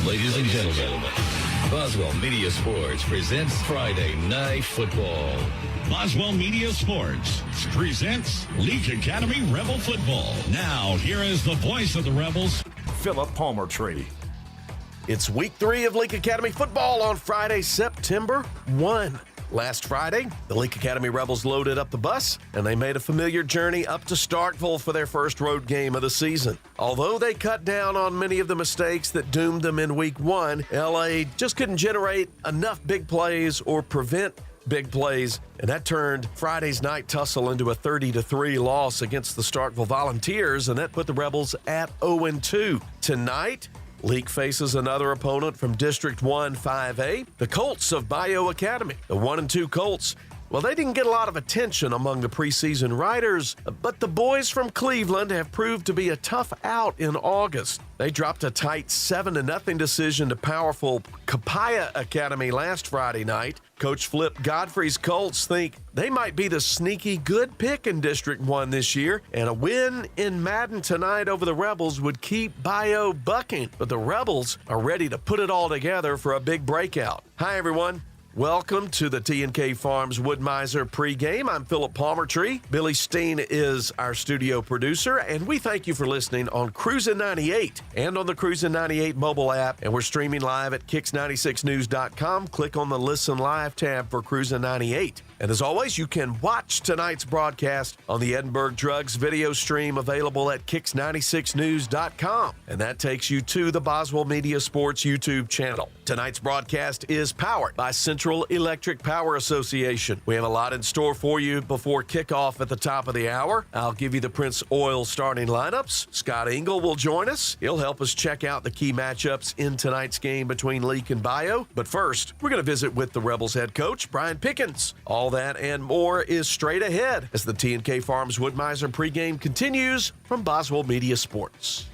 Ladies and gentlemen, Boswell Media Sports presents Friday Night Football. Boswell Media Sports presents Leake Academy Rebel Football. Now, here is the voice of the Rebels, Philip Palmertree. It's week 3 of Leake Academy football on Friday, September 1. Last Friday, the Leake Academy Rebels loaded up the bus, and they made a familiar journey up to Starkville for their first road game of the season. Although they cut down on many of the mistakes that doomed them in week 1, LA just couldn't generate enough big plays or prevent big plays, and that turned Friday's night tussle into a 30-3 loss against the Starkville Volunteers, and that put the Rebels at 0-2. Tonight, Leake faces another opponent from District 1 5A, the Colts of Bayou Academy. The 1-2 Colts, well, they didn't get a lot of attention among the preseason writers, but the boys from Cleveland have proved to be a tough out in August. They dropped a tight 7-0 decision to powerful Copiah Academy last Friday night. Coach Flip Godfrey's Colts think they might be the sneaky good pick in District 1 this year, and a win in Madden tonight over the Rebels would keep Bayou bucking. But the Rebels are ready to put it all together for a big breakout. Hi, everyone. Welcome to the T&K Farms Wood-Mizer pregame. I'm Philip Palmertree. Billy Steen is our studio producer, and we thank you for listening on Cruisin' 98 and on the Cruisin' 98 mobile app. And we're streaming live at Kicks96news.com. Click on the Listen Live tab for Cruisin' 98. And as always, you can watch tonight's broadcast on the Edinburgh Drugs video stream available at Kicks96news.com. And that takes you to the Boswell Media Sports YouTube channel. Tonight's broadcast is powered by Central Electric Power Association. We have a lot in store for you before kickoff at the top of the hour. I'll give you the Prince Oil starting lineups. Scott Engel will join us. He'll help us check out the key matchups in tonight's game between Leake and Bayou. But first, we're going to visit with the Rebels head coach, Brian Pickens. All that and more is straight ahead as the T&K Farms Wood-Mizer pregame continues from Boswell Media Sports.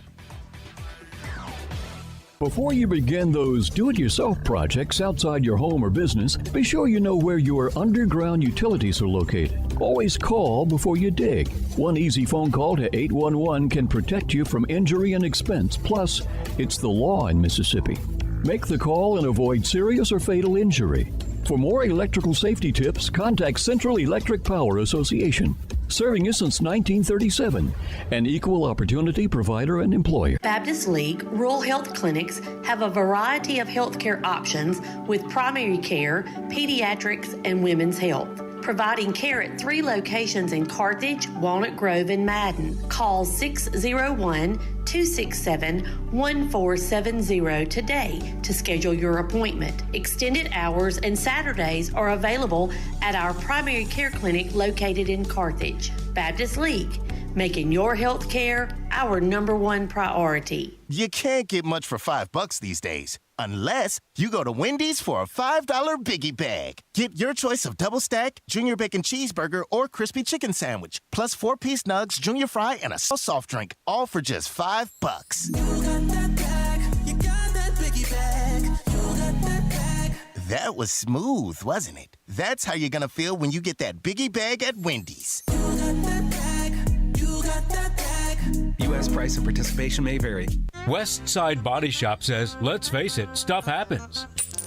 Before you begin those do-it-yourself projects outside your home or business, be sure you know where your underground utilities are located. Always call before you dig. One easy phone call to 811 can protect you from injury and expense. Plus, it's the law in Mississippi. Make the call and avoid serious or fatal injury. For more electrical safety tips, contact Central Electric Power Association, serving you since 1937, an equal opportunity provider and employer. Baptist League Rural Health Clinics have a variety of healthcare options with primary care, pediatrics, and women's health, providing care at 3 locations in Carthage, Walnut Grove, and Madden. Call 601-267-1470 today to schedule your appointment. Extended hours and Saturdays are available at our primary care clinic located in Carthage. Baptist League, making your health care our #1 priority. You can't get much for $5 these days, unless you go to Wendy's for a $5 Biggie Bag. Get your choice of double stack, junior bacon cheeseburger, or crispy chicken sandwich, plus 4-piece nugs, junior fry, and a soft drink, all for just $5. You got that bag, you got that Biggie Bag, you got that bag. That was smooth, wasn't it? That's how you're gonna feel when you get that Biggie Bag at Wendy's. You got that bag, you got that bag. U.S. price and participation may vary. West Side Body Shop says, let's face it, stuff happens.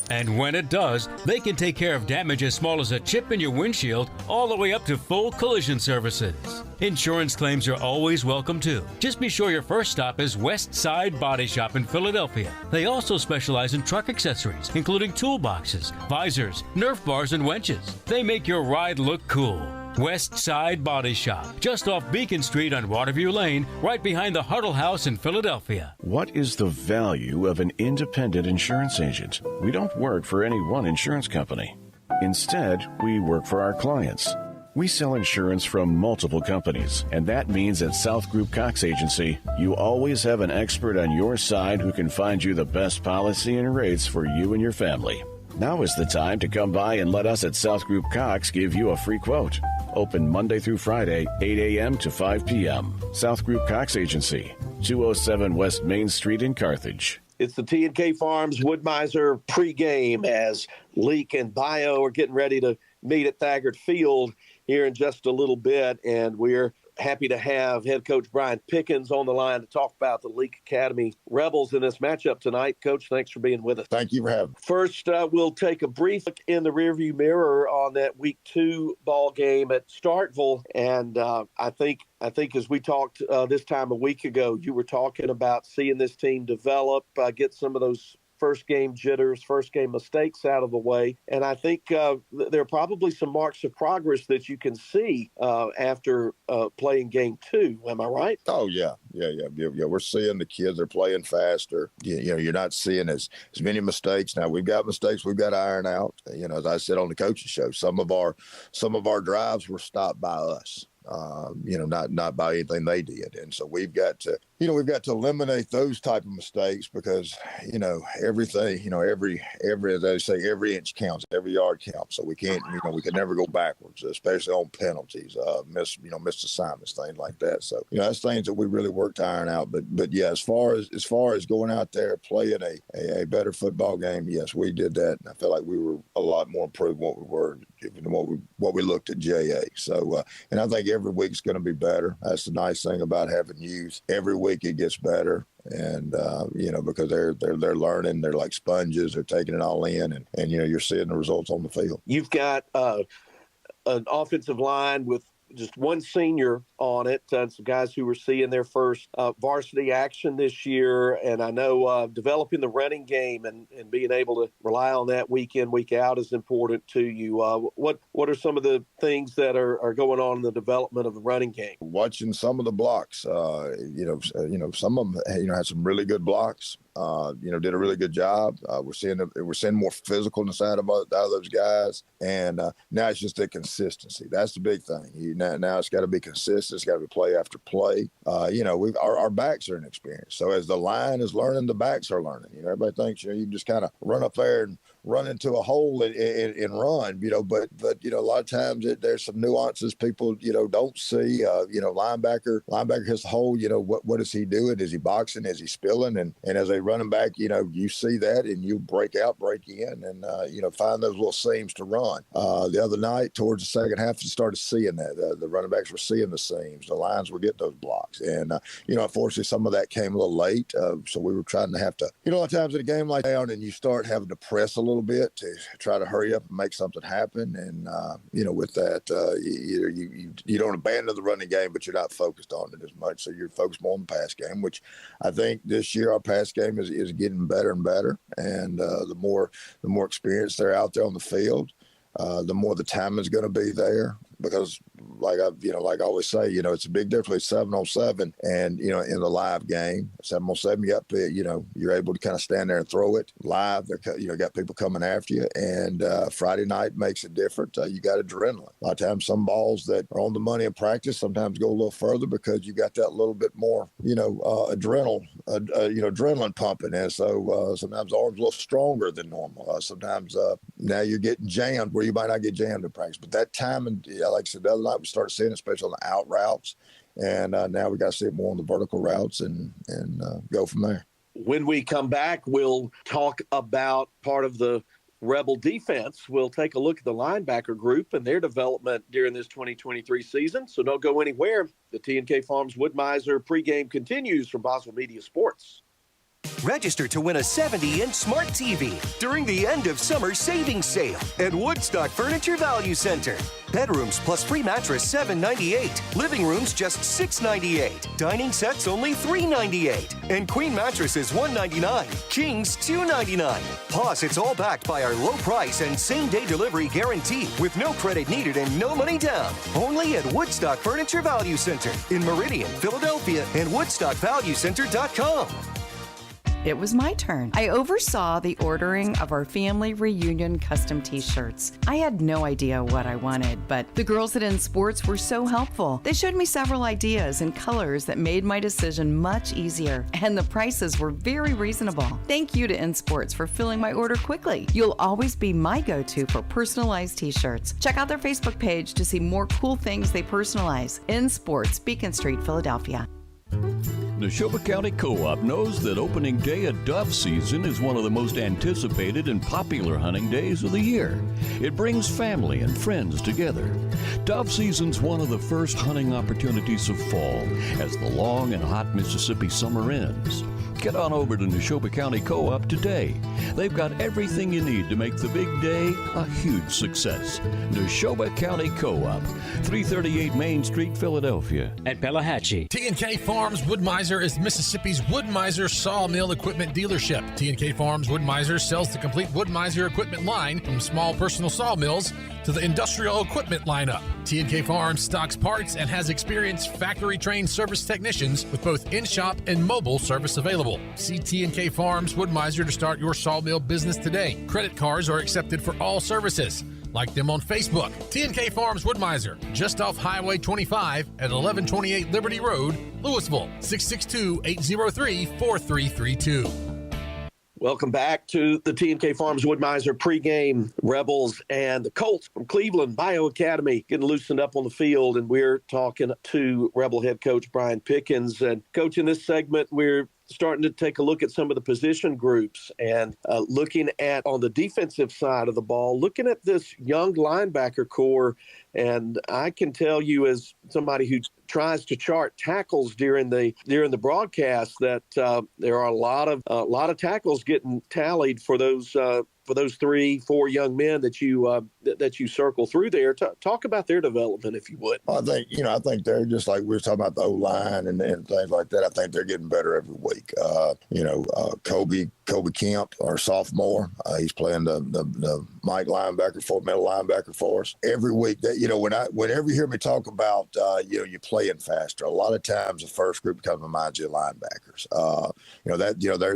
And when it does, they can take care of damage as small as a chip in your windshield all the way up to full collision services. Insurance claims are always welcome too. Just be sure your first stop is West Side Body Shop in Philadelphia. They also specialize in truck accessories, including toolboxes, visors, Nerf bars, and winches. They make your ride look cool. West Side Body Shop, just off Beacon Street on Waterview Lane, right behind the Huddle House in Philadelphia. What is the value of an independent insurance agent? We don't work for any one insurance company. Instead, we work for our clients. We sell insurance from multiple companies, and that means at South Group Cox Agency, you always have an expert on your side who can find you the best policy and rates for you and your family. Now is the time to come by and let us at South Group Cox give you a free quote. Open Monday through Friday, 8 a.m. to 5 p.m. South Group Cox Agency, 207 West Main Street in Carthage. It's the T&K Farms Wood-Mizer pregame as Leake and Bayou are getting ready to meet at Thagard Field here in just a little bit, and we're happy to have head coach Brian Pickens on the line to talk about the Leake Academy Rebels in this matchup tonight. Coach, thanks for being with us. Thank you for having me. First, we'll take a brief look in the rearview mirror on that Week 2 ball game at Starkville. And I think as we talked this time a week ago, you were talking about seeing this team develop, get some of those first game jitters, first game mistakes out of the way. And I think there are probably some marks of progress that you can see after playing game 2. Am I right? Oh, yeah. We're seeing the kids are playing faster. You're not seeing as many mistakes. Now, we've got mistakes we've got to iron out. As I said on the coaching show, some of our drives were stopped by us. Not by anything they did. And so we've got to eliminate those type of mistakes because, everything, every, as they say, every inch counts, every yard counts. So we can't, we can never go backwards, especially on penalties, missed assignments, things like that. So, that's things that we really work to iron out. But yeah, as far as going out there playing a better football game, yes, we did that. And I feel like we were a lot more improved than what we were, given what we looked at JA. So, and I think every week's going to be better. That's the nice thing about having youth. Every week it gets better. And, because they're learning, they're like sponges, they're taking it all in and you're seeing the results on the field. You've got an offensive line with just one senior on it, and some guys who were seeing their first varsity action this year. And I know developing the running game and being able to rely on that week in, week out is important to you. What are some of the things that are going on in the development of the running game? Watching some of the blocks, some of them, had some really good blocks. Did a really good job. We're seeing more physicalness out of those guys, and now it's just the consistency. That's the big thing. Now it's got to be consistent. It's got to be play after play. Our backs are inexperienced. So as the line is learning, the backs are learning. Everybody thinks you can just kind of run up there and run into a hole and run. But a lot of times there's some nuances people don't see. Linebacker hits the hole. What is he doing? Is he boxing? Is he spilling? And as a running back, you see that and you break in and find those little seams to run. The other night towards the second half, you started seeing that. The running backs were seeing the seams. The lines were getting those blocks. And, unfortunately, some of that came a little late. So we were trying to have to, a lot of times in a game like that, and you start having to press a little bit to try to hurry up and make something happen. And, with that, you don't abandon the running game, but you're not focused on it as much. So you're focused more on the pass game, which I think this year our pass game is getting better and better. And the more experience they're out there on the field, the more the time is going to be there. Because like I always say, it's a big difference 7-on-7 and, in the live game, 7-on-7, you're able to kind of stand there and throw it live. They're, got people coming after you. And Friday night makes it different. You got adrenaline. A lot of times some balls that are on the money in practice sometimes go a little further because you got that little bit more, adrenaline pumping. And so sometimes the arm's a little stronger than normal. Sometimes now you're getting jammed where you might not get jammed in practice. But that time, and like I said, the other night we started seeing it, especially on the out routes. And now we got to see it more on the vertical routes and go from there. When we come back, we'll talk about part of the Rebel defense. We'll take a look at the linebacker group and their development during this 2023 season. So don't go anywhere. The T&K Farms Wood-Mizer pregame continues from Boswell Media Sports. Register to win a 70-inch smart TV during the end of summer savings sale at Woodstock Furniture Value Center. Bedrooms plus free mattress $798. Living rooms just $698. Dining sets only $398. And queen mattresses $199. Kings $299. Plus, it's all backed by our low price and same-day delivery guarantee with no credit needed and no money down. Only at Woodstock Furniture Value Center in Meridian, Philadelphia, and WoodstockValueCenter.com. It was my turn. I oversaw the ordering of our family reunion custom t-shirts. I had no idea what I wanted, but the girls at In Sports were so helpful. They showed me several ideas and colors that made my decision much easier, and the prices were very reasonable. Thank you to In Sports for filling my order quickly. You'll always be my go-to for personalized t-shirts. Check out their Facebook page to see more cool things they personalize. In Sports, Beacon Street, Philadelphia. Neshoba County Co-op knows that opening day of dove season is one of the most anticipated and popular hunting days of the year. It brings family and friends together. Dove season's one of the first hunting opportunities of fall as the long and hot Mississippi summer ends. Get on over to Neshoba County Co-op today. They've got everything you need to make the big day a huge success. Neshoba County Co-op, 338 Main Street, Philadelphia. At Pelahatchie. T&K Farms Wood-Mizer is Mississippi's Wood-Mizer sawmill equipment dealership. T&K Farms Wood-Mizer sells the complete Wood-Mizer equipment line from small personal sawmills to the industrial equipment lineup. T&K Farms stocks parts and has experienced factory-trained service technicians with both in-shop and mobile service available. See T&K Farms Wood-Mizer to start your sawmill business today. Credit cards are accepted for all services. Like them on Facebook. T&K Farms Wood-Mizer, just off Highway 25 at 1128 Liberty Road, Louisville, 662-803-4332. Welcome back to the T&K Farms Wood-Mizer pregame. Rebels and the Colts from Cleveland, Bayou Academy, getting loosened up on the field, and we're talking to Rebel head coach Brian Pickens. And, Coach, in this segment, we're starting to take a look at some of the position groups and looking at, on the defensive side of the ball, looking at this young linebacker core. And I can tell you, as somebody who tries to chart tackles during the broadcast, that there are a lot of tackles getting tallied for those 3-4 young men that you circle through there. Talk about their development, if you would. I think they're just like we were talking about the O-line and things like that. I think they're getting better every week. Kobe Kemp, our sophomore, he's playing the Mike linebacker, middle linebacker for us every week. That whenever you hear me talk about you playing faster, a lot of times the first group comes to mind is linebackers.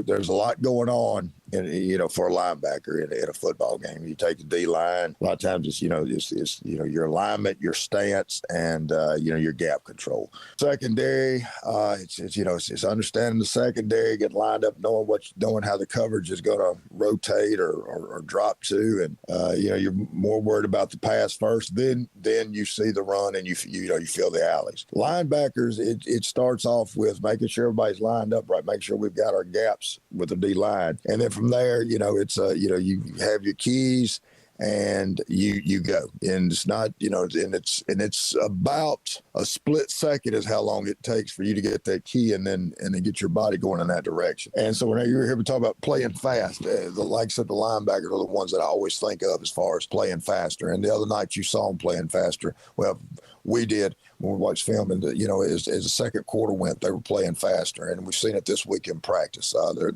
There's a lot going on for a linebacker in a football game. You take the D line. A lot of times it's your alignment, your stance, and your gap control. Secondary, it's understanding the secondary, get lined up, knowing how the coverage is going to rotate or drop to, and you're more worried about the pass first. Then you see the run and you feel the alleys. Linebackers, it starts off with making sure everybody's lined up right, make sure we've got our gaps with the D line, and then from there, it's you have your keys and you go, and it's not, and it's about a split second is how long it takes for you to get that key and then get your body going in that direction. And so when you're here to talk about playing fast, like I said, the linebackers are the ones that I always think of as far as playing faster. And the other night you saw them playing faster. Well, we did when we watched film, and as the second quarter went, they were playing faster, and we've seen it this week in practice. They're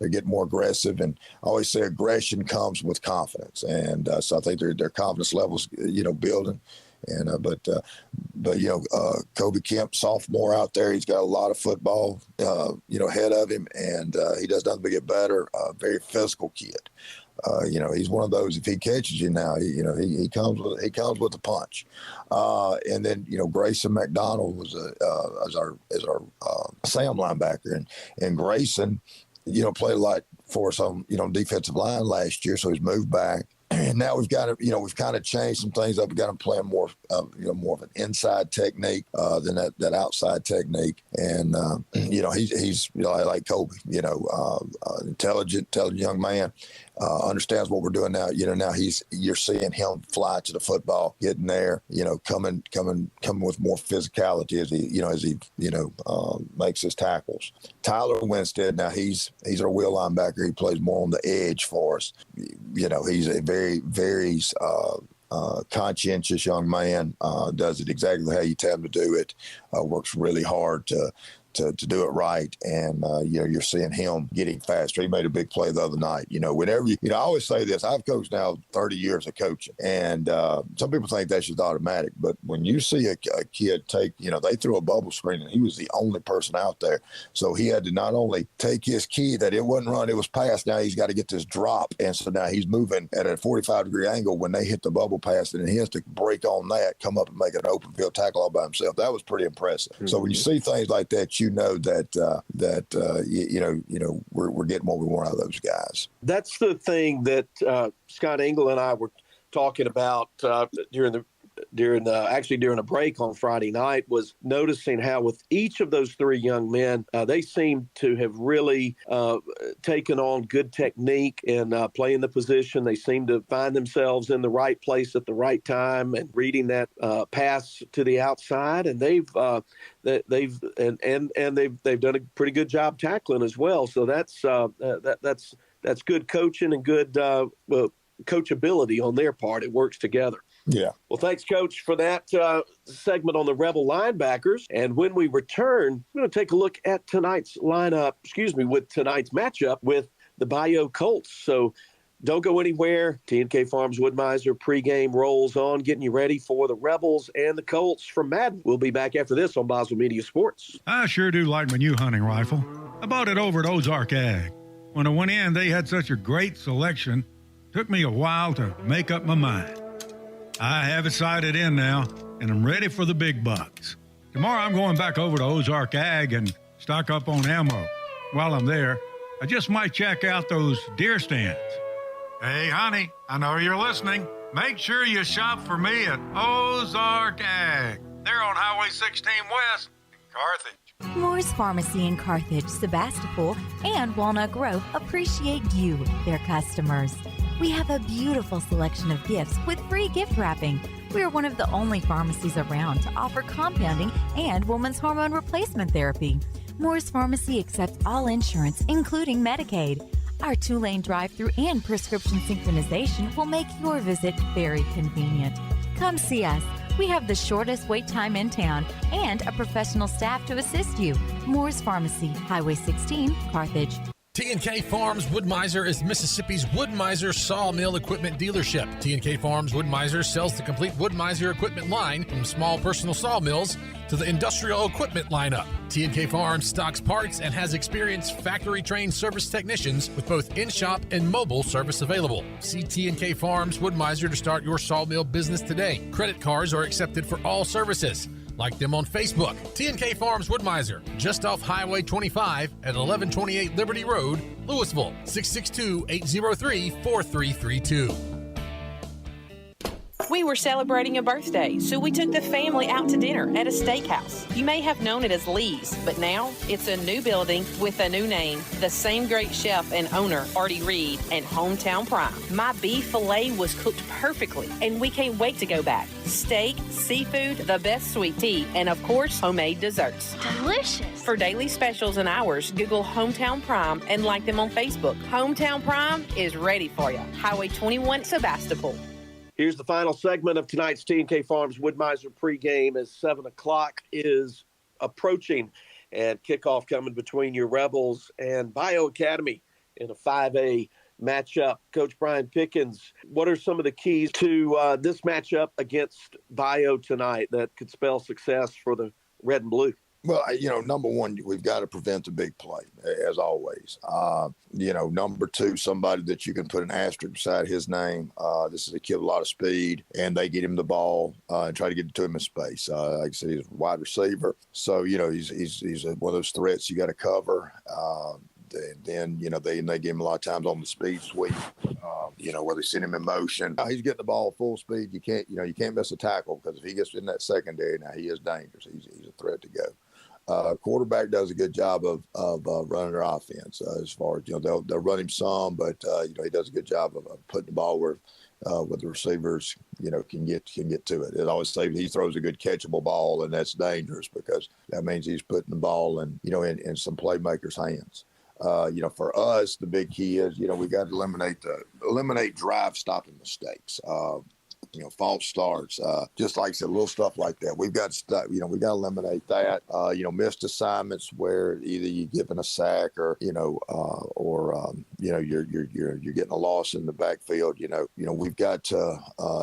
getting more aggressive, and I always say aggression comes with confidence, and so I think their confidence levels, building. And Kobe Kemp, sophomore out there, he's got a lot of football, ahead of him, and he does nothing but get better. Very physical kid. He's one of those. If he catches you now, he comes with a punch. And then Grayson McDonald was our Sam linebacker, and Grayson, played a lot for us on defensive line last year, so he's moved back. And now we've kind of changed some things up. We've got him playing more of an inside technique than that outside technique. And he's like Kobe, intelligent young man, understands what we're doing now. Now you're seeing him fly to the football, getting there, coming with more physicality as he makes his tackles. Tyler Winstead, now he's our wheel linebacker. He plays more on the edge for us. He's a very, very conscientious young man, does it exactly how you tell him to do it, works really hard to do it right, and you're seeing him getting faster. He made a big play the other night. Whenever I always say this, I've coached now 30 years of coaching, and some people think that's just automatic, but when you see a kid take, they threw a bubble screen, and he was the only person out there, so he had to not only take his key that it wasn't run, it was passed. Now he's got to get this drop, and so now he's moving at a 45-degree angle when they hit the bubble pass, and he has to break on that, come up and make an open field tackle all by himself. That was pretty impressive. Mm-hmm. So when you see things like that, we're getting what we want out of those guys. That's the thing that Scott Engel and I were talking about during the during a break on Friday night was noticing how with each of those three young men, they seem to have really taken on good technique and playing the position. They seem to find themselves in the right place at the right time and reading that pass to the outside. And they've done a pretty good job tackling as well. So that's good coaching and good coachability on their part. It works together. Yeah. Well, thanks, Coach, for that segment on the Rebel linebackers. And when we return, we're going to take a look at tonight's matchup with the Bayou Colts. So don't go anywhere. T&K Farms Woodmiser pregame rolls on, getting you ready for the Rebels and the Colts from Madden. We'll be back after this on Boswell Media Sports. I sure do like my new hunting rifle. I bought it over at Ozark Ag. When I went in, they had such a great selection. Took me a while to make up my mind. I have it sighted in now, and I'm ready for the big bucks. Tomorrow I'm going back over to Ozark Ag and stock up on ammo. While I'm there, I just might check out those deer stands. Hey, honey, I know you're listening. Make sure you shop for me at Ozark Ag. They're on Highway 16 West in Carthage. Moore's Pharmacy in Carthage, Sebastopol, and Walnut Grove appreciate you, their customers. We have a beautiful selection of gifts with free gift wrapping. We are one of the only pharmacies around to offer compounding and women's hormone replacement therapy. Moore's Pharmacy accepts all insurance, including Medicaid. Our 2-lane drive-through and prescription synchronization will make your visit very convenient. Come see us. We have the shortest wait time in town and a professional staff to assist you. Moore's Pharmacy, Highway 16, Carthage. T&K Farms Woodmiser is Mississippi's Woodmiser sawmill equipment dealership. T&K Farms Woodmiser sells the complete Woodmiser equipment line from small personal sawmills to the industrial equipment lineup. T&K Farms stocks parts and has experienced factory-trained service technicians with both in-shop and mobile service available. See T&K Farms Woodmiser to start your sawmill business today. Credit cards are accepted for all services. Like them on Facebook. T&K Farms Woodmiser, just off Highway 25 at 1128 Liberty Road, Louisville, 662-803-4332. We were celebrating a birthday, so we took the family out to dinner at a steakhouse. You may have known it as Lee's, but now it's a new building with a new name. The same great chef and owner, Artie Reed, and Hometown Prime. My beef filet was cooked perfectly, and we can't wait to go back. Steak, seafood, the best sweet tea, and of course, homemade desserts. Delicious. For daily specials and hours, Google Hometown Prime and like them on Facebook. Hometown Prime is ready for you. Highway 21, Sebastopol. Here's the final segment of tonight's T&K Farms Woodmiser pregame as 7 o'clock is approaching and kickoff coming between your Rebels and Bayou Academy in a 5A matchup. Coach Brian Pickens, what are some of the keys to this matchup against Bayou tonight that could spell success for the Red and Blue? Well, number one, we've got to prevent the big play, as always. Number two, somebody that you can put an asterisk beside his name. This is a kid with a lot of speed, and they get him the ball and try to get it to him in space. Like I said, he's a wide receiver. So, he's one of those threats you got to cover. Then they give him a lot of times on the speed sweep, where they send him in motion. He's getting the ball full speed. You can't miss a tackle because if he gets in that secondary, now he is dangerous. He's a threat to go. Quarterback does a good job of running their offense as far as, they'll run him some, but, he does a good job of putting the ball where the receivers, can get to it. It always says he throws a good catchable ball, and that's dangerous because that means he's putting the ball in some playmakers' hands. For us, the big key is, we got to eliminate drive stopping mistakes. False starts, just like I said, little stuff like that. We've got to we got to eliminate that. Missed assignments where either you're giving a sack or you're getting a loss in the backfield. We've got to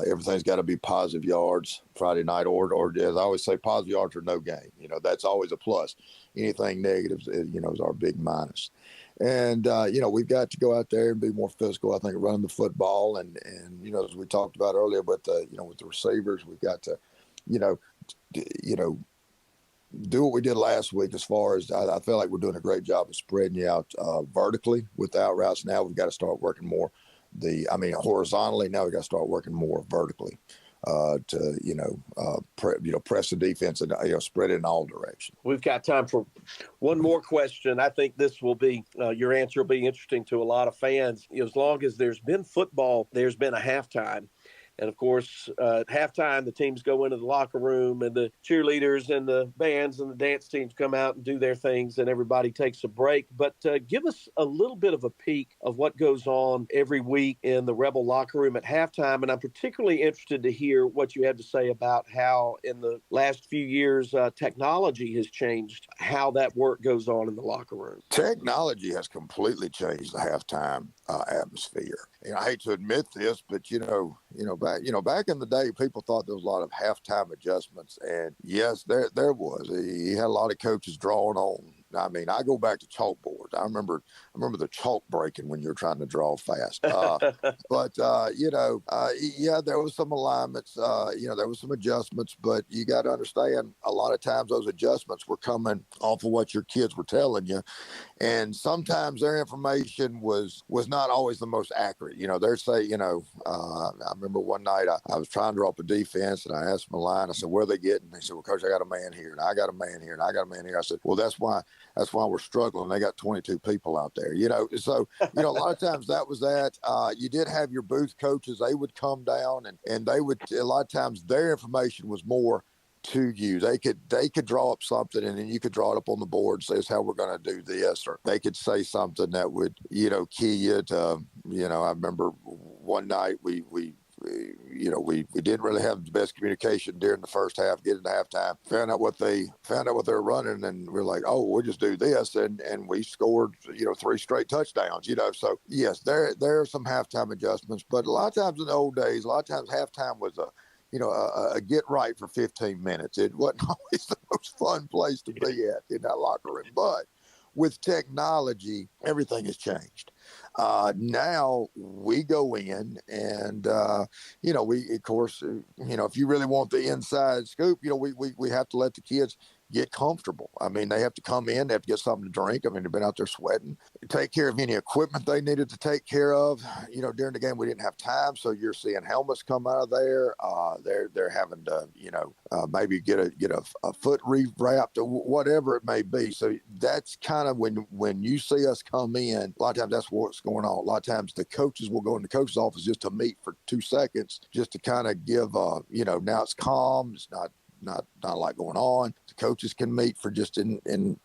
everything's got to be positive yards Friday night, or as I always say, positive yards or no game. That's always a plus. Anything negative is our big minus. And, we've got to go out there and be more physical, I think, running the football. And as we talked about earlier, but, with the receivers, we've got to, do what we did last week as far as I feel like we're doing a great job of spreading you out vertically with out routes. Now we've got to start working more horizontally. Now we've got to start working more vertically. press the defense and spread it in all directions. We've got time for one more question. I think this will be your answer will be interesting to a lot of fans. As long as there's been football, there's been a halftime. And, of course, at halftime, the teams go into the locker room and the cheerleaders and the bands and the dance teams come out and do their things and everybody takes a break. But give us a little bit of a peek of what goes on every week in the Rebel locker room at halftime. And I'm particularly interested to hear what you have to say about how in the last few years technology has changed how that work goes on in the locker room. Technology has completely changed the halftime atmosphere. I hate to admit this, but back in the day, people thought there was a lot of halftime adjustments, and yes, there was. You had a lot of coaches drawing on. I mean, I go back to chalkboards. I remember the chalk breaking when you're trying to draw fast. But there was some alignments. There was some adjustments. But you got to understand, a lot of times those adjustments were coming off of what your kids were telling you, and sometimes their information was not always the most accurate. They're saying, I remember one night I was trying to draw up a defense, and I asked my line. I said, "Where are they getting?" They said, "Well, Coach, I got a man here, and I got a man here, and I got a man here." I said, "Well, that's why we're struggling. They got 22 people out there." So a lot of times that was that. You did have your booth coaches. They would come down and they would, a lot of times their information was more to you. They could draw up something and then you could draw it up on the board and say, "This is how we're going to do this." Or they could say something that would, key you to, I remember one night we didn't really have the best communication during the first half. Getting to halftime, found out what they were running, and we're like, "Oh, we'll just do this," and we scored 3 straight touchdowns. So yes, there are some halftime adjustments, but a lot of times in the old days, a lot of times halftime was a get right for 15 minutes. It wasn't always the most fun place to be at in that locker room, but with technology, everything has changed. Now we go in and, we, of course, if you really want the inside scoop, we have to let the kids get comfortable. I mean, they have to come in, they have to get something to drink. I mean, they've been out there sweating, take care of any equipment they needed to take care of. During the game, we didn't have time. So you're seeing helmets come out of there. They're having to, maybe get a foot rewrapped or whatever it may be. So that's kind of when you see us come in, a lot of times that's what's going on. A lot of times the coaches will go in the coach's office just to meet for 2 seconds, just to kind of give, now it's calm. It's not a lot going on. The coaches can meet for just in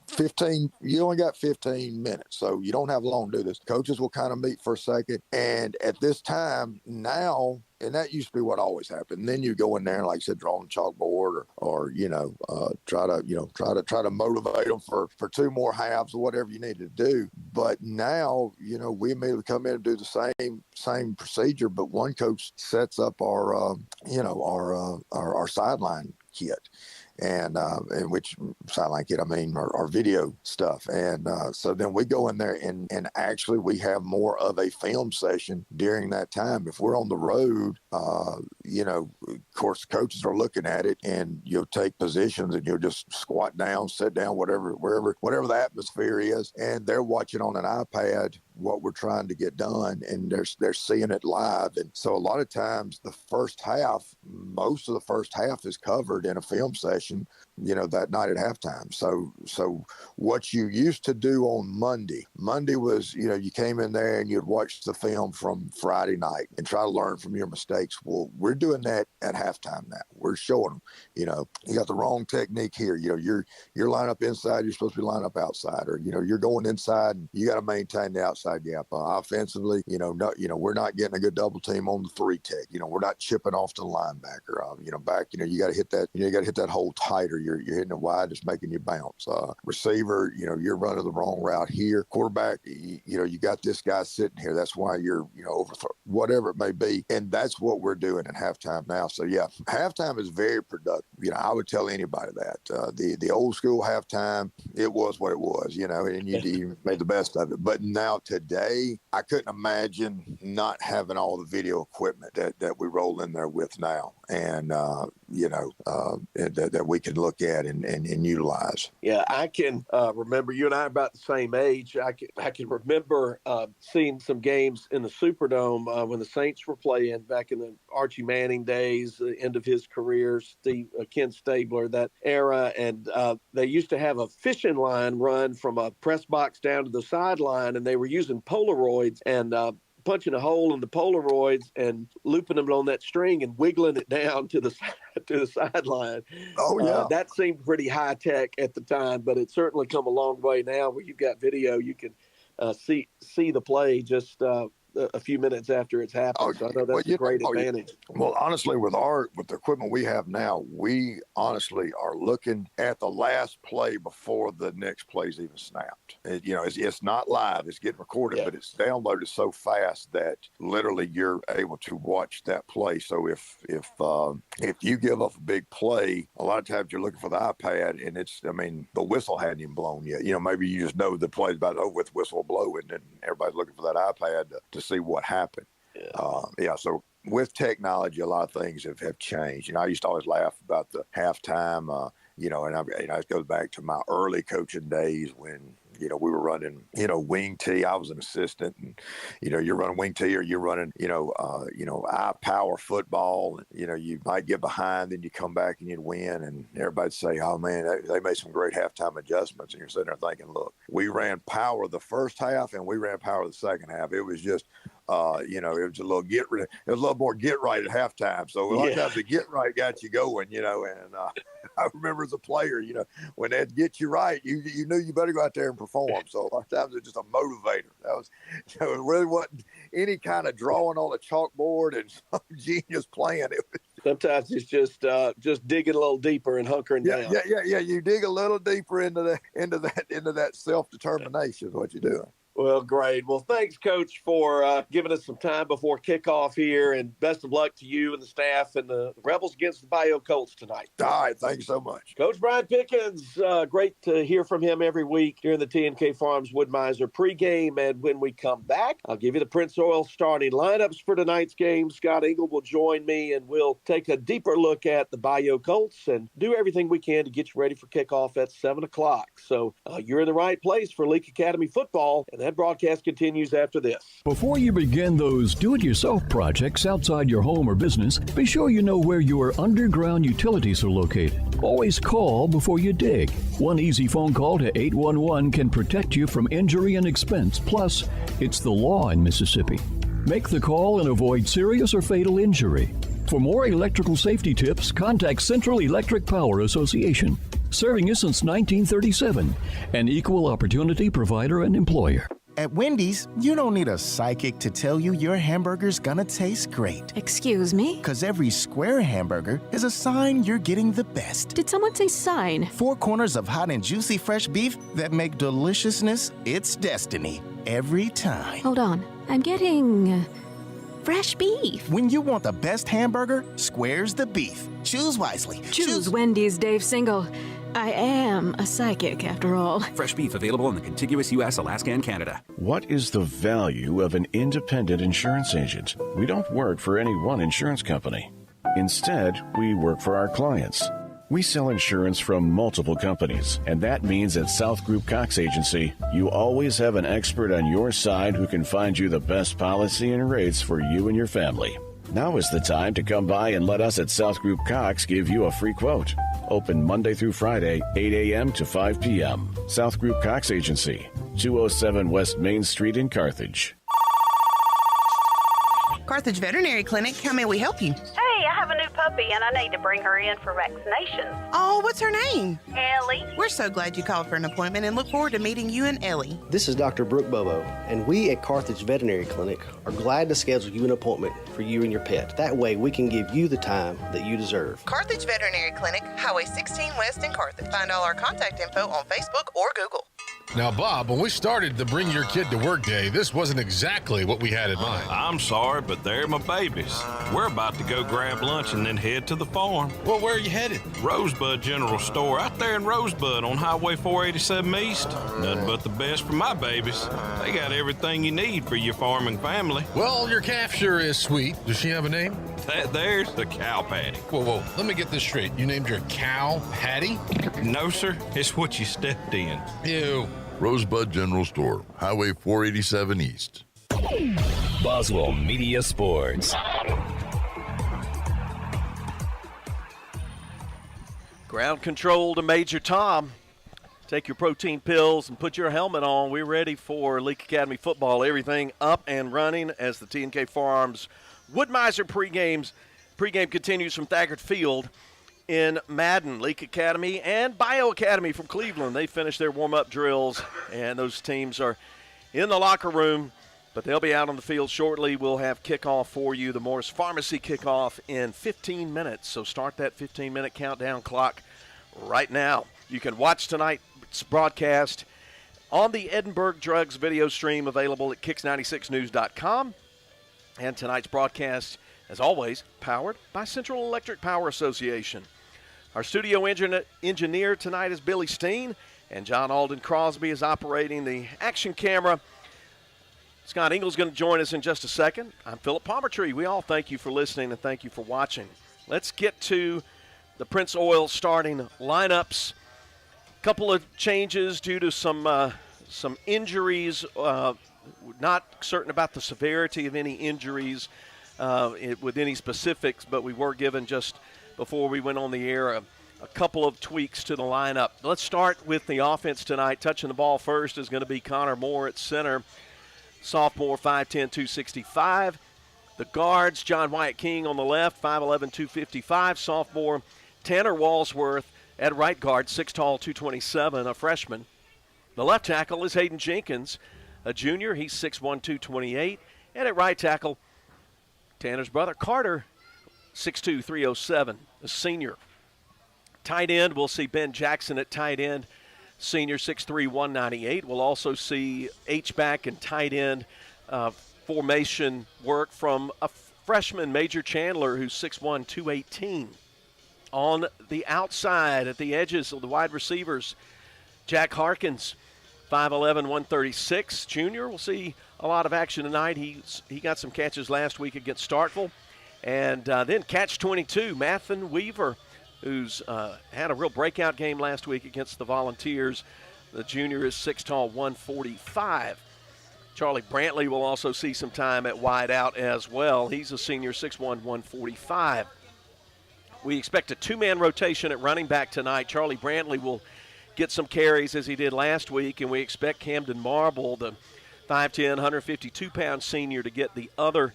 15, you only got 15 minutes, so you don't have long to do this. Coaches will kind of meet for a second. And at this time now, and that used to be what always happened. And then you go in there and, like I said, draw on chalkboard or try to motivate them for 2 more halves or whatever you need to do. But now, we immediately come in and do the same procedure, but one coach sets up our sideline kit. And which sideline kit, I mean, our video stuff. And so then we go in there and actually we have more of a film session during that time. If we're on the road, of course, coaches are looking at it and you'll take positions and you'll just squat down, sit down, whatever the atmosphere is. And they're watching on an iPad what we're trying to get done, and they're seeing it live. And so a lot of times most of the first half is covered in a film session, that night at halftime. So what you used to do on Monday was, you came in there and you'd watch the film from Friday night and try to learn from your mistakes. Well, we're doing that at halftime now. We're showing them, you got the wrong technique here. You're lining up inside, you're supposed to be lining up outside, or, you're going inside and you got to maintain the outside gap. Offensively, we're not getting a good double team on the 3 tech. We're not chipping off to the linebacker. Back, you got to hit that, hit that hole tighter. You're hitting it wide, it's making you bounce. Receiver, you're running the wrong route here. Quarterback, you got this guy sitting here. That's why you're, overthrow, whatever it may be. And that's what we're doing at halftime now. So yeah, halftime is very productive. I would tell anybody that the old school halftime, it was what it was, and you made the best of it. But now today, I couldn't imagine not having all the video equipment that we roll in there with now. And, that we can look look at and utilize. Yeah, I can remember, you and I are about the same age. I can remember seeing some games in the Superdome when the Saints were playing back in the Archie Manning days, the end of his career, Ken Stabler, that era. And they used to have a fishing line run from a press box down to the sideline, and they were using Polaroids and punching a hole in the Polaroids and looping them on that string and wiggling it down to the sideline. Oh, yeah. That seemed pretty high tech at the time, but it's certainly come a long way now where you've got video. You can see the play just a few minutes after it's happened. So I know that's a great advantage. Well, honestly, with the equipment we have now, we honestly are looking at the last play before the next play's even snapped. It's not live; it's getting recorded, but it's downloaded so fast that literally you're able to watch that play. So if you give up a big play, a lot of times you're looking for the iPad, and the whistle hadn't even blown yet. Maybe you just know the play's about over with, whistle will blow, and then everybody's looking for that iPad to see what happened. So with technology, a lot of things have changed. I used to always laugh about the halftime, and it goes back to my early coaching days when, we were running, wing tee. I was an assistant, and, you're running wing tee, or you're running, eye power football. And, you might get behind, then you come back and you'd win, and everybody'd say, oh man, they made some great halftime adjustments. And you're sitting there thinking, look, we ran power the first half and we ran power the second half. It was just, it was a little more get right at halftime. So a lot of times the get right got you going, and I remember as a player, when they'd get you right, you knew you better go out there and perform. So a lot of times it's just a motivator. That was, it really wasn't any kind of drawing on a chalkboard and some genius plan. It was, sometimes it's just digging a little deeper and hunkering down. Yeah. You dig a little deeper into that self-determination is what you're doing. Well, great. Well, thanks, Coach, for giving us some time before kickoff here, and best of luck to you and the staff and the Rebels against the Bayou Colts tonight. All right. Thank you so much. Coach Brian Pickens, great to hear from him every week during the T&K Farms Wood-Mizer pregame. And when we come back, I'll give you the Prince Oil starting lineups for tonight's game. Scott Engel will join me, and we'll take a deeper look at the Bayou Colts and do everything we can to get you ready for kickoff at 7 o'clock. So you're in the right place for Leake Academy football, and that broadcast continues after this. Before you begin those do-it-yourself projects outside your home or business, be sure you know where your underground utilities are located. Always call before you dig. One easy phone call to 811 can protect you from injury and expense. Plus, it's the law in Mississippi. Make the call and avoid serious or fatal injury. For more electrical safety tips, contact Central Electric Power Association, serving you since 1937, an equal opportunity provider and employer. At Wendy's, you don't need a psychic to tell you your hamburger's gonna taste great. Excuse me? Because every square hamburger is a sign you're getting the best. Did someone say sign? 4 corners of hot and juicy fresh beef that make deliciousness its destiny every time. Hold on. I'm getting fresh beef. When you want the best hamburger, square's the beef. Choose wisely. Choose Wendy's, Dave Single. I am a psychic, after all. Fresh beef available in the contiguous U.S., Alaska, and Canada. What is the value of an independent insurance agent? We don't work for any one insurance company. Instead, we work for our clients. We sell insurance from multiple companies, and that means at South Group Cox Agency, you always have an expert on your side who can find you the best policy and rates for you and your family. Now is the time to come by and let us at South Group Cox give you a free quote. Open Monday through Friday, 8 a.m. to 5 p.m. South Group Cox Agency, 207 West Main Street in Carthage. Carthage Veterinary Clinic, how may we help you? Hey, I have a new puppy and I need to bring her in for vaccinations. Oh, what's her name? Ellie. We're so glad you called for an appointment and look forward to meeting you and Ellie. This is Dr. Brooke Bobo, and we at Carthage Veterinary Clinic are glad to schedule you an appointment for you and your pet. That way we can give you the time that you deserve. Carthage Veterinary Clinic, Highway 16 West in Carthage. Find all our contact info on Facebook or Google. Now, Bob, when we started the Bring Your Kid to Work Day, this wasn't exactly what we had in mind. I'm sorry, but they're my babies. We're about to go grab lunch and then head to the farm. Well, where are you headed? Rosebud General Store, out there in Rosebud on Highway 487 East. Nothing but the best for my babies. They got everything you need for your farming family. Well, your calf sure is sweet. Does she have a name? That there's a cow patty. Whoa. Let me get this straight. You named your cow Patty? No, sir. It's what you stepped in. Ew. Rosebud General Store, Highway 487 East. Boswell Media Sports. Ground control to Major Tom. Take your protein pills and put your helmet on. We're ready for Leake Academy football. Everything up and running as the T&K Farms Wood-Mizer pregame continues from Thaggart Field in Madden. Leake Academy and Bayou Academy from Cleveland. They finished their warm-up drills, and those teams are in the locker room, but they'll be out on the field shortly. We'll have kickoff for you, the Morris Pharmacy kickoff in 15 minutes. So start that 15-minute countdown clock right now. You can watch tonight's broadcast on the Edinburgh Drugs video stream available at kicks96news.com. And tonight's broadcast, as always, powered by Central Electric Power Association. Our studio engineer tonight is Billy Steen, and John Alden Crosby is operating the action camera. Scott Ingle's going to join us in just a second. I'm Philip Palmertree. We all thank you for listening and thank you for watching. Let's get to the Prince Oil starting lineups. A couple of changes due to some injuries. Not certain about the severity of any injuries with any specifics, but we were given just before we went on the air a couple of tweaks to the lineup. Let's start with the offense tonight. Touching the ball first is going to be Connor Moore at center. Sophomore, 5'10", 265. The guards, John Wyatt King on the left, 5'11", 255. Sophomore, Tanner Walsworth at right guard, 6 tall, 227, a freshman. The left tackle is Hayden Jenkins, a junior. He's 6'1", 228. And at right tackle, Tanner's brother, Carter, 6'2", 307, a senior. Tight end, we'll see Ben Jackson at tight end, senior, 6'3", 198. We'll also see H-back and tight end formation work from a freshman, Major Chandler, who's 6'1", 218. On the outside, at the edges of the wide receivers, Jack Harkins, 5'11", 136, junior. We'll see a lot of action tonight. He got some catches last week against Starkville. And then catch 22, Mathen Weaver, who's had a real breakout game last week against the Volunteers. The junior is 6 tall, 145. Charlie Brantley will also see some time at wide out as well. He's a senior, 6'1", 145. We expect a two-man rotation at running back tonight. Charlie Brantley will get some carries as he did last week, and we expect Camden Marble, the 5'10", 152-pound senior, to get the other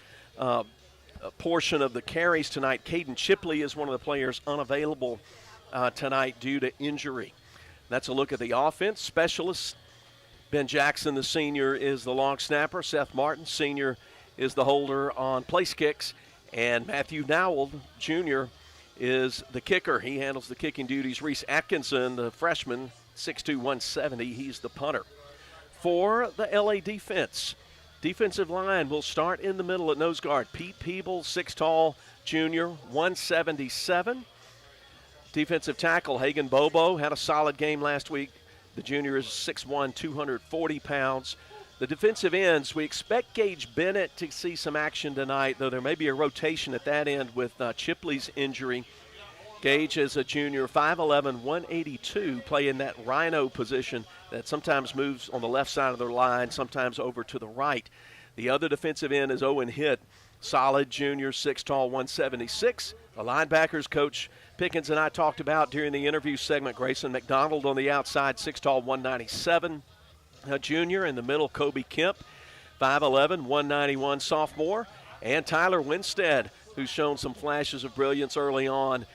portion of the carries tonight. Caden Chipley is one of the players unavailable tonight due to injury. That's a look at the offense. Specialists, Ben Jackson, the senior, is the long snapper. Seth Martin, senior, is the holder on place kicks. And Matthew Nowell, junior, is the kicker. He handles the kicking duties. Reese Atkinson, the freshman, 6'2", 170. He's the punter. For the LA defensive line will start in the middle at nose guard. Pete Peebles, 6 tall, junior, 177. Defensive tackle, Hagan Bobo, had a solid game last week. The junior is 6'1", 240 pounds. The defensive ends, we expect Gage Bennett to see some action tonight, though there may be a rotation at that end with Chipley's injury. Gage is a junior, 5'11", 182, playing that rhino position that sometimes moves on the left side of the line, sometimes over to the right. The other defensive end is Owen Hitt, solid junior, 6 tall, 176. The linebackers, Coach Pickens and I talked about during the interview segment. Grayson McDonald on the outside, 6 tall, 197. A junior in the middle, Kobe Kemp, 5'11", 191 sophomore. And Tyler Winstead, who's shown some flashes of brilliance early on,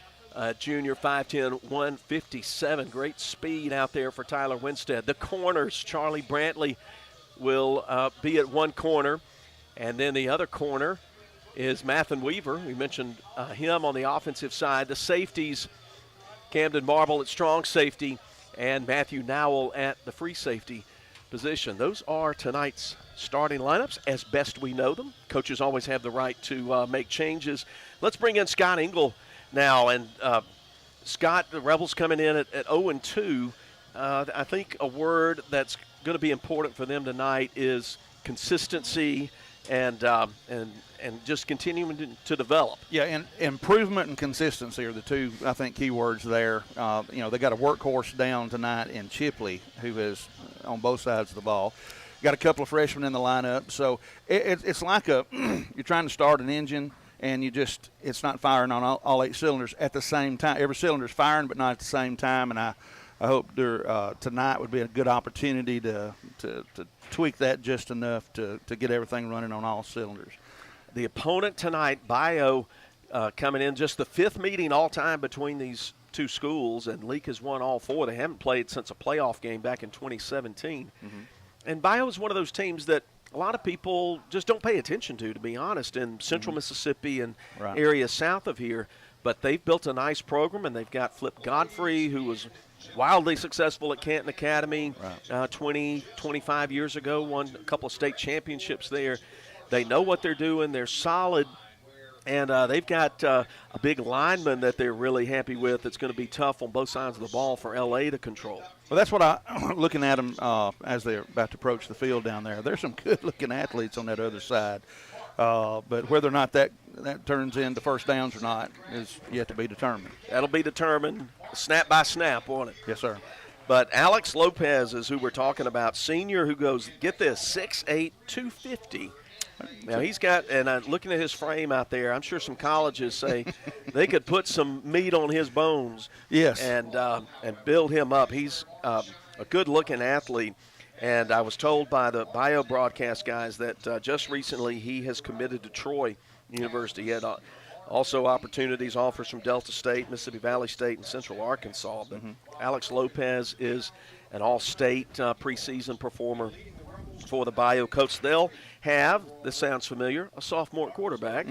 junior, 5'10", 157. Great speed out there for Tyler Winstead. The corners, Charlie Brantley will be at one corner. And then the other corner is Mathen Weaver. We mentioned him on the offensive side. The safeties, Camden Marble at strong safety and Matthew Nowell at the free safety position. Those are tonight's starting lineups as best we know them. Coaches always have the right to make changes. Let's bring in Scott Ingle now. And Scott, the Rebels coming in at 0-2. I think a word that's going to be important for them tonight is consistency and just continuing to develop. Yeah, and improvement and consistency are the two, I think, key words there. They got a workhorse down tonight in Chipley, who is on both sides of the ball. Got a couple of freshmen in the lineup, so it's like you're trying to start an engine, and it's not firing on all 8 cylinders at the same time. Every cylinder's firing, but not at the same time. And I hope tonight would be a good opportunity to tweak that just enough to get everything running on all cylinders. The opponent tonight, Bayou, coming in just the 5th meeting all time between these two schools, and Leake has won all 4. They haven't played since a playoff game back in 2017. Mm-hmm. And Bayou is one of those teams that a lot of people just don't pay attention to be honest, in central Mississippi and areas south of here. But they've built a nice program, and they've got Flip Godfrey, who was wildly successful at Canton Academy 25 years ago, won a couple of state championships there. They know what they're doing. They're solid. And they've got a big lineman that they're really happy with. It's going to be tough on both sides of the ball for L.A. to control. Well, that's what looking at them as they're about to approach the field down there. There's some good-looking athletes on that other side. But whether or not that turns into first downs or not is yet to be determined. That'll be determined snap by snap, won't it? Yes, sir. But Alex Lopez is who we're talking about, senior, who goes, get this, 6'8", 250. Now he's got, and looking at his frame out there, I'm sure some colleges say they could put some meat on his bones. Yes. And build him up. He's a good-looking athlete. And I was told by the Bayou broadcast guys that just recently he has committed to Troy University. He had also opportunities, offers from Delta State, Mississippi Valley State, and Central Arkansas. But Alex Lopez is an all-state preseason performer for the Bayou Coats. They'll have, this sounds familiar, a sophomore quarterback.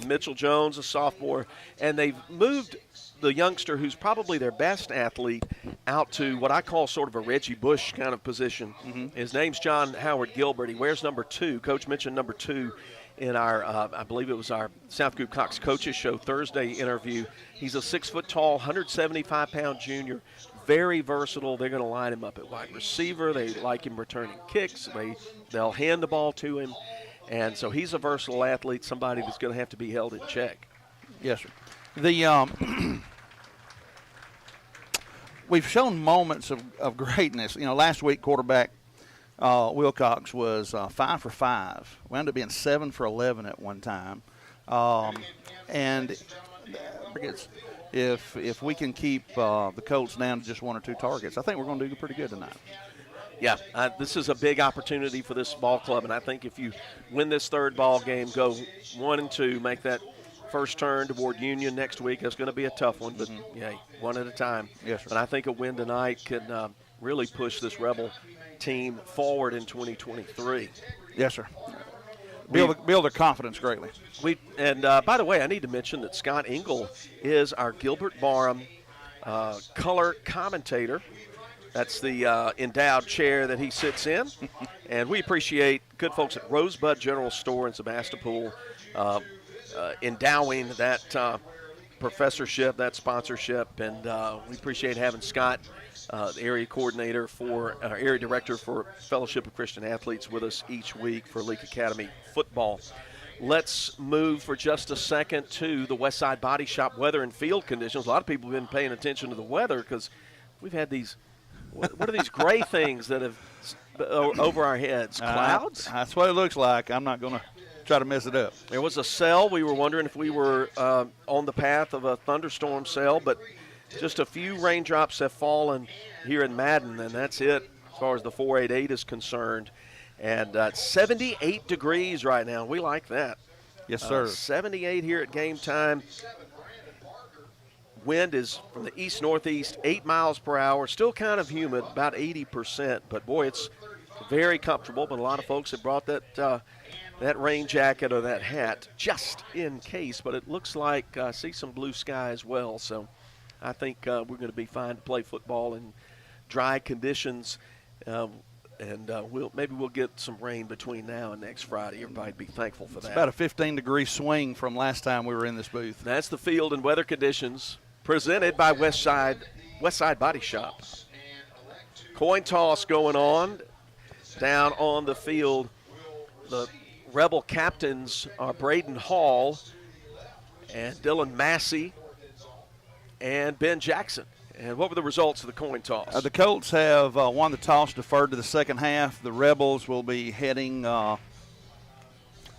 Mitchell Jones, a sophomore. And they've moved the youngster who's probably their best athlete out to what I call sort of a Reggie Bush kind of position. His name's John Howard Gilbert. He wears number 2. Coach mentioned number 2 in our, I believe it was our South Group Cox Coaches Show Thursday interview. He's a 6-foot-tall, 175-pound junior. Very versatile. They're going to line him up at wide receiver. They like him returning kicks. They'll hand the ball to him. And so he's a versatile athlete, somebody that's going to have to be held in check. Yes, sir. We've shown moments of greatness. Last week quarterback Wilcox was 5 for 5. We ended up being 7 for 11 at one time. And if we can keep the Colts down to just 1 or 2 targets, I think we're going to do pretty good tonight. Yeah, this is a big opportunity for this ball club, and I think if you win this third ball game, go 1-2, make that first turn toward Union next week. That's going to be a tough one, but one at a time. Yes, sir. But I think a win tonight can really push this Rebel team forward in 2023. Yes, sir. Build their confidence greatly. By the way, I need to mention that Scott Engel is our Gilbert Barham color commentator. That's the endowed chair that he sits in. And we appreciate good folks at Rosebud General Store in Sebastopol endowing that professorship, that sponsorship. And we appreciate having Scott, the area coordinator area director for Fellowship of Christian Athletes, with us each week for Leake Academy football. Let's move for just a second to the Westside Body Shop weather and field conditions. A lot of people have been paying attention to the weather because we've had these – what are these gray things that have over our heads? Clouds? That's what it looks like. I'm not going to try to mess it up. There was a cell. We were wondering if we were on the path of a thunderstorm cell, but just a few raindrops have fallen here in Madden, and that's it as far as the 488 is concerned. And 78 degrees right now. We like that. Yes, sir. 78 here at game time. Wind is from the east-northeast, 8 miles per hour. Still kind of humid, about 80%. But, boy, it's very comfortable. But a lot of folks have brought that rain jacket or that hat just in case. But it looks like I see some blue sky as well. So I think we're going to be fine to play football in dry conditions. Maybe we'll get some rain between now and next Friday. Everybody be thankful for that. It's about a 15-degree swing from last time we were in this booth. That's the field and weather conditions presented by Westside Body Shop. Coin toss going on down on the field. The Rebel captains are Braden Hall and Dylan Massey and Ben Jackson. And what were the results of the coin toss? The Colts have won the toss, deferred to the second half. The Rebels will be heading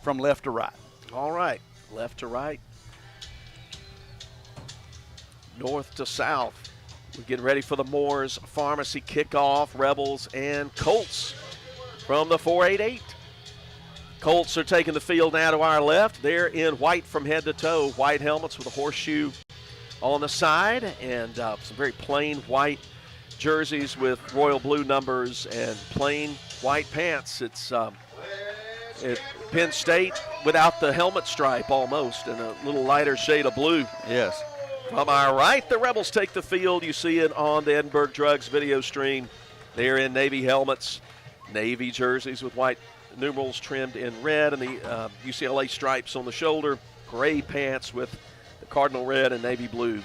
from left to right. All right, left to right, north to south. We're getting ready for the Moores Pharmacy kickoff. Rebels and Colts from the 488. Colts are taking the field now to our left. They're in white from head to toe, white helmets with a horseshoe on the side, and some very plain white jerseys with royal blue numbers and plain white pants. It's Penn State without the helmet stripe almost, and a little lighter shade of blue. Yes. From our right, the Rebels take the field. You see it on the Edinburgh Drugs video stream. They're in Navy helmets, Navy jerseys with white numerals trimmed in red, and the UCLA stripes on the shoulder, gray pants with the cardinal red and navy blue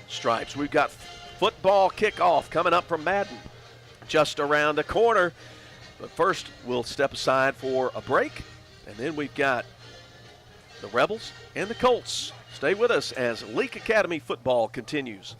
stripes. We've got football kickoff coming up from Madden just around the corner. But first, we'll step aside for a break, and then we've got the Rebels and the Colts. Stay with us as Leake Academy football continues.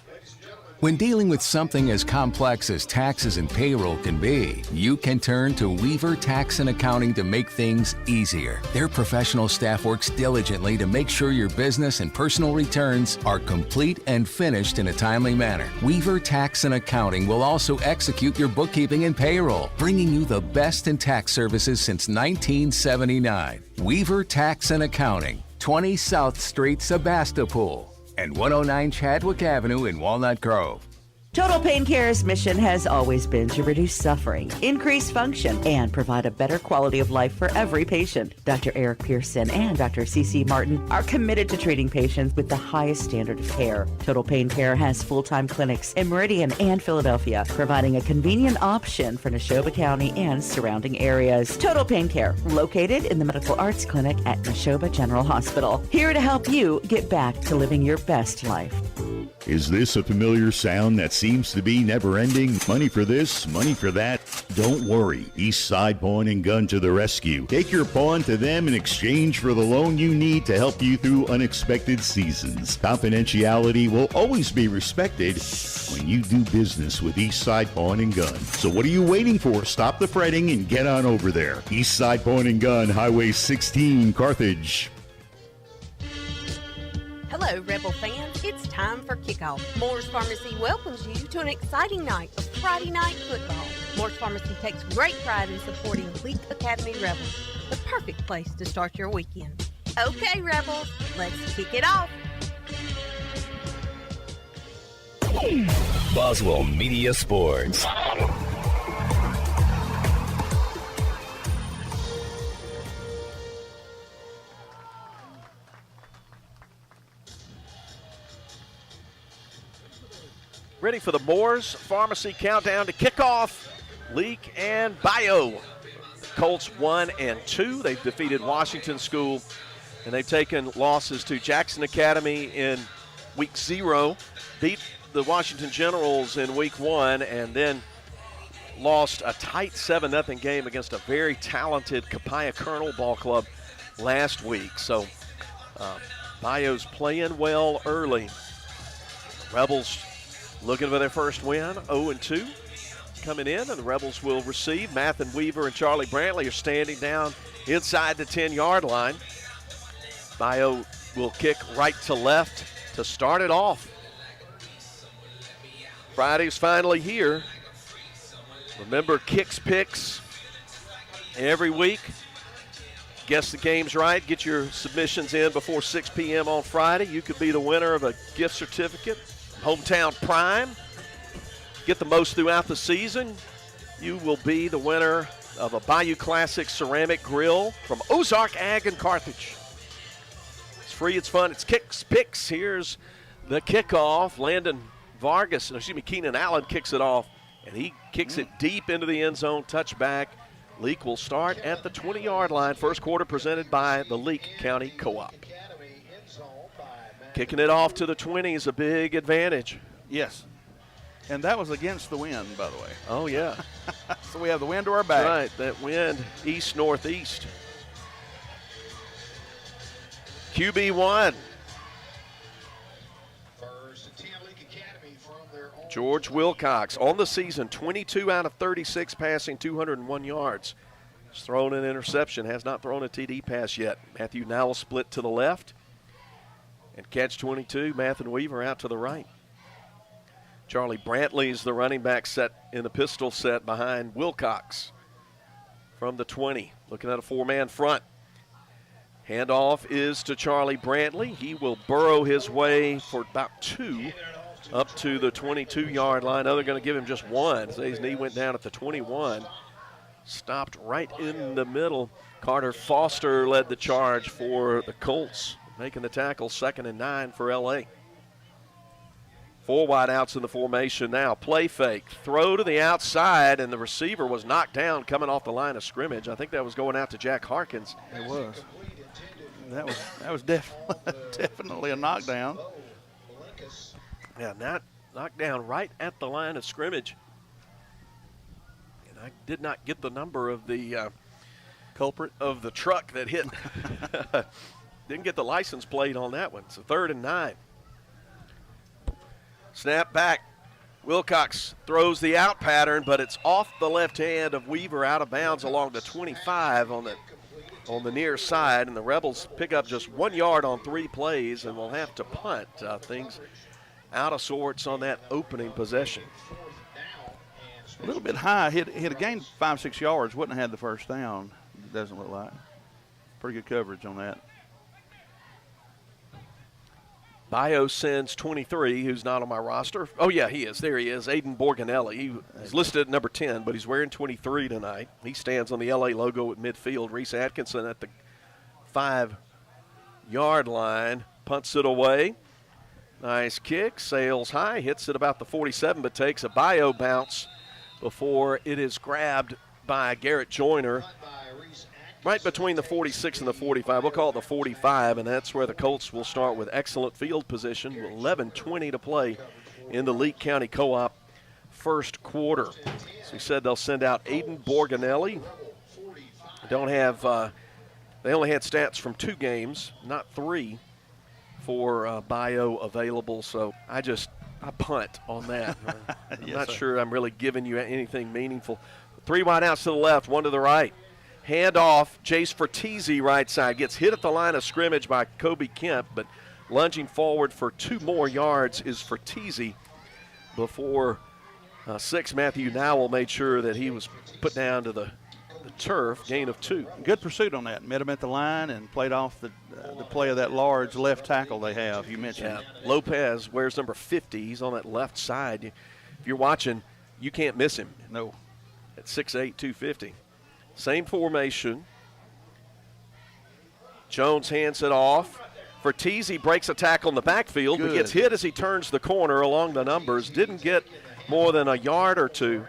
When dealing with something as complex as taxes and payroll can be, you can turn to Weaver Tax and Accounting to make things easier. Their professional staff works diligently to make sure your business and personal returns are complete and finished in a timely manner. Weaver Tax and Accounting will also execute your bookkeeping and payroll, bringing you the best in tax services since 1979. Weaver Tax and Accounting, 20 South Street, Sebastopol, and 109 Chadwick Avenue in Walnut Grove. Total Pain Care's mission has always been to reduce suffering, increase function, and provide a better quality of life for every patient. Dr. Eric Pearson and Dr. C.C. Martin are committed to treating patients with the highest standard of care. Total Pain Care has full-time clinics in Meridian and Philadelphia, providing a convenient option for Neshoba County and surrounding areas. Total Pain Care, located in the Medical Arts Clinic at Neshoba General Hospital. Here to help you get back to living your best life. Is this a familiar sound that seems to be never-ending? Money for this, money for that? Don't worry. East Side Pawn and Gun to the rescue. Take your pawn to them in exchange for the loan you need to help you through unexpected seasons. Confidentiality will always be respected when you do business with East Side Pawn and Gun. So what are you waiting for? Stop the fretting and get on over there. East Side Pawn and Gun, Highway 16, Carthage. Hello, Rebel fans. It's time for kickoff. Moore's Pharmacy welcomes you to an exciting night of Friday night football. Moore's Pharmacy takes great pride in supporting Leake Academy Rebels, the perfect place to start your weekend. Okay, Rebels, let's kick it off. Boswell Media Sports. Ready for the Moores Pharmacy countdown to kickoff. Leake and Bayou. The Colts 1-2. They've defeated Washington School, and they've taken losses to Jackson Academy in week 0, beat the Washington Generals in week 1, and then lost a tight 7-0 game against a very talented Copiah Colonel ball club last week. So Bayou's playing well early. Rebels looking for their first win, 0-2 coming in, and the Rebels will receive. Mathen Weaver and Charlie Brantley are standing down inside the 10-yard line. Bayou will kick right to left to start it off. Friday's finally here. Remember, Kicks Picks every week. Guess the game's right. Get your submissions in before 6 p.m. on Friday. You could be the winner of a gift certificate. Hometown Prime. Get the most throughout the season. You will be the winner of a Bayou Classic ceramic grill from Ozark Ag in Carthage. It's free, it's fun, it's Kicks Picks. Here's the kickoff. Keenan Allen kicks it off, and he kicks it deep into the end zone, touchback. Leake will start at the 20-yard line. First quarter presented by the Leake County Co-op. Kicking it off to the 20 is a big advantage. Yes. And that was against the wind, by the way. Oh, yeah. So we have the wind to our back. Right, that wind east-northeast. QB1. George Wilcox on the season, 22 out of 36 passing, 201 yards. He's thrown an interception, has not thrown a TD pass yet. Matthew Nowell split to the left. And catch 22, Mathen Weaver out to the right. Charlie Brantley's the running back set in the pistol set behind Wilcox from the 20. Looking at a four-man front. Handoff is to Charlie Brantley. He will burrow his way for about 2 up to the 22-yard line. Now they're going to give him just 1. His knee went down at the 21. Stopped right in the middle. Carter Foster led the charge for the Colts, making the tackle. 2nd and 9 for L.A. 4 wide outs in the formation now. Play fake. Throw to the outside, and the receiver was knocked down coming off the line of scrimmage. I think that was going out to Jack Harkins. It was. That was definitely a knockdown. Yeah, knocked down right at the line of scrimmage. And I did not get the number of the culprit of the truck that hit. Didn't get the license plate on that one. So 3rd and 9. Snap back. Wilcox throws the out pattern, but it's off the left hand of Weaver, out of bounds along the 25 on the near side, and the Rebels pick up just 1 yard on 3 plays and will have to punt. Things out of sorts on that opening possession. A little bit high. Hit a gain 5-6 yards. Wouldn't have had the first down. It doesn't look like. Pretty good coverage on that. Bayou sends 23, who's not on my roster. Oh, yeah, he is. There he is, Aiden Borganelli. He's listed at number 10, but he's wearing 23 tonight. He stands on the L.A. logo at midfield. Reese Atkinson at the 5-yard line. Punts it away. Nice kick. Sails high. Hits it about the 47, but takes a Bayou bounce before it is grabbed by Garrett Joyner. Right between the 46 and the 45. We'll call it the 45, and that's where the Colts will start with excellent field position. 11:20 to play in the Leake County Co-op first quarter. As we said, they'll send out Aiden Borganelli. They only had stats from 2 games, not 3, for Bayou available. So I punt on that. I'm not sure I'm really giving you anything meaningful. 3 wide outs to the left, 1 to the right. Hand off, Jace Fertizzi right side. Gets hit at the line of scrimmage by Kobe Kemp, but lunging forward for 2 more yards is Fertizzi before 6. Matthew Nowell made sure that he was put down to the turf, gain of 2. Good pursuit on that. Met him at the line and played off the play of that large left tackle they have, you mentioned. Yeah. Lopez wears number 50. He's on that left side. If you're watching, you can't miss him. No. At 6'8", 250. Same formation. Jones hands it off. Fertizzi breaks a tackle in the backfield, but gets hit as he turns the corner along the numbers. Didn't get more than a yard or 2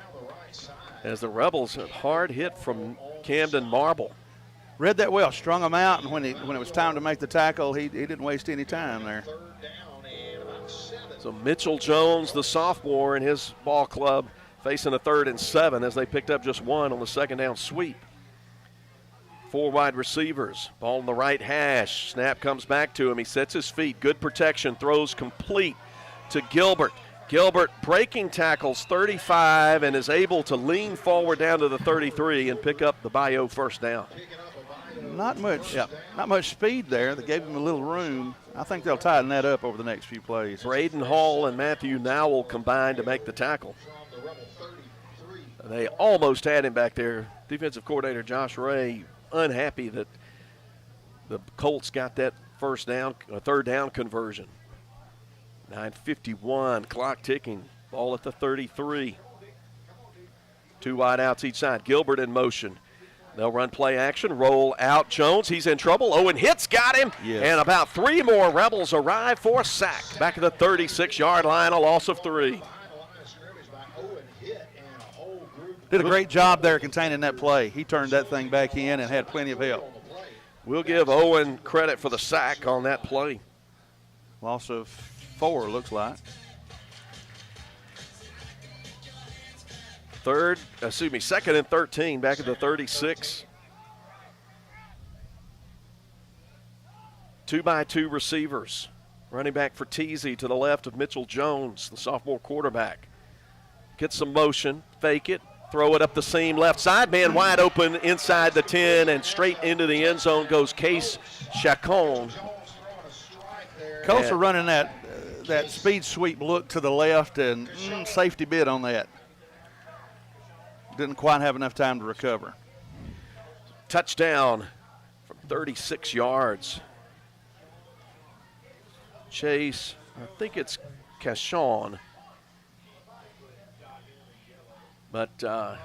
as the Rebels had hard hit from Camden Marble. Read that well, strung him out, and when it was time to make the tackle, he didn't waste any time there. So Mitchell Jones, the sophomore in his ball club, facing a 3rd and 7 as they picked up just 1 on the 2nd down sweep. 4 wide receivers. Ball in the right hash. Snap comes back to him. He sets his feet. Good protection. Throws complete to Gilbert. Gilbert breaking tackles 35 and is able to lean forward down to the 33 and pick up the Bayou first down. Not much speed there. They gave him a little room. I think they'll tighten that up over the next few plays. Braden Hall and Matthew Nowell combined to make the tackle. They almost had him back there. Defensive coordinator Josh Ray unhappy that the Colts got that 3rd down conversion. 9:51, clock ticking. Ball at the 33. 2 wide outs each side. Gilbert in motion. They'll run play action, roll out. Jones, he's in trouble. Owen Hitz got him. Yes. And about 3 more Rebels arrive for a sack. Back at the 36-yard line, a loss of 3. Did a great job there containing that play. He turned that thing back in and had plenty of help. We'll give Owen credit for the sack on that play. Loss of 4, looks like. 2nd and 13, back at the 36. 2x2 receivers. Running back for Teasy to the left of Mitchell Jones, the sophomore quarterback. Gets some motion, fake it, throw it up the seam left side. Man wide open inside the 10 and straight into the end zone goes Case Chacon. Colts are running that speed sweep look to the left and safety bid on that. Didn't quite have enough time to recover. Touchdown from 36 yards. Chase, I think it's Cashon. But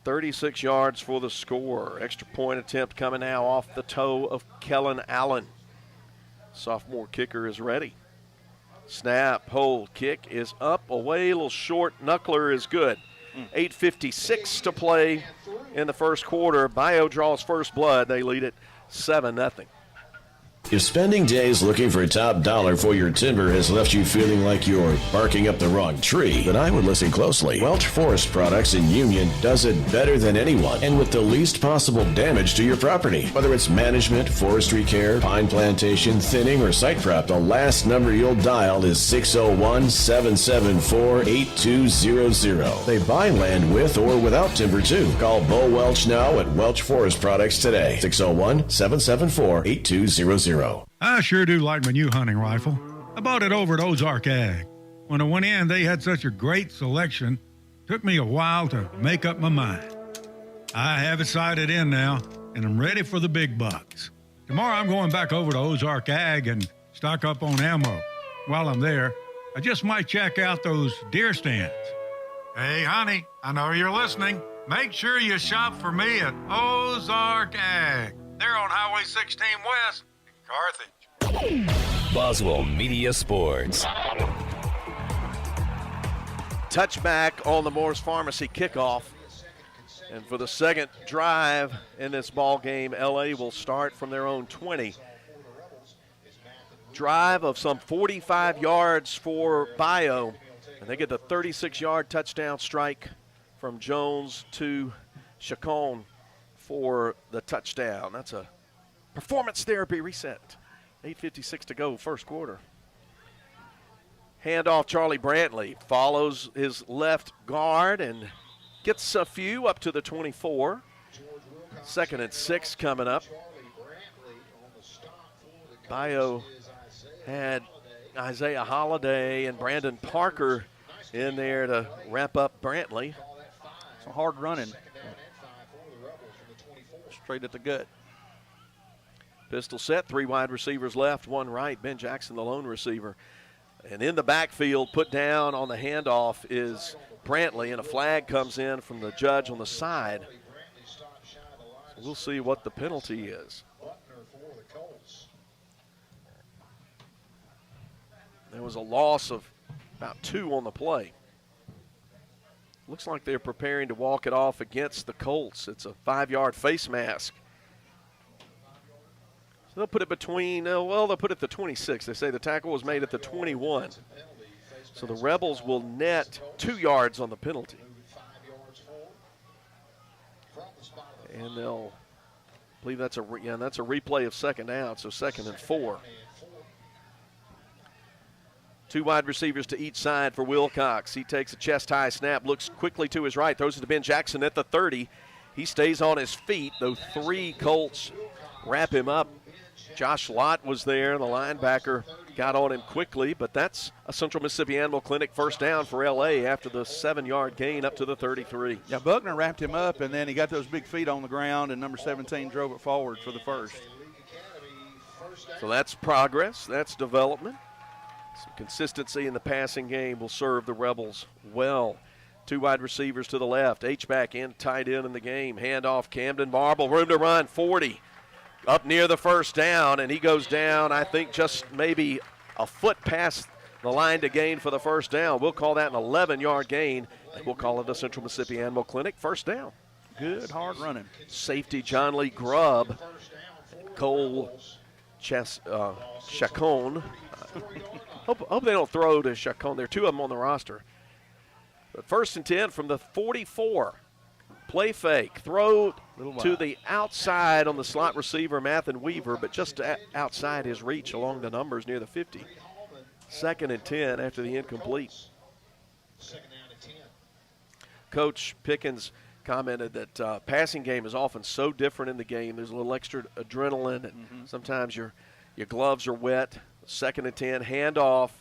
36 yards for the score. Extra point attempt coming now off the toe of Kellen Allen. Sophomore kicker is ready. Snap, hold, kick is up, away, a little short. Knuckler is good. 8:56 to play in the first quarter. Bayou draws first blood. They lead it 7-0. If spending days looking for top dollar for your timber has left you feeling like you're barking up the wrong tree, then I would listen closely. Welch Forest Products in Union does it better than anyone and with the least possible damage to your property. Whether it's management, forestry care, pine plantation, thinning, or site prep, the last number you'll dial is 601-774-8200. They buy land with or without timber too. Call Bo Welch now at Welch Forest Products today. 601-774-8200. I sure do like my new hunting rifle. I bought it over at Ozark Ag. When I went in, they had such a great selection. Took me a while to make up my mind. I have it sighted in now, and I'm ready for the big bucks. Tomorrow I'm going back over to Ozark Ag and stock up on ammo. While I'm there, I just might check out those deer stands. Hey, honey, I know you're listening. Make sure you shop for me at Ozark Ag. They're on Highway 16 West. Carthage. Boswell Media Sports. Touchback on the Moore's Pharmacy kickoff. And for the second drive in this ball game, LA will start from their own 20. Drive of some 45 yards for Bayou. And they get the 36-yard touchdown strike from Jones to Chacon for the touchdown. That's a performance therapy reset. 8:56 to go, first quarter. Handoff, Charlie Brantley follows his left guard and gets a few up to the 24. 2nd and 6 coming up. Bayou had Isaiah Holiday and Brandon Parker in there to wrap up Brantley. Some hard running. Straight at the gut. Pistol set, 3 wide receivers left, 1 right. Ben Jackson, the lone receiver. And in the backfield, put down on the handoff is Brantley, and a flag comes in from the judge on the side. So we'll see what the penalty is. There was a loss of about 2 on the play. Looks like they're preparing to walk it off against the Colts. It's a 5-yard face mask. So they'll put it between, they'll put it at the 26. They say the tackle was made at the 21. So the Rebels will net 2 yards on the penalty. And they'll, I believe that's a replay of 2nd down, so 2nd and 4. 2 wide receivers to each side for Wilcox. He takes a chest-high snap, looks quickly to his right, throws it to Ben Jackson at the 30. He stays on his feet, though 3 Colts wrap him up. Josh Lott was there, the linebacker got on him quickly, but that's a Central Mississippi Animal Clinic first down for LA after the 7-yard gain up to the 33. Yeah, Buckner wrapped him up, and then he got those big feet on the ground, and number 17 drove it forward for the first. So that's progress, that's development. Some consistency in the passing game will serve the Rebels well. 2 wide receivers to the left, H-back in, tight end in the game. Handoff, Camden Marble, room to run, 40. Up near the first down, and he goes down, I think, just maybe a foot past the line to gain for the first down. We'll call that an 11-yard gain, and we'll call it the Central Mississippi Animal Clinic first down. Good, hard running. Safety John Lee Grubb, Cole Chacon. Hope they don't throw to Chacon. There are 2 of them on the roster. But 1st and 10 from the 44. Play fake, throw to the outside on the slot receiver, Mathen Weaver, but just outside his reach along the numbers near the 50. 2nd and 10 after the incomplete. Coach Pickens commented that passing game is often so different in the game. There's a little extra adrenaline, and sometimes your gloves are wet. 2nd and 10, handoff,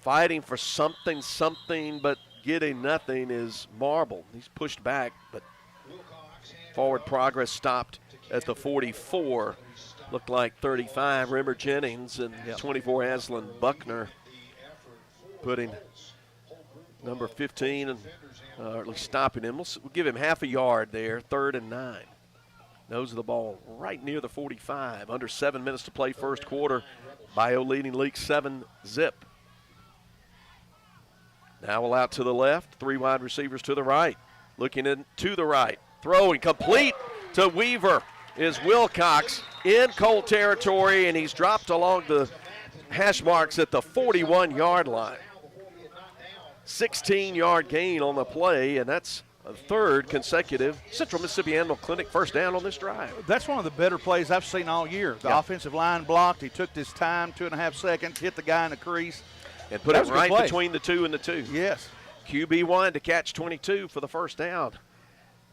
fighting for something, but getting nothing is Marble. He's pushed back, but forward progress stopped at the 44. Looked like 35, Rimmer Jennings, and 24, Aslan Buckner, putting number 15, and or at least stopping him. We'll give him half a yard there, 3rd and 9. Nose of the ball right near the 45. Under 7 minutes to play first quarter. Bayou leading Leake 7-0. Now we'll out to the left. 3 wide receivers to the right. Looking in to the right. Throwing complete to Weaver is Wilcox in Colt territory, and he's dropped along the hash marks at the 41-yard line. 16-yard gain on the play, and that's a 3rd consecutive Central Mississippi Animal Clinic first down on this drive. That's one of the better plays I've seen all year. The offensive line blocked. He took his time, 2.5 seconds, hit the guy in the crease. And put it right between the 2 and the 2. Yes. QB1 to catch 22 for the first down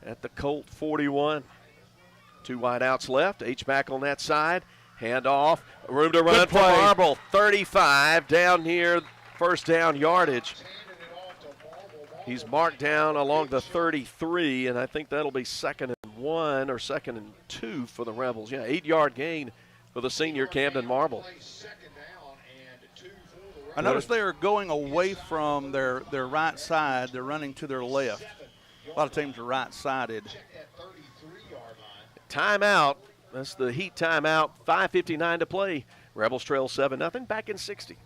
at the Colt 41. 2 wide outs left. H-back on that side. Hand off. Room to run for Marble. 35 down near first down yardage. He's marked down along the 33, and I think that'll be 2nd and 1 or 2nd and 2 for the Rebels. 8-yard gain for the senior Camden Marble. I noticed they are going away from their right side. They're running to their left. A lot of teams are right-sided. Timeout. That's the Heat timeout. 5:59 to play. Rebels trail 7-0. Back in 60.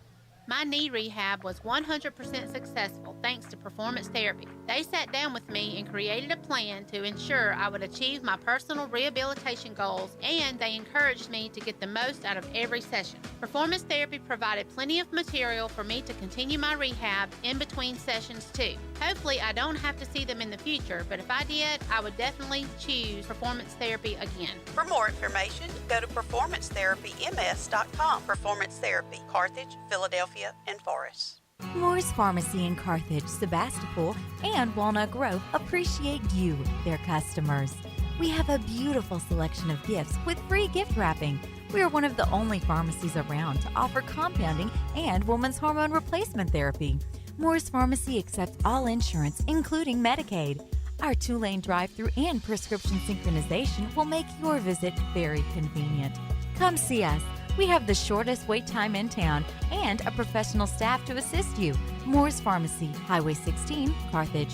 My knee rehab was 100% successful thanks to Performance Therapy. They sat down with me and created a plan to ensure I would achieve my personal rehabilitation goals, and they encouraged me to get the most out of every session. Performance Therapy provided plenty of material for me to continue my rehab in between sessions too. Hopefully I don't have to see them in the future, but if I did, I would definitely choose Performance Therapy again. For more information, go to performancetherapyms.com. Performance Therapy, Carthage, Philadelphia, and Forest. Moore's Pharmacy in Carthage, Sebastopol, and Walnut Grove appreciate you, their customers. We have a beautiful selection of gifts with free gift wrapping. We are one of the only pharmacies around to offer compounding and women's hormone replacement therapy. Moore's Pharmacy accepts all insurance, including Medicaid. Our 2-lane drive-thru and prescription synchronization will make your visit very convenient. Come see us. We have the shortest wait time in town and a professional staff to assist you. Moore's Pharmacy, Highway 16, Carthage.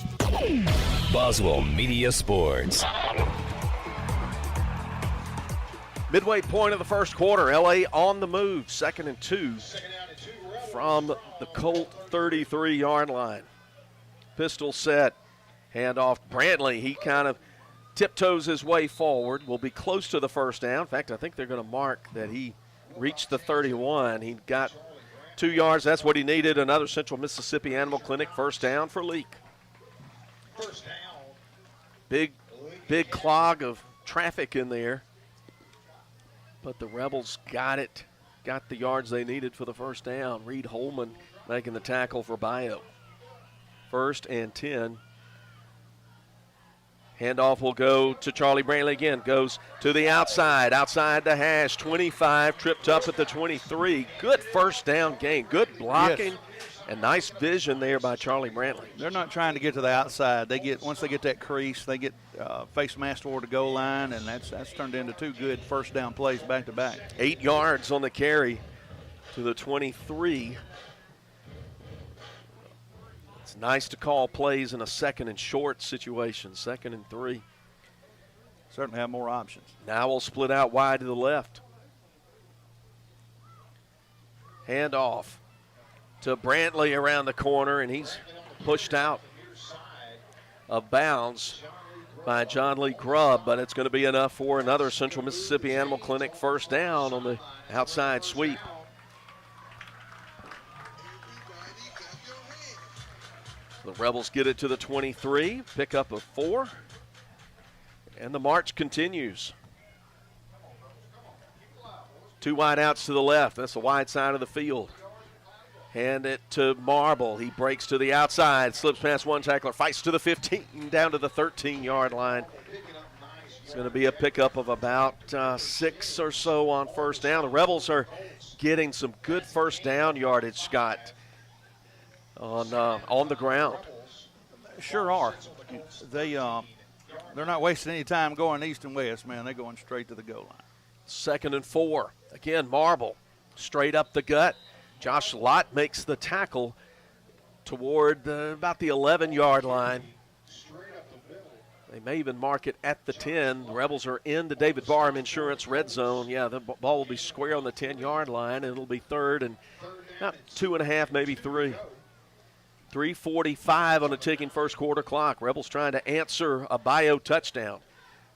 Boswell Media Sports. Midway point of the first quarter. LA on the move. 2nd and 2 from the Colt 33-yard line. Pistol set. Handoff Brantley. He kind of tiptoes his way forward. Will be close to the first down. In fact, I think they're going to mark that he reached the 31. He got 2 yards. That's what he needed. Another Central Mississippi Animal Clinic first down for Leake. Big clog of traffic in there. But the Rebels got it. Got the yards they needed for the first down. Reed Holman making the tackle for Bayou. 1st and 10. Handoff will go to Charlie Brantley again. Goes to the outside the hash. 25, tripped up at the 23. Good first down gain. Good blocking. Yes. And nice vision there by Charlie Brantley. They're not trying to get to the outside. Once they get that crease, they get face mask toward the goal line, and that's turned into 2 good first down plays back to back. 8 yards on the carry to the 23. It's nice to call plays in a 2nd and short situation, 2nd and 3. Certainly have more options. Now we'll split out wide to the left. Hand off to Brantley around the corner, and he's pushed out of bounds by John Lee Grubb, but it's going to be enough for another Central Mississippi Animal Clinic first down on the outside sweep. The Rebels get it to the 23, pick up a 4. And the march continues. 2 wide outs to the left. That's the wide side of the field. Hand it to Marble. He breaks to the outside, slips past one tackler, fights to the 15, down to the 13-yard line. It's going to be a pickup of about 6 or so on first down. The Rebels are getting some good first down yardage, Scott, on the ground. Sure are. They're not wasting any time going east and west, man. They're going straight to the goal line. 2nd and 4. Again, Marble straight up the gut. Josh Lott makes the tackle toward about the 11-yard line. They may even mark it at the 10. The Rebels are in the David Barham Insurance red zone. Yeah, the ball will be square on the 10-yard line, and it'll be 3rd and about 2.5, maybe 3. 3:45 on the ticking first quarter clock. Rebels trying to answer a Bayou touchdown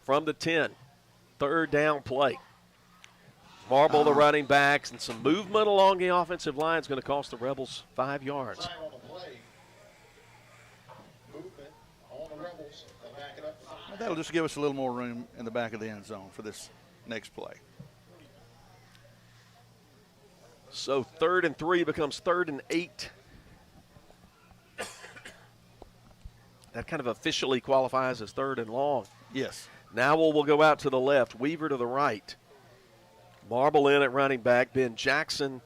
from the 10. 3rd down play. Marble, the running backs, and some movement along the offensive line is going to cost the Rebels 5 yards. That'll just give us a little more room in the back of the end zone for this next play. So 3rd and 3 becomes 3rd and 8. That kind of officially qualifies as 3rd and long. Yes. Now we'll go out to the left, Weaver to the right. Marble in at running back, Ben Jackson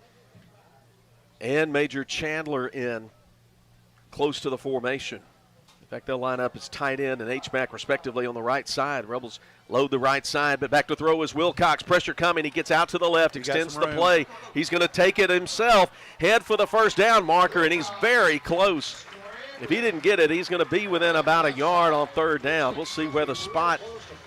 and Major Chandler in close to the formation. In fact, they'll line up as tight end and H-back respectively on the right side. Rebels load the right side, but back to throw is Wilcox. Pressure coming. He gets out to the left, extends the play. He's going to take it himself, head for the first down marker, and he's very close. If he didn't get it, he's going to be within about 1 yard on 3rd down. We'll see where the spot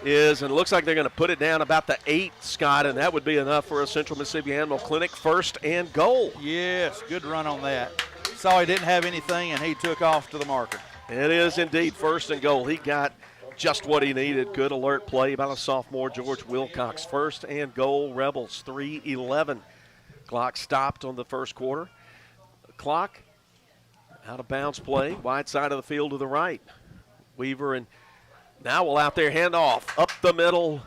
is, and it looks like they're going to put it down about the 8, Scott, and that would be enough for a Central Mississippi Animal Clinic 1st and goal. Yes, good run on that. Saw he didn't have anything, and he took off to the marker. It is indeed 1st and goal. He got just what he needed. Good alert play by the sophomore George Wilcox. 1st and goal, Rebels, 3:11. Clock stopped on the first quarter. Clock, out of bounds play, wide side of the field to the right. Weaver and now we'll out there, hand off, up the middle,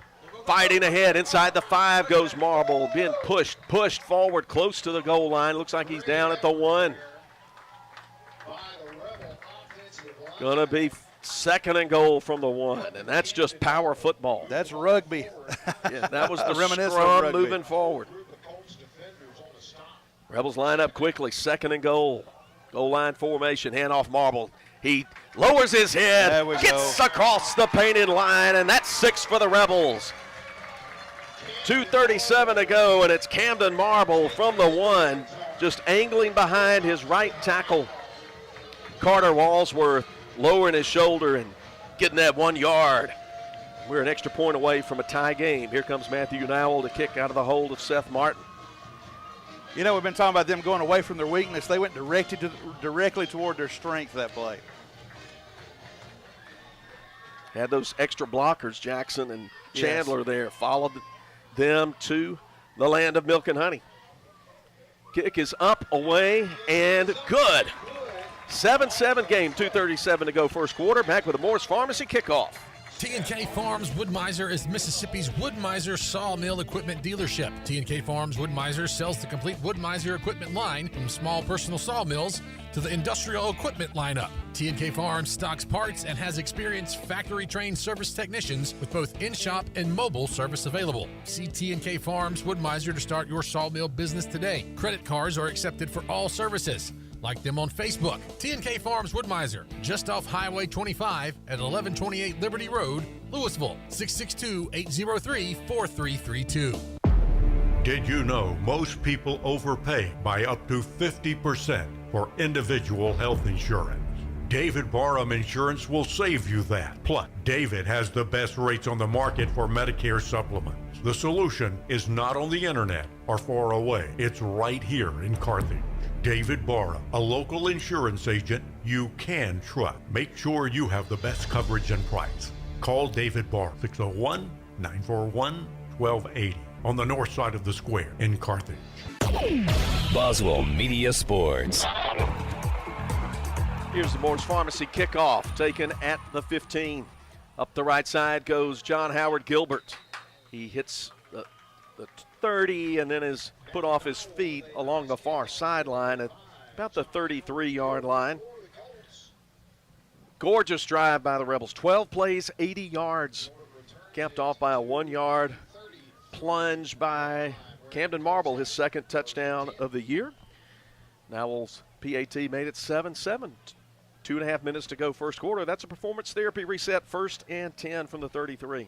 fighting ahead. Inside the 5 goes Marble, being pushed forward close to the goal line. Looks like he's down at the 1. Gonna be 2nd and goal from the 1, and that's just power football. That's rugby. Yeah, that was the scrum moving forward. Rebels line up quickly, 2nd and goal. Goal line formation, hand off Marble. He lowers his head, gets across the painted line, and that's 6 for the Rebels. 2:37 to go, and it's Camden Marble from the 1, just angling behind his right tackle. Carter Walsworth lowering his shoulder and getting that 1 yard. We're an extra point away from a tie game. Here comes Matthew Nowell to kick out of the hold of Seth Martin. You know, we've been talking about them going away from their weakness. They went directly toward their strength that play. Had those extra blockers, Jackson and Chandler there, followed them to the land of milk and honey. Kick is up, away, and good. 7-7 game, 2:37 to go first quarter. Back with the Morris Pharmacy kickoff. T&K Farms Wood-Mizer is Mississippi's Wood-Mizer sawmill equipment dealership. T&K Farms Wood-Mizer sells the complete Wood-Mizer equipment line from small personal sawmills to the industrial equipment lineup. T&K Farms stocks parts and has experienced factory-trained service technicians with both in-shop and mobile service available. See T&K Farms Wood-Mizer to start your sawmill business today. Credit cards are accepted for all services. Like them on Facebook. T&K Farms Wood-Mizer, just off Highway 25 at 1128 Liberty Road, Louisville, 662-803-4332. Did you know most people overpay by up to 50% for individual health insurance? David Barham Insurance will save you that. Plus, David has the best rates on the market for Medicare supplements. The solution is not on the internet or far away. It's right here in Carthage. David Barham, a local insurance agent you can trust. Make sure you have the best coverage and price. Call David Barham, 601-941-1280 on the north side of the square in Carthage. Boswell Media Sports. Here's the Morris Pharmacy kickoff taken at the 15. Up the right side goes John Howard Gilbert. He hits the 30 and then is put off his feet along the far sideline at about the 33-yard line. Gorgeous drive by the Rebels. 12 plays, 80 yards. Capped off by a 1-yard plunge by Camden Marble, his second touchdown of the year. Nowell's PAT made it 7-7. 2.5 minutes to go first quarter. That's a performance therapy reset, 1st and 10 from the 33.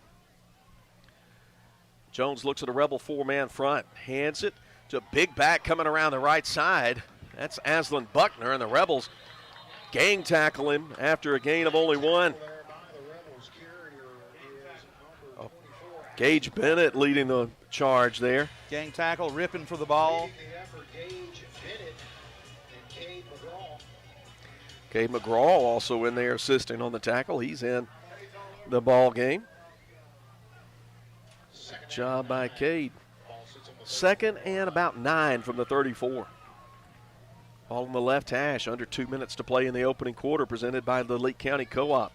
Jones looks at a Rebel 4-man front, hands it to a big back coming around the right side. That's Aslan Buckner, and the Rebels gang tackle him after a gain of only 1. Gage Bennett leading the charge there. Gang tackle, ripping for the ball. Cade McGraw also in there assisting on the tackle. He's in the ball game. Job by Cade. 2nd and about 9 from the 34. Ball on the left hash, under 2 minutes to play in the opening quarter, presented by the Leake County Co-op.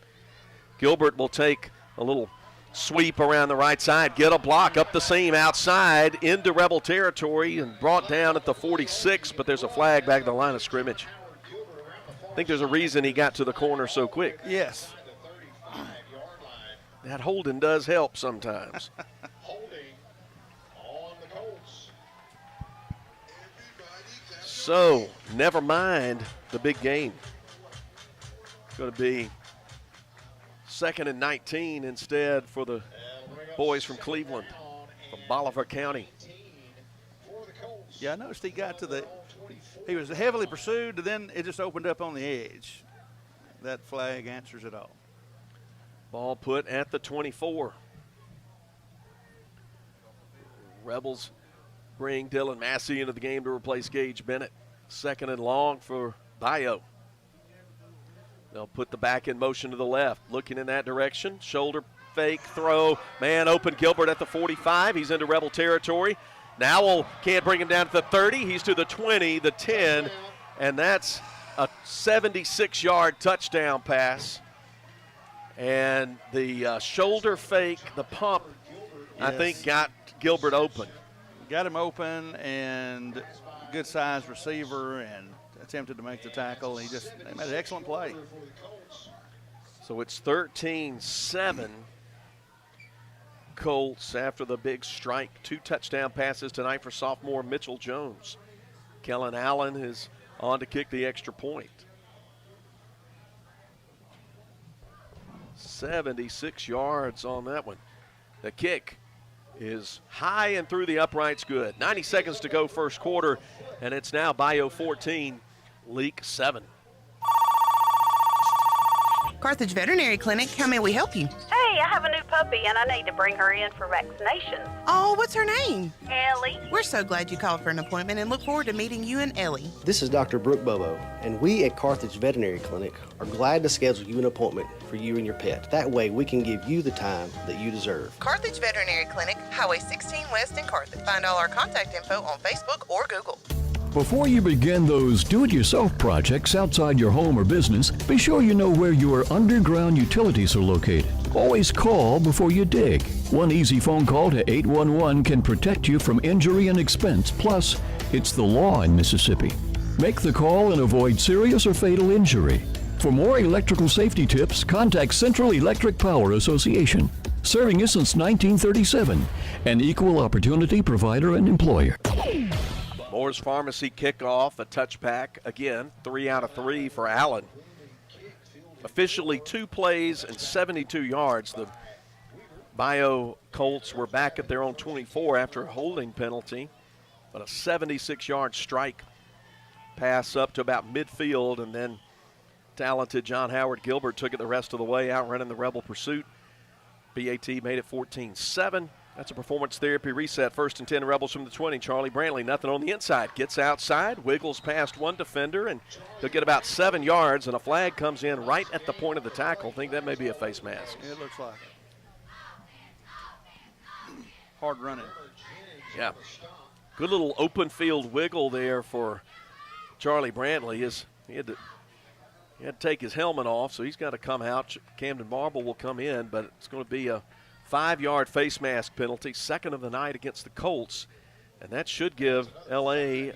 Gilbert will take a little sweep around the right side, get a block up the seam outside into Rebel territory and brought down at the 46, but there's a flag back at the line of scrimmage. I think there's a reason he got to the corner so quick. Yes. That holding does help sometimes. So, never mind the big game. It's going to be 2nd and 19 instead for the boys from Cleveland, from Bolivar County. Yeah, I noticed he was heavily pursued, and then it just opened up on the edge. That flag answers it all. Ball put at the 24. Rebels bring Dylan Massey into the game to replace Gage Bennett. 2nd and long for Bayou. They'll put the back in motion to the left, looking in that direction. Shoulder fake throw. Man open, Gilbert at the 45. He's into Rebel territory. Nowell can't bring him down to the 30. He's to the 20, the 10, and that's a 76-yard touchdown pass. And the shoulder fake, the pump, yes, I think got Gilbert open. Got him open, and good-sized receiver, and attempted to make the tackle. They made an excellent play. So it's 13-7. Colts after the big strike. 2 touchdown passes tonight for sophomore Mitchell Jones. Kellen Allen is on to kick the extra point. 76 yards on that one. The kick is high and through the uprights good. 90 seconds to go first quarter, and it's now Bayou 14, Leake 7. Carthage Veterinary Clinic, how may we help you? Hey, I have a new puppy and I need to bring her in for vaccinations. Oh, what's her name? Ellie. We're so glad you called for an appointment and look forward to meeting you and Ellie. This is Dr. Brooke Bobo, and we at Carthage Veterinary Clinic are glad to schedule you an appointment for you and your pet. That way we can give you the time that you deserve. Carthage Veterinary Clinic, Highway 16 West in Carthage. Find all our contact info on Facebook or Google. Before you begin those do-it-yourself projects outside your home or business, be sure you know where your underground utilities are located. Always call before you dig. One easy phone call to 811 can protect you from injury and expense. Plus, it's the law in Mississippi. Make the call and avoid serious or fatal injury. For more electrical safety tips, contact Central Electric Power Association, serving you since 1937, an equal opportunity provider and employer. Moore's Pharmacy kickoff, a touchback. Again, 3 out of 3 for Allen. Officially 2 plays and 72 yards. The Bayou Colts were back at their own 24 after a holding penalty, but a 76-yard strike pass up to about midfield, and then talented John Howard Gilbert took it the rest of the way, outrunning the Rebel pursuit. BAT made it 14-7. That's a performance therapy reset. 1st and 10 Rebels from the 20. Charlie Brantley, nothing on the inside. Gets outside, wiggles past one defender, and he'll get about 7 yards, and a flag comes in right at the point of the tackle. I think that may be a face mask. It looks like it. Hard running. Yeah. Good little open field wiggle there for Charlie Brantley. He had to He had to take his helmet off, so he's got to come out. Camden Marble will come in, but it's going to be a 5-yard face mask penalty, second of the night against the Colts, and that should give L.A.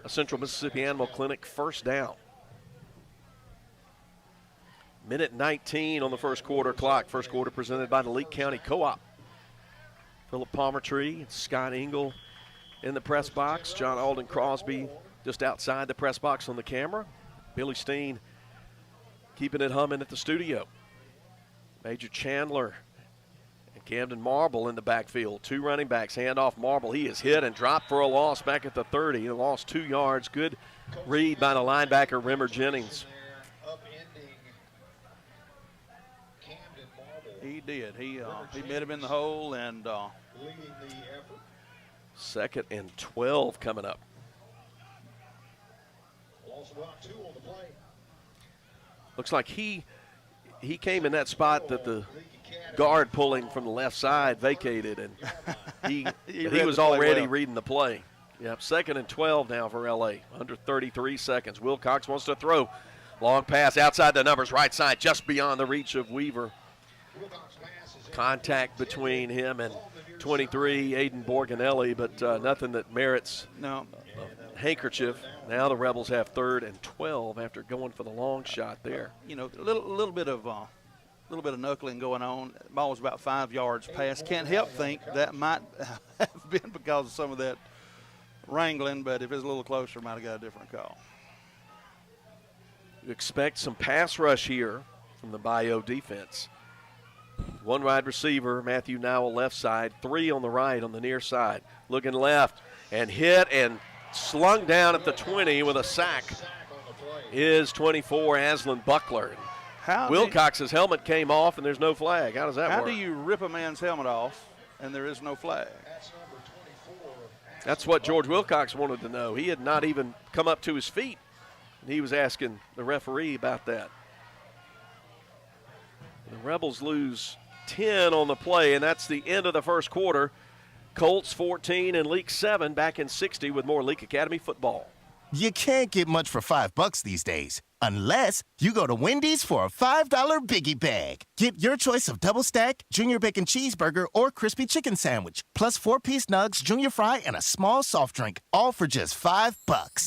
a Central Mississippi Animal Clinic first down. Minute 19 on the first quarter clock. First quarter presented by the Leake County Co-op. Philip Palmertree and Scott Engel in the press box. John Alden Crosby just outside the press box on the camera. Billy Steen keeping it humming at the studio. Major Chandler and Camden Marble in the backfield. Two running backs, hand off Marble. He is hit and dropped for a loss back at the 30. He lost 2 yards. Good read by the linebacker, Rimmer Jennings. He did. He met him in the hole and second and 12 coming up. Looks like he came in that spot that the guard pulling from the left side vacated, and he was already reading the play. Yep, second and 12 now for L.A. Under 33 seconds. Wilcox wants to throw. Long pass outside the numbers, right side, just beyond the reach of Weaver. Contact between him and 23, Aiden Borganelli, but nothing that merits a handkerchief. Now the Rebels have third and 12 after going for the long shot there. You know, a little bit of knuckling going on. The ball was about 5 yards past. Can't help think that might have been because of some of that wrangling, but if it was a little closer, might have got a different call. You expect some pass rush here from the Bayou defense. One wide receiver, Matthew Nowell left side, 3 on the right on the near side. Looking left and hit and slung down at the 20 with a sack is 24, Aslan Buckler. Wilcox's helmet came off and there's no flag. How does that work? How do you rip a man's helmet off and there is no flag? That's what George Wilcox wanted to know. He had not even come up to his feet. And he was asking the referee about that. The Rebels lose 10 on the play, and that's the end of the first quarter. Colts 14 and Leake 7, back in 60 with more Leake Academy football. You can't get much for $5 these days, unless you go to Wendy's for a $5 Biggie Bag. Get your choice of double stack, junior bacon cheeseburger, or crispy chicken sandwich, plus 4-piece nugs, junior fry, and a small soft drink, all for just $5.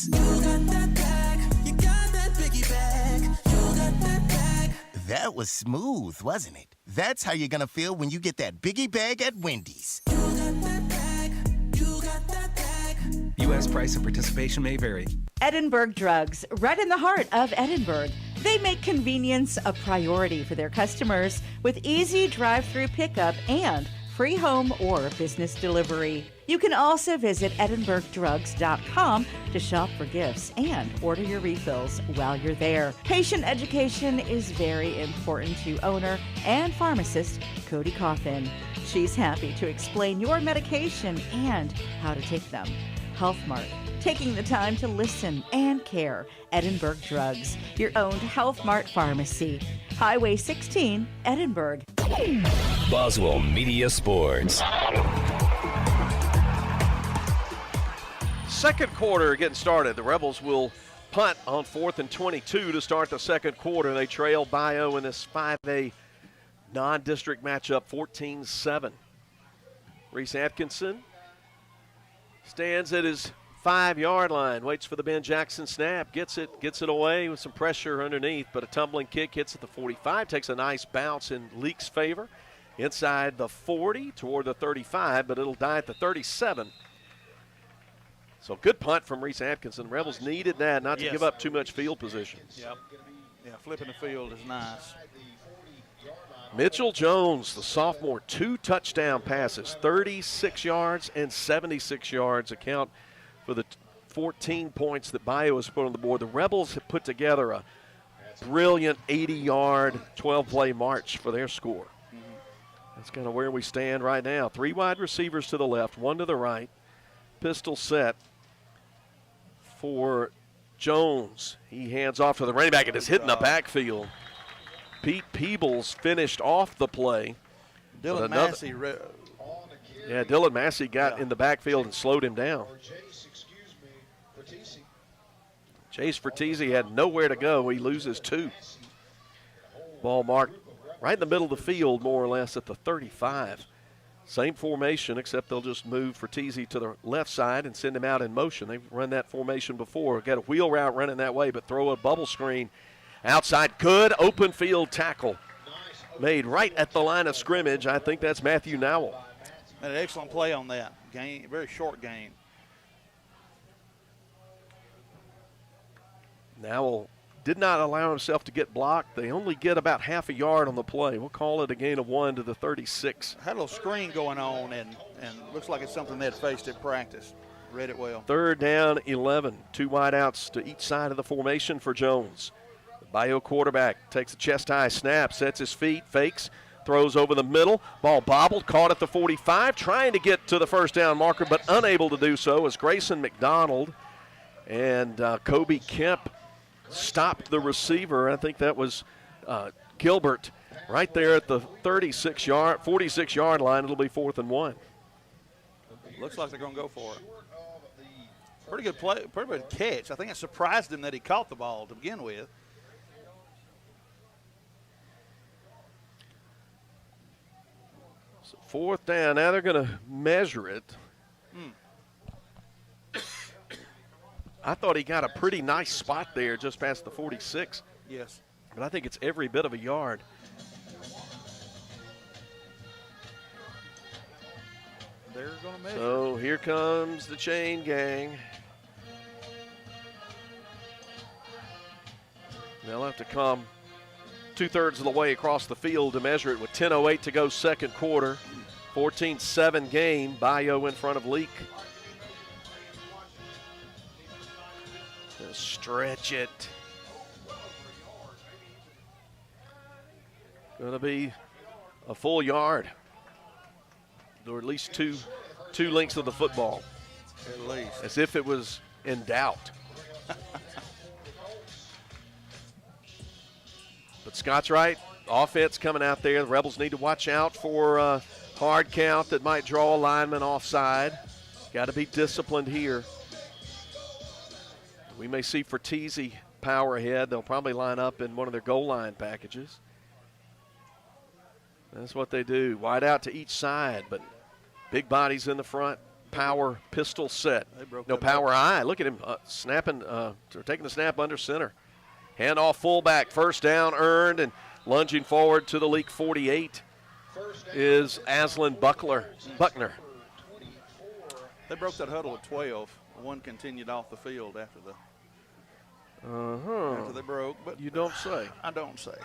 You got that bag, you got that Biggie Bag, you got that bag. That was smooth, wasn't it? That's how you're gonna feel when you get that Biggie Bag at Wendy's. You got that bag, you got that bag. U.S. price and participation may vary. Edinburgh Drugs, right in the heart of Edinburgh. They make convenience a priority for their customers with easy drive-through pickup and free home or business delivery. You can also visit edinburghdrugs.com to shop for gifts and order your refills while you're there. Patient education is very important to owner and pharmacist Cody Coffin. She's happy to explain your medication and how to take them. Health Mart, taking the time to listen and care. Edinburgh Drugs, your owned Health Mart pharmacy. Highway 16, Edinburgh. Boswell Media Sports. Second quarter getting started. The Rebels will punt on 4th and 22 to start the second quarter. They trail Bayou in this 5A non-district matchup 14-7. Reese Atkinson stands at his 5-yard line, waits for the Ben Jackson snap, gets it away with some pressure underneath, but a tumbling kick hits at the 45, takes a nice bounce in Leake's favor. Inside the 40 toward the 35, but it'll die at the 37. So good punt from Reese Atkinson. Rebels needed that, not to give up too much field position. Yep. Yeah, flipping the field is nice. Mitchell Jones, the sophomore, 2 touchdown passes, 36 yards and 76 yards account for the 14 points that Bayou has put on the board. The Rebels have put together a brilliant 80-yard, 12-play march for their score. That's kind of where we stand right now. 3 wide receivers to the left, 1 to the right. Pistol set for Jones. He hands off to the running back and is hit in the backfield. Pete Peebles finished off the play. Dylan Massey. Dylan Massey got in the backfield and slowed him down. Chase Fertizzi had nowhere to go. He loses 2. Ball marked right in the middle of the field, more or less, at the 35. Same formation, except they'll just move Fertizzi to the left side and send him out in motion. They've run that formation before. Got a wheel route running that way, but throw a bubble screen outside. Good open field tackle made right at the line of scrimmage. I think that's Matthew Nowell. An excellent play on that. Gain, very short gain. Nowell did not allow himself to get blocked. They only get about half a yard on the play. We'll call it a gain of 1 to the 36. Had a little screen going on, and looks like it's something they'd faced at practice. Read it well. 3rd down, 11. 2 wideouts to each side of the formation for Jones. The Bayou quarterback takes a chest-high snap, sets his feet, fakes, throws over the middle. Ball bobbled, caught at the 45, trying to get to the first down marker, but unable to do so as Grayson McDonald and Kobe Kemp stopped the receiver. I think that was Gilbert right there at the 46-yard line. It'll be 4th and 1. Looks like they're going to go for it. Pretty good play, pretty good catch. I think it surprised him that he caught the ball to begin with. So 4th down. Now they're going to measure it. I thought he got a pretty nice spot there just past the 46. Yes. But I think it's every bit of a yard. They're going to measure. So here comes the chain gang. They'll have to come 2/3 of the way across the field to measure it with 10:08 to go second quarter. 14-7 game. Bayou in front of Leake. Stretch it. Going to be a full yard, or at least two lengths of the football. At least. As if it was in doubt. But Scott's right. Offense coming out there. The Rebels need to watch out for a hard count that might draw a lineman offside. Got to be disciplined here. We may see Fertizzi power ahead. They'll probably line up in one of their goal line packages. That's what they do. Wide out to each side, but big bodies in the front. Power pistol set. No power eye. Look at him snapping, taking the snap under center. Handoff fullback. First down earned, and lunging forward to the Leake 48 is Aslan Buckner. They broke that huddle at 12. One continued off the field after they broke, but you don't say. I don't say.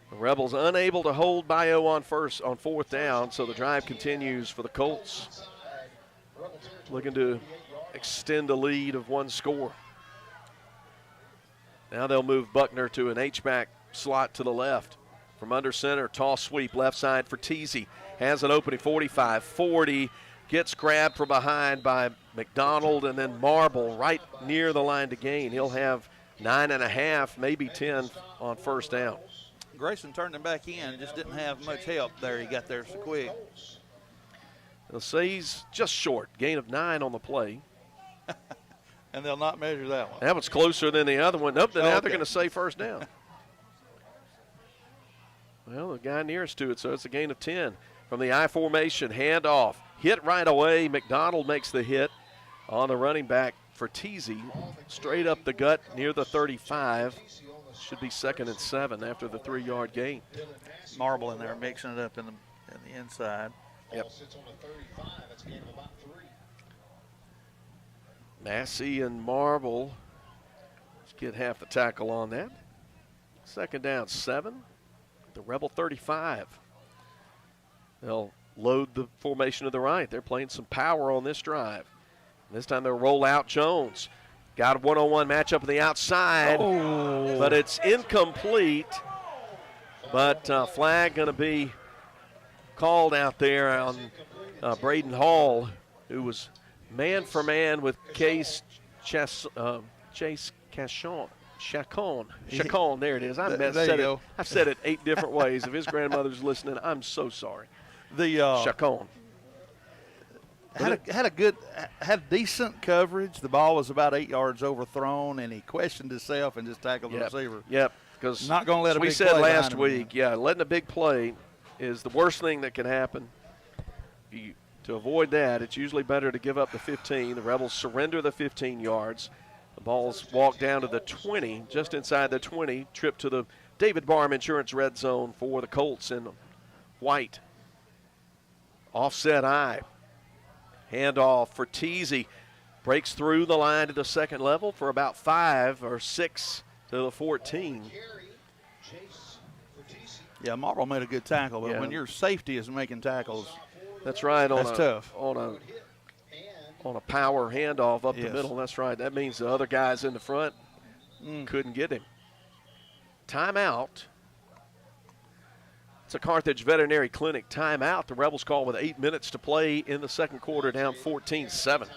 The Rebels unable to hold Bayou on 4th down, so the drive continues for the Colts. Looking to extend a lead of 1 score. Now they'll move Buckner to an H-back slot to the left. From under center, toss sweep left side for Teasy. Has an opening 45, 40. Gets grabbed from behind by McDonald, and then Marble right near the line to gain. He'll have 9.5, maybe 10 on first down. Grayson turned him back in, just didn't have much help there. He got there so quick. They'll say he's just short. Gain of 9 on the play. And they'll not measure that one. That was closer than the other one. Nope, now they're going to say first down. Well, the guy nearest to it, so it's a gain of 10. From the I formation, handoff. Hit right away. McDonald makes the hit on the running back for Teasy. Straight up the gut near the 35. Should be 2nd and 7 after the 3-yard gain. Marble in there mixing it up in the inside. Yep. Massey and Marble get half the tackle on that. 2nd down 7. The Rebel 35. They'll load the formation to the right. They're playing some power on this drive. This time they'll roll out Jones. Got a one-on-one matchup on the outside, but it's incomplete. But flag going to be called out there on Braden Hall, who was man for man with Chase Chacon. Chacon, there it is. I've said it 8 different ways. If his grandmother's listening, I'm so sorry. The Chacon. Had decent coverage. The ball was about 8 yards overthrown, and he questioned himself and just tackled the receiver. Yep, because not going to let a big play. We said last week, again. letting a big play is the worst thing that can happen. To avoid that, it's usually better to give up the 15. The Rebels surrender the 15 yards. The ball's walked down to the 20, just inside the 20, trip to the David Barham Insurance red zone for the Colts in white. Offset eye. Handoff for Teasy. Breaks through the line to the second level for about 5 or 6 to the 14. Yeah, Marble made a good tackle, but when your safety is making tackles, that's right. That's tough. On a power handoff up the middle. That's right. That means the other guys in the front couldn't get him. Timeout. It's a Carthage Veterinary Clinic timeout. The Rebels call with 8 minutes to play in the second quarter, down 14-7.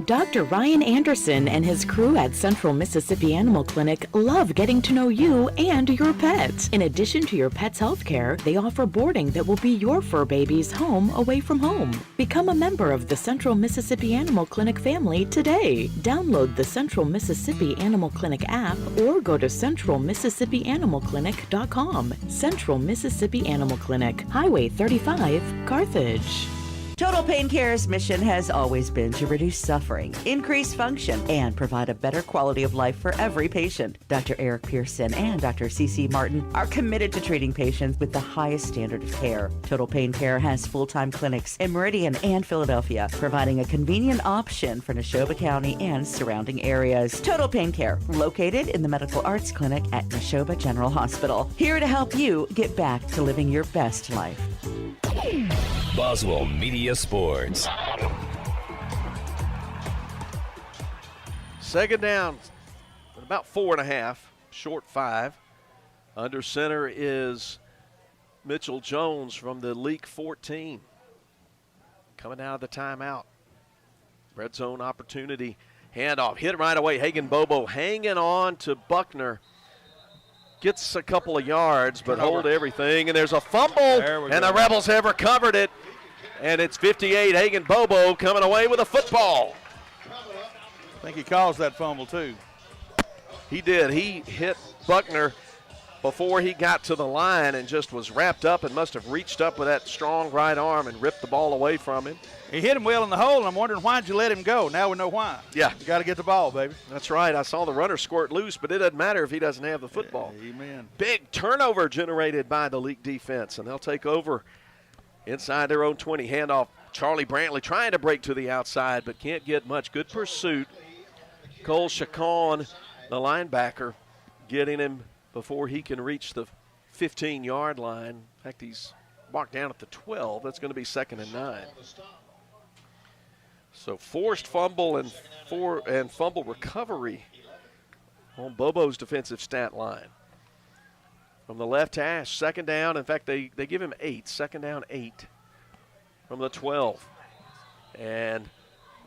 Dr. Ryan Anderson and his crew at Central Mississippi Animal Clinic love getting to know you and your pets. In addition to your pet's health care, they offer boarding that will be your fur baby's home away from home. Become a member of the Central Mississippi Animal Clinic family today. Download the Central Mississippi Animal Clinic app or go to centralmississippianimalclinic.com. Central Mississippi Animal Clinic, Highway 35, Carthage. Total Pain Care's mission has always been to reduce suffering, increase function, and provide a better quality of life for every patient. Dr. Eric Pearson and Dr. CC Martin are committed to treating patients with the highest standard of care. Total Pain Care has full-time clinics in Meridian and Philadelphia, providing a convenient option for Neshoba County and surrounding areas. Total Pain Care, located in the Medical Arts Clinic at Neshoba General Hospital. Here to help you get back to living your best life. Boswell Media Sports. Second down, about 4.5, short 5. Under center is Mitchell Jones from the Leake 14. Coming out of the timeout. Red zone opportunity. Handoff, hit right away. Hagen Bobo hanging on to Buckner. Gets a couple of yards, but hold everything. And there's a fumble, and the Rebels have recovered it. And it's 58, Hagen Bobo coming away with a football. I think he caused that fumble, too. He did. He hit Buckner before he got to the line and just was wrapped up and must have reached up with that strong right arm and ripped the ball away from him. He hit him well in the hole, and I'm wondering why'd you let him go. Now we know why. Yeah. You got to get the ball, baby. That's right. I saw the runner squirt loose, but it doesn't matter if he doesn't have the football. Amen. Big turnover generated by the Leake defense, and they'll take over inside their own 20. Handoff, Charlie Brantley trying to break to the outside, but can't get much. Good pursuit. Cole Chacon, the linebacker, getting him before he can reach the 15-yard line. In fact, he's marked down at the 12. That's going to be 2nd and 9. So forced fumble and fumble recovery on Bobo's defensive stat line. From the left hash, 2nd down. In fact, they give him 8. 2nd down, 8 from the 12. And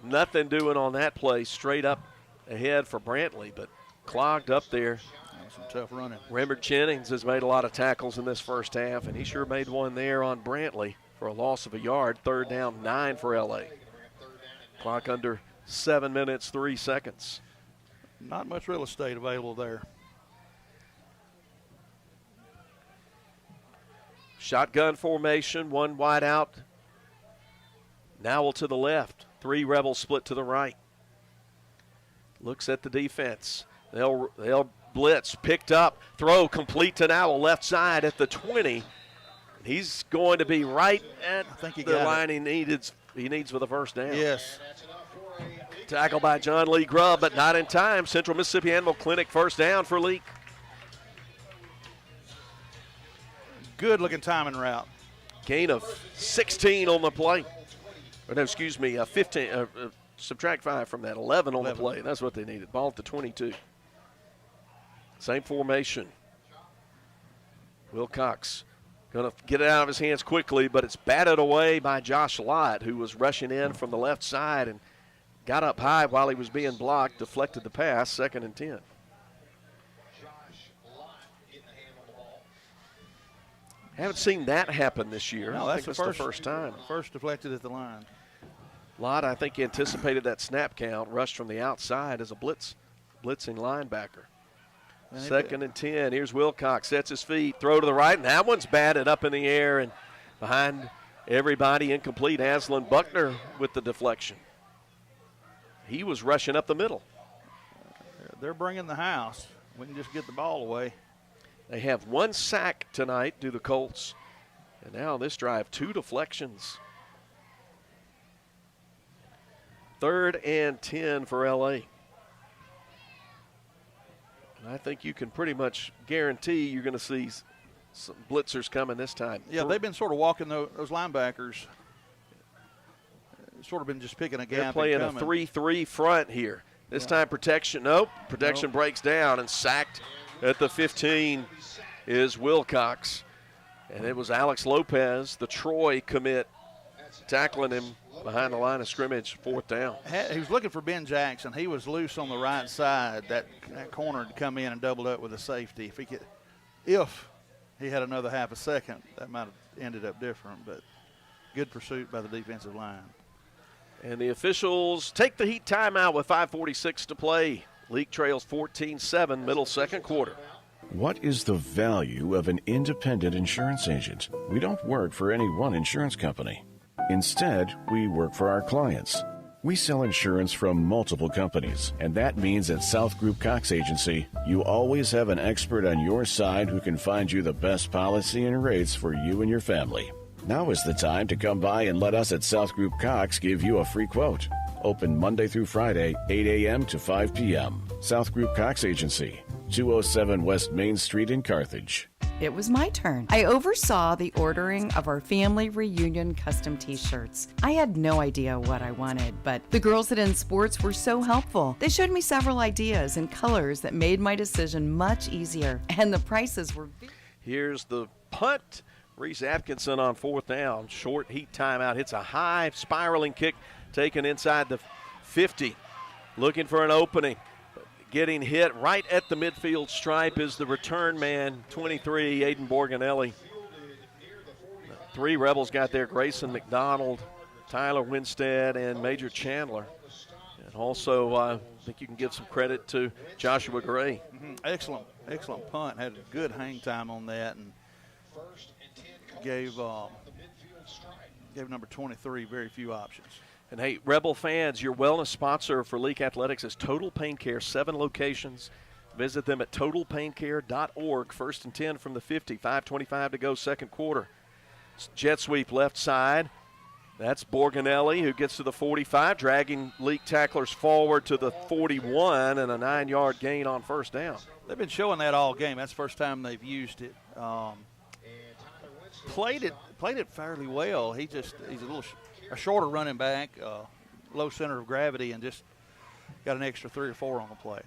nothing doing on that play. Straight up ahead for Brantley, but clogged up there. Some tough running. Rembert Jennings has made a lot of tackles in this first half, and he sure made one there on Brantley for a loss of a yard. 3rd down, 9 for L.A. Clock under 7 minutes, 3 seconds. Not much real estate available there. Shotgun formation, 1 wide out. Nowell to the left. 3 Rebels split to the right. Looks at the defense. They'll blitz, picked up, throw complete to Nowell, left side at the 20. He's going to be right at the line he needs for the first down. Yes. Tackle by John Lee Grubb, but not in time. Central Mississippi Animal Clinic first down for Leake. Good looking timing route. Gain of 16 on the play. Or no, excuse me, 15. Subtract 5 from that. 11 on the play. That's what they needed. Ball at the 22. Same formation. Wilcox going to get it out of his hands quickly, but it's batted away by Josh Lott, who was rushing in from the left side and got up high while he was being blocked, deflected the pass, 2nd and 10. Haven't seen that happen this year. No, I that's think the first time. First deflected at the line. Lott, I think, anticipated that snap count, rushed from the outside as a blitzing linebacker. Second and 10. Here's Wilcox, sets his feet, throw to the right, and that one's batted up in the air and behind everybody, incomplete. Aslan Buckner with the deflection. He was rushing up the middle. They're bringing the house. We can just get the ball away. They have 1 sack tonight, do the Colts. And now this drive, 2 deflections. 3rd and 10 for L.A. And I think you can pretty much guarantee you're going to see some blitzers coming this time. Yeah, they've been sort of walking those linebackers. Sort of been just picking a gap. They're playing a 3-3 front here. This time protection, protection breaks down, and sacked at the 15 is Wilcox. And it was Alex Lopez, the Troy commit, tackling him behind the line of scrimmage, 4th down. He was looking for Ben Jackson. He was loose on the right side. That corner had come in and doubled up with a safety. If he had another half a second, that might have ended up different, but good pursuit by the defensive line. And the officials take the Heat timeout with 5:46 to play. Leake trails 14-7, middle second quarter. What is the value of an independent insurance agent? We don't work for any one insurance company. Instead, we work for our clients. We sell insurance from multiple companies, and that means at South Group Cox Agency, you always have an expert on your side who can find you the best policy and rates for you and your family. Now is the time to come by and let us at South Group Cox give you a free quote. Open Monday through Friday, 8 a.m. to 5 p.m. South Group Cox Agency, 207 West Main Street in Carthage. It was my turn. I oversaw the ordering of our family reunion custom t-shirts. I had no idea what I wanted, but the girls at In Sports were so helpful. They showed me several ideas and colors that made my decision much easier, and the prices were... Here's the punt. Reese Atkinson on 4th down. Short Heat timeout. Hits a high spiraling kick taken inside the 50. Looking for an opening. Getting hit right at the midfield stripe is the return man, 23, Aiden Borganelli. 3 Rebels got there, Grayson McDonald, Tyler Winstead, and Major Chandler. And also, I think you can give some credit to Joshua Gray. Excellent punt. Had a good hang time on that, and gave number 23 very few options. And hey, Rebel fans, your wellness sponsor for Leake Athletics is Total Pain Care, 7 locations. Visit them at totalpaincare.org. 1st and 10 from the 50, 5:25 to go, second quarter. Jet sweep left side. That's Borganelli who gets to the 45, dragging Leake tacklers forward to the 41, and a 9-yard gain on 1st down. They've been showing that all game. That's the first time they've used it. Played it fairly well. He's a shorter running back, low center of gravity, and just got an extra 3 or 4 on the play.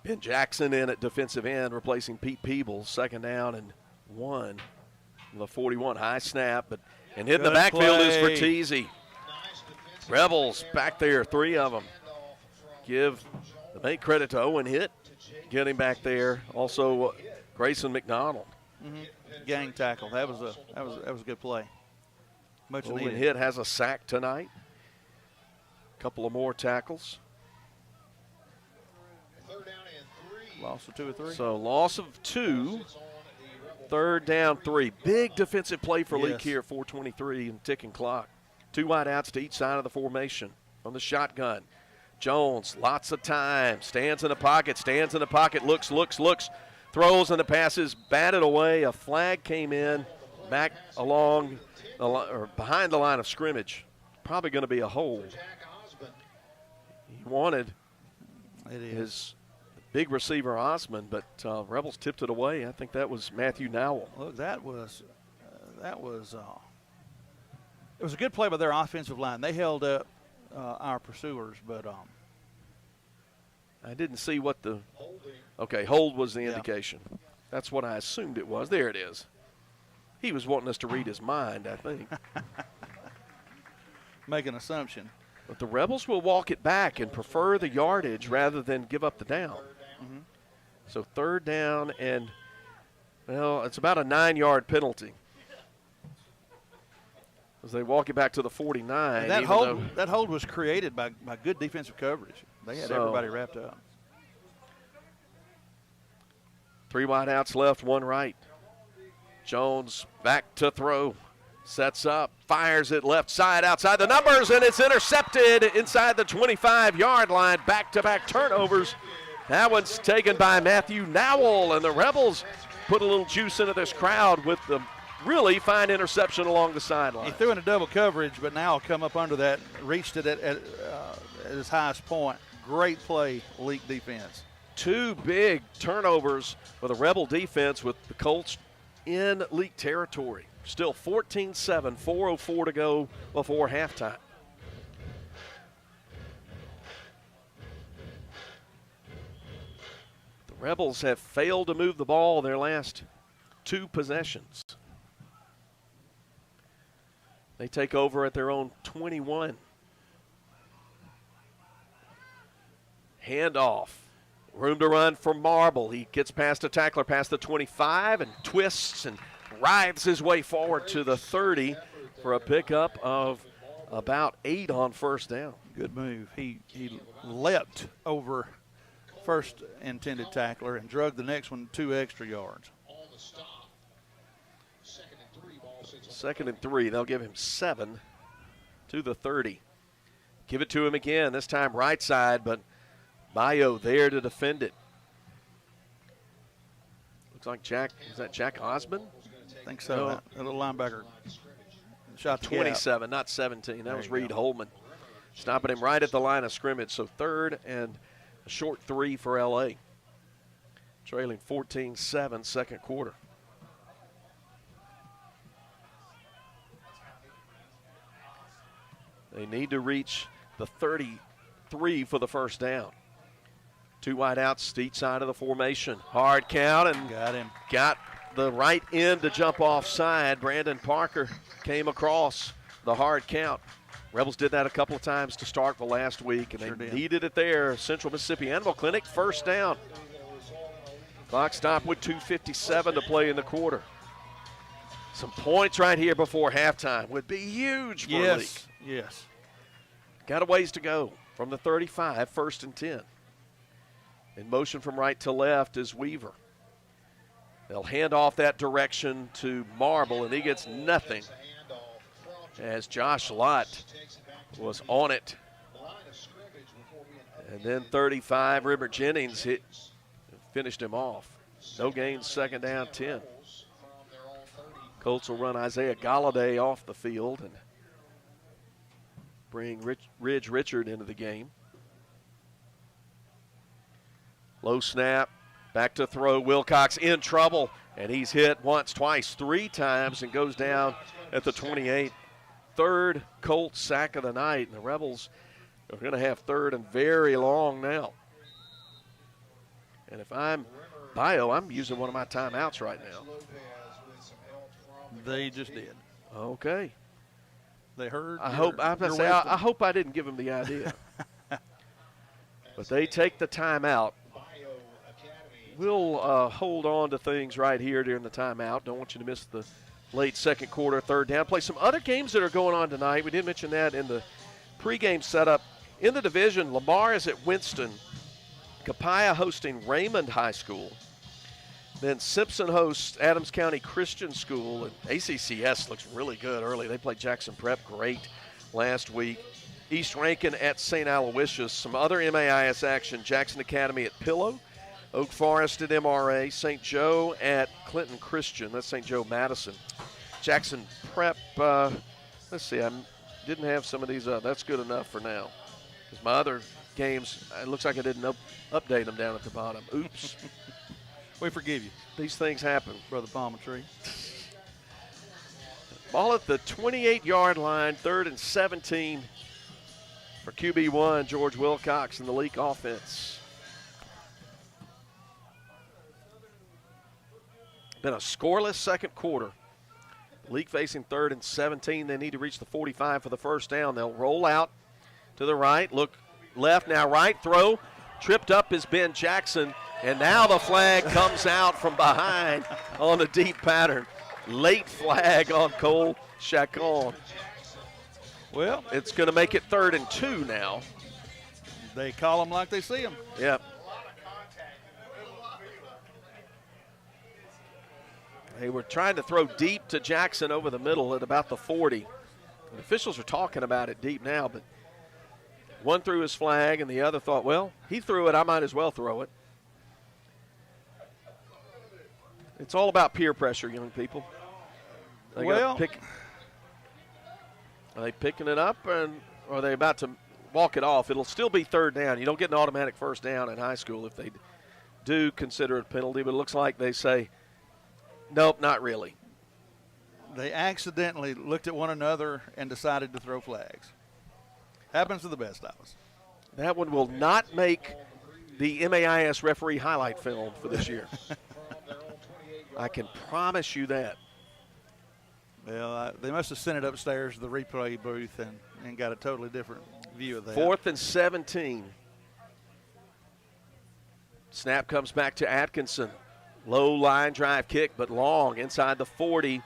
Ben Jackson in at defensive end, replacing Pete Peebles. 2nd down and 1. The 41, high snap, and hitting the backfield is Verteese. Rebels back there, 3 of them. Make credit to Owen Hitt, getting back there. Also, Grayson McDonald. Gang tackle. That was a good play. Much Owen needed. Hitt has a sack tonight. A couple of more tackles. Loss of 2 or 3. So loss of 2. 3rd down 3. Big defensive play for Leake here at 4:23 and ticking clock. 2 wide outs to each side of the formation from the shotgun. Jones, lots of time. Stands in the pocket, looks. Throws and the passes batted away. A flag came in back along or behind the line of scrimmage. Probably going to be a hold. He wanted his big receiver Osman, but Rebels tipped it away. I think that was Matthew Nowell. Look, it was a good play by their offensive line. They held up our pursuers, but I didn't see what the hold was the indication. That's what I assumed it was. There it is. He was wanting us to read his mind, I think. Make an assumption. But the Rebels will walk it back and prefer the yardage rather than give up the down. So 3rd down and, it's about a 9-yard penalty. as they walk it back to the 49. And that hold was created by good defensive coverage. They had everybody wrapped up. 3 wideouts left, 1 right. Jones back to throw. Sets up, fires it left side outside the numbers, and it's intercepted inside the 25-yard line. Back-to-back turnovers. That one's taken by Matthew Nowell, and the Rebels put a little juice into this crowd with the really fine interception along the sideline. He threw in a double coverage, but now come up under that, reached it at his highest point. Great play, Leake defense. 2 big turnovers for the Rebel defense with the Colts in Leake territory. Still 14-7, 4:04 to go before halftime. The Rebels have failed to move the ball their last 2 possessions. They take over at their own 21. Handoff. Room to run for Marble. He gets past a tackler past the 25 and twists and writhes his way forward to the 30 for a pickup of about 8 on first down. Good move. He leapt over first intended tackler and drug the next one 2 extra yards. 2nd and 3. They'll give him 7 to the 30. Give it to him again, this time right side, but Bayou there to defend it. Looks like is that Jack Osmond? I think so. No. That little linebacker shot 27, not 17. That was Reed Holman. Stopping him right at the line of scrimmage. So 3rd and a short 3 for L.A. Trailing 14-7, second quarter. They need to reach the 33 for the first down. 2 wideouts, each side of the formation. Hard count and got him. Got the right end to jump offside. Brandon Parker came across the hard count. Rebels did that a couple of times to Starkville last week, and they needed it there. Central Mississippi Animal Clinic, first down. Clock stop with 2:57 to play in the quarter. Some points right here before halftime would be huge for Leake. Yes. Got a ways to go from the 35, 1st and 10. In motion from right to left is Weaver. They'll hand off that direction to Marble, and he gets nothing as Josh Lott was on it. And then 35, River Jennings finished him off. No gains, 2nd down, 10. Colts will run Isaiah Galladay off the field and bring Ridge Richard into the game. Low snap, back to throw. Wilcox in trouble, and he's hit once, twice, 3 times, and goes down at the 28. 3rd Colts sack of the night, and the Rebels are going to have 3rd and very long now. And if I'm Bayou, I'm using one of my timeouts right now. They just did. Okay. They heard. I hope I didn't give them the idea. But they take the timeout. We'll hold on to things right here during the timeout. Don't want you to miss the late second quarter, 3rd down. Play some other games that are going on tonight. We didn't mention that in the pregame setup. In the division, Lamar is at Winston. Capaya hosting Raymond High School. Then Simpson hosts Adams County Christian School. And ACCS looks really good early. They played Jackson Prep great last week. East Rankin at St. Aloysius. Some other MAIS action. Jackson Academy at Pillow. Oak Forest at MRA. St. Joe at Clinton Christian. That's St. Joe Madison. Jackson Prep, let's see. I didn't have some of these. That's good enough for now. Because my other games, it looks like I didn't update them down at the bottom. Oops. We forgive you. These things happen. Brother Palmertree. Ball at the 28-yard line, 3rd and 17 for QB1, George Wilcox and the Leake offense. Been a scoreless second quarter. Leake facing 3rd and 17. They need to reach the 45 for the first down. They'll roll out to the right, look left, now right, throw. Tripped up is Ben Jackson, and now the flag comes out from behind on a deep pattern. Late flag on Cole Chacon. Well, it's going to make it 3rd and 2 now. They call them like they see them. Yep. They were trying to throw deep to Jackson over the middle at about the 40. The officials are talking about it deep now, but one threw his flag and the other thought, well, he threw it, I might as well throw it. It's all about peer pressure, young people. Are they picking it up, or are they about to walk it off? It'll still be 3rd down. You don't get an automatic 1st down in high school if they do consider it a penalty, but it looks like they say, nope, not really. They accidentally looked at one another and decided to throw flags. Happens to the best of us. That one will not make the MAIS referee highlight film for this year. I can promise you that. Well, they must have sent it upstairs to the replay booth and got a totally different view of that. 4th and 17. Snap comes back to Atkinson. Low line drive kick, but long. Inside the 40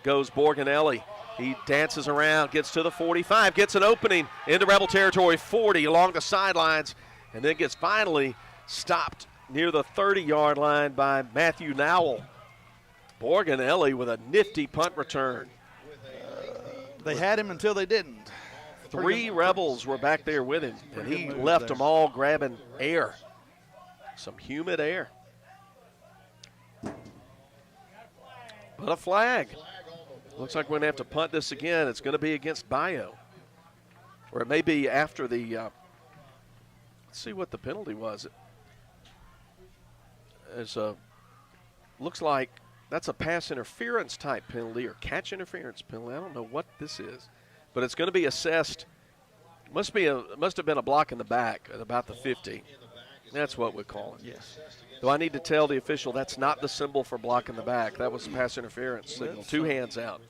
goes Borganelli. He dances around, gets to the 45, gets an opening into Rebel territory, 40 along the sidelines, and then gets finally stopped near the 30-yard line by Matthew Nowell. Borganelli with a nifty punt return. They had him until they didn't. 3 Rebels were back there with him, and he left them all grabbing air, some humid air. But a flag. Looks like we're going to have to punt this again. It's going to be against Bayou. Or it may be after the, let's see what the penalty was. Looks like that's a pass interference type penalty or catch interference penalty. I don't know what this is. But it's going to be assessed. Must have been a block in the back at about the 50. That's what we call it. Yes. Do I need to tell the official that's not the symbol for block in the back? That was pass interference signal. 2 hands out.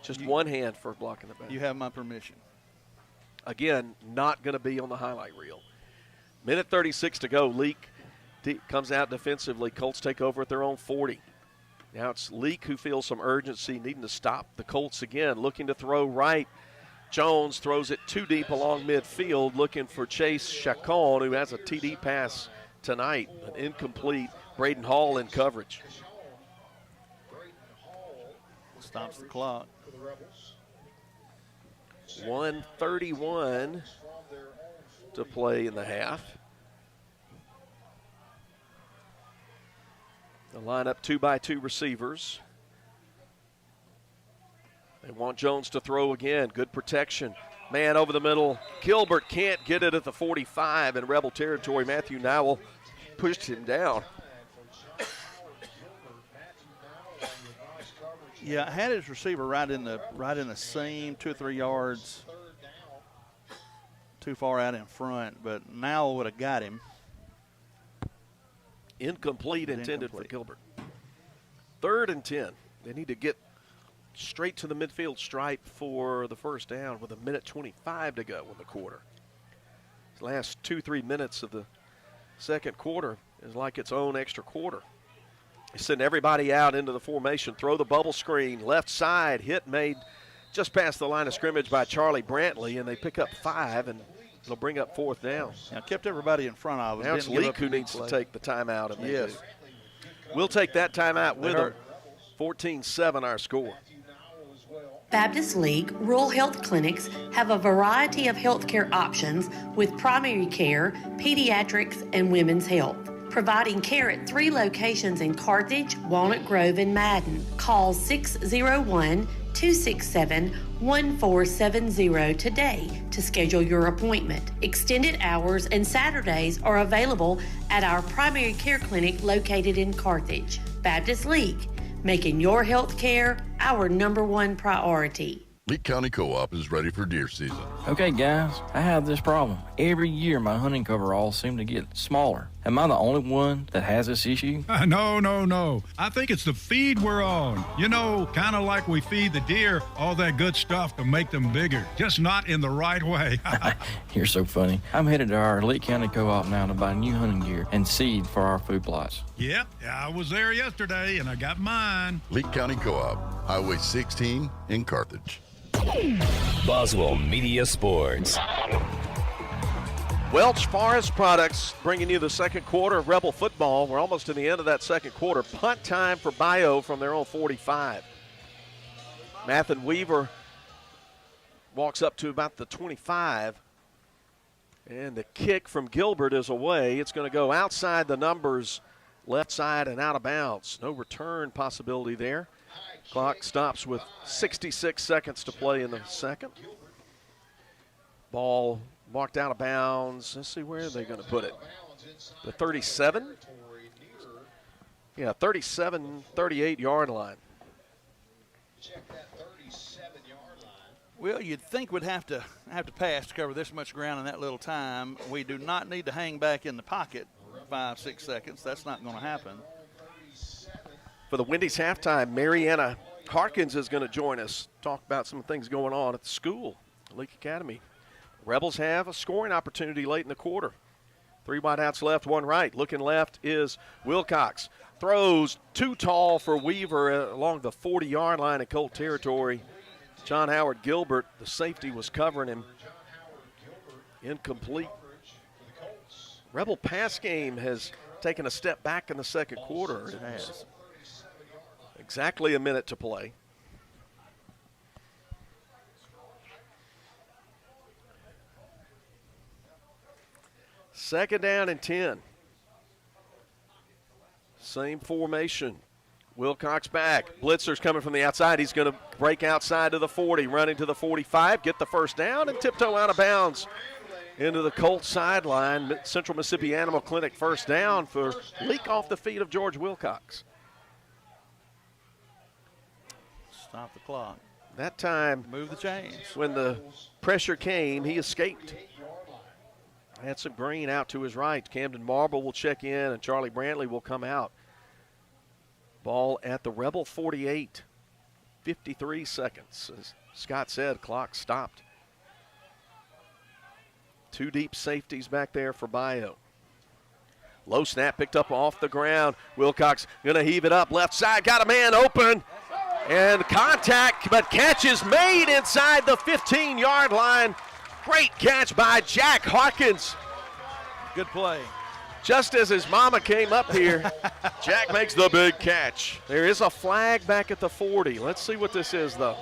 Just 1 hand for block in the back. You have my permission. Again, not going to be on the highlight reel. Minute 36 to go. Leake comes out defensively. Colts take over at their own 40. Now it's Leake who feels some urgency, needing to stop the Colts again. Looking to throw right. Jones throws it too deep along midfield, looking for Chase Chacon, who has a TD pass tonight, an incomplete. Braden Hall in coverage. Stops the clock. 1:31 to play in the half. The lineup 2x2 receivers. They want Jones to throw again. Good protection. Man over the middle. Gilbert can't get it at the 45 in Rebel territory. Matthew Nowell pushed him down. Yeah, I had his receiver right in the seam, 2 or 3 yards too far out in front, but Nowell would have got him. Incomplete intended for Gilbert. 3rd and 10. They need to get straight to the midfield stripe for the 1st down with 1:25 to go in the quarter. The last 2-3 minutes of the second quarter is like its own extra quarter. They send everybody out into the formation, throw the bubble screen, left side, hit made just past the line of scrimmage by Charlie Brantley, and they pick up 5, and it'll bring up 4th down. Now kept everybody in front of them. Now it's Leake who needs to take the timeout. And yes. We'll take that timeout with them. 14-7 our score. Baptist League Rural Health Clinics have a variety of healthcare options with primary care, pediatrics, and women's health. Providing care at 3 locations in Carthage, Walnut Grove, and Madden. Call 601-267-1470 today to schedule your appointment. Extended hours and Saturdays are available at our primary care clinic located in Carthage. Baptist League, making your health care our #1 priority. Leake County Co-op is ready for deer season. Okay, guys, I have this problem. Every year my hunting coveralls seem to get smaller. Am I the only one that has this issue? No. I think it's the feed we're on. You know, kind of like we feed the deer all that good stuff to make them bigger, just not in the right way. You're so funny. I'm headed to our Leake County Co-op now to buy new hunting gear and seed for our food plots. Yep, I was there yesterday and I got mine. Leake County Co-op, Highway 16 in Carthage. Boswell Media Sports. Welch Forest Products bringing you the second quarter of Rebel football. We're almost to the end of that second quarter. Punt time for Bayou from their own 45. Mathen Weaver walks up to about the 25. And the kick from Gilbert is away. It's going to go outside the numbers, left side and out of bounds. No return possibility there. Clock stops with 66 seconds to play in the second. Ball marked out of bounds. Let's see, where are they going to put it? The 37? Yeah, 37, 38-yard line. Well, you'd think we'd have to pass to cover this much ground in that little time. We do not need to hang back in the pocket 5-6 seconds. That's not going to happen. For the Wendy's halftime, Mariana Harkins is going to join us, talk about some things going on at the school, Leake Academy. Rebels have a scoring opportunity late in the quarter. 3 wideouts left, 1 right. Looking left is Wilcox. Throws too tall for Weaver along the 40-yard line in Colt territory. John Howard Gilbert, the safety, was covering him. Incomplete. Rebel pass game has taken a step back in the second quarter. It has. Exactly a minute to play. Second down and 10. Same formation. Wilcox back. Blitzer's coming from the outside. He's going to break outside to the 40, running to the 45, get the first down, and tiptoe out of bounds into the Colts sideline. Central Mississippi Animal Clinic first down for Leake off the feet of George Wilcox. Stop the clock. That time, move the chains. When the pressure came, he escaped. Had some green out to his right. Camden Marble will check in, and Charlie Brantley will come out. Ball at the Rebel 48. 53 seconds. As Scott said, clock stopped. 2 deep safeties back there for Bayou. Low snap picked up off the ground. Wilcox going to heave it up. Left side, got a man open. And contact, but catch is made inside the 15-yard line. Great catch by Jack Harkins. Good play. Just as his mama came up here, Jack makes the big catch. There is a flag back at the 40. Let's see what this is, though.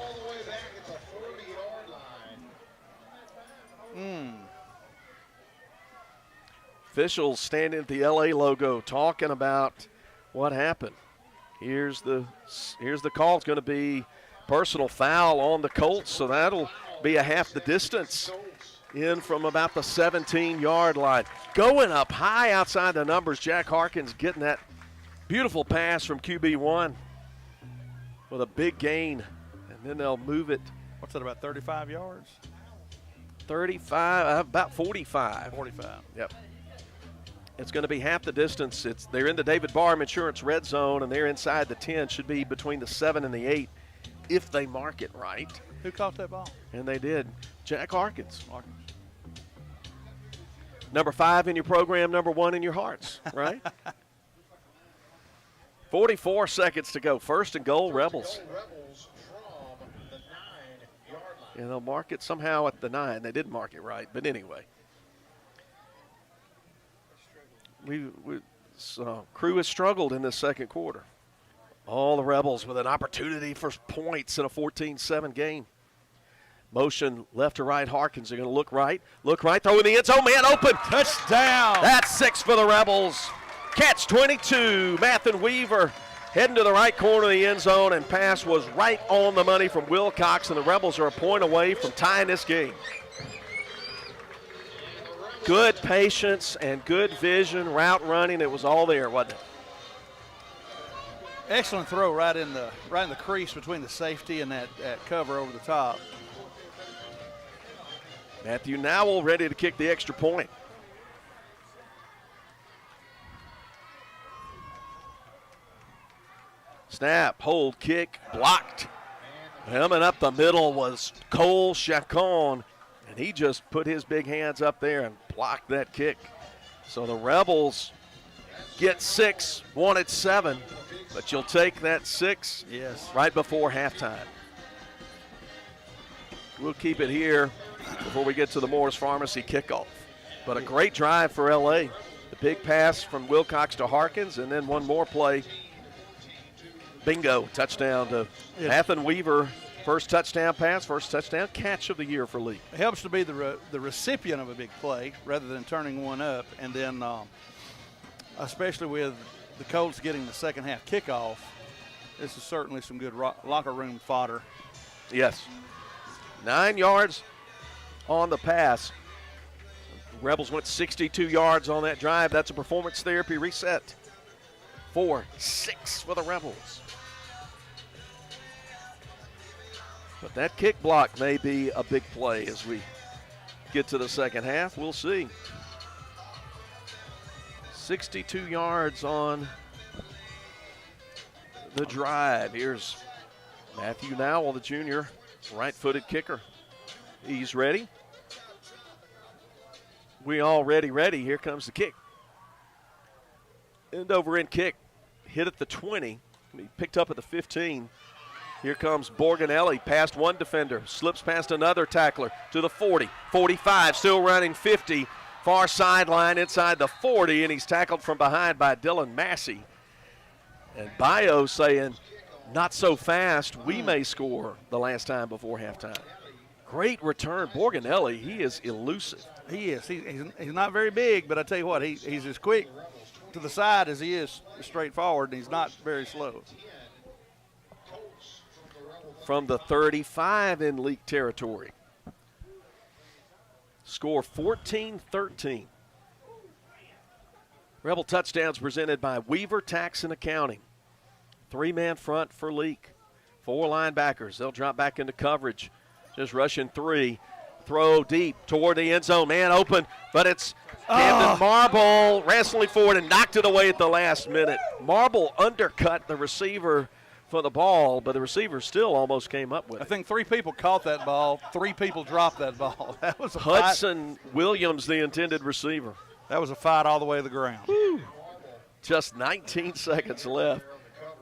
Officials standing at the LA logo talking about what happened. Here's the call. It's going to be personal foul on the Colts, so that'll be a half the distance in from about the 17-yard line. Going up high outside the numbers, Jack Harkins getting that beautiful pass from QB1 with a big gain, and then they'll move it. What's that, about 35 yards? 35, about 45. 45. Yep. It's going to be half the distance. They're in the David Barham Insurance red zone, and they're inside the 10. Should be between the 7 and the 8 if they mark it right. Who caught that ball? And they did. Jack Harkins. Number 5 in your program, number 1 in your hearts, right? 44 seconds to go. First and goal, Rebels. And they'll mark it somehow at the 9. They didn't mark it right, but anyway. Crew has struggled in this second quarter. All the Rebels with an opportunity for points in a 14-7 game. Motion left to right. Harkins are going to look right, throw in the end zone. Man open. Touchdown. That's 6 for the Rebels. Catch 22. Mathen Weaver heading to the right corner of the end zone, and pass was right on the money from Wilcox, and the Rebels are a point away from tying this game. Good patience and good vision, route running. It was all there, wasn't it? Excellent throw right in the crease between the safety and that cover over the top. Matthew Nowell ready to kick the extra point. Snap, hold, kick, blocked. Coming up the middle was Cole Chacon, and he just put his big hands up there and blocked that kick. So the Rebels get 6, wanted 7, but you'll take that 6 yes. right before halftime. we'll keep it here before we get to the Morris Pharmacy kickoff. But a great drive for L.A. The big pass from Wilcox to Harkins, and then one more play. Bingo, touchdown to Nathan Weaver. First touchdown pass, first touchdown catch of the year for Leake. It helps to be the recipient of a big play rather than turning one up. And then especially with the Colts getting the second half kickoff, this is certainly some good locker room fodder. Yes. 9 yards on the pass. Rebels went 62 yards on that drive. That's a performance therapy reset. 4-6 for the Rebels. But that kick block may be a big play as we get to the second half. We'll see. 62 yards on the drive. Here's Matthew Nowell, the junior, right-footed kicker. He's ready. We all ready. Here comes the kick. End over end kick. Hit at the 20. He picked up at the 15. Here comes Borganelli, past one defender, slips past another tackler to the 40, 45, still running 50, far sideline inside the 40, and he's tackled from behind by Dylan Massey. And Bayou saying, not so fast, we may score the last time before halftime. Great return. Borganelli, he is elusive. He is. He's not very big, but I tell you what, he's as quick to the side as he is straightforward, and he's not very slow. From the 35 in Leake territory. Score 14-13. Rebel touchdowns presented by Weaver Tax and Accounting. 3-man front for Leake. 4 linebackers. They'll drop back into coverage. Just rushing 3. Throw deep toward the end zone. Man open, but it's Camden Marble wrestling forward and knocked it away at the last minute. Marble undercut the receiver for the ball, but the receiver still almost came up with it. I think 3 people caught that ball. 3 people dropped that ball. That was a Hudson Williams, the intended receiver. That was a fight all the way to the ground. Woo. Just 19 seconds left.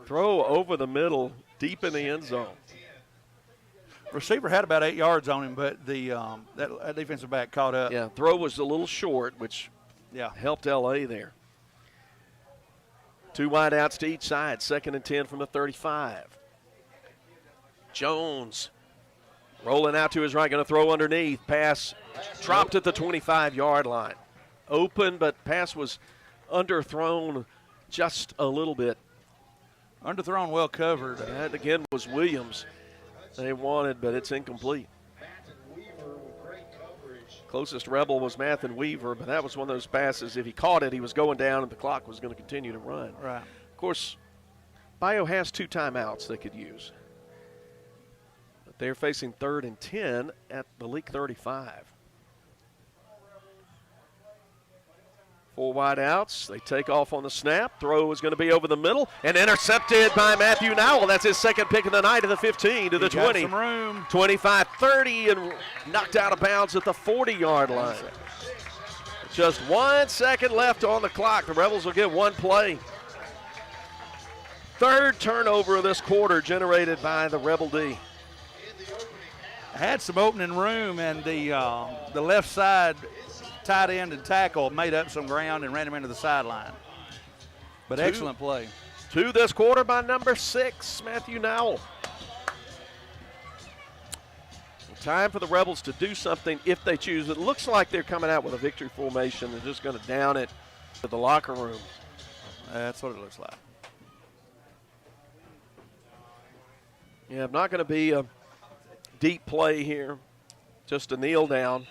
Throw over the middle, deep in the end zone. Receiver had about 8 yards on him, but the that defensive back caught up. Yeah, throw was a little short, which helped L.A. there. 2 wide outs to each side, 2nd and 10 from the 35. Jones rolling out to his right, going to throw underneath. Pass dropped at the 25-yard line. Open, but pass was underthrown just a little bit. Underthrown, well covered. That again was Williams. They wanted, but it's incomplete. Closest Rebel was Mathen Weaver, but that was one of those passes. If he caught it, he was going down, and the clock was going to continue to run. Right. Of course, Bayou has 2 timeouts they could use. But they're facing 3rd and 10 at the Leake 35. 4 wide outs. They take off on the snap. Throw is going to be over the middle and intercepted by Matthew Nowell. That's his 2nd pick of the night of the 15 to the 20. Got some room. 25-30 and knocked out of bounds at the 40-yard line. Just 1 second left on the clock. The Rebels will get 1 play. 3rd turnover of this quarter generated by the Rebel D. Had some opening room, and the left side tight end and tackle made up some ground and ran him into the sideline. But excellent play. 2 this quarter by number 6, Matthew Nowell. Time for the Rebels to do something if they choose. It looks like they're coming out with a victory formation. They're just going to down it to the locker room. That's what it looks like. Yeah, not going to be a deep play here. Just a kneel down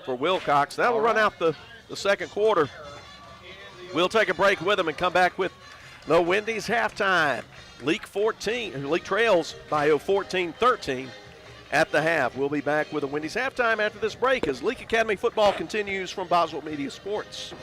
for Wilcox. That will run out the second quarter. We'll take a break with them and come back with the Wendy's halftime. Leake trails Bayou 14-13 at the half. We'll be back with the Wendy's halftime after this break as Leake Academy football continues from Boswell Media Sports.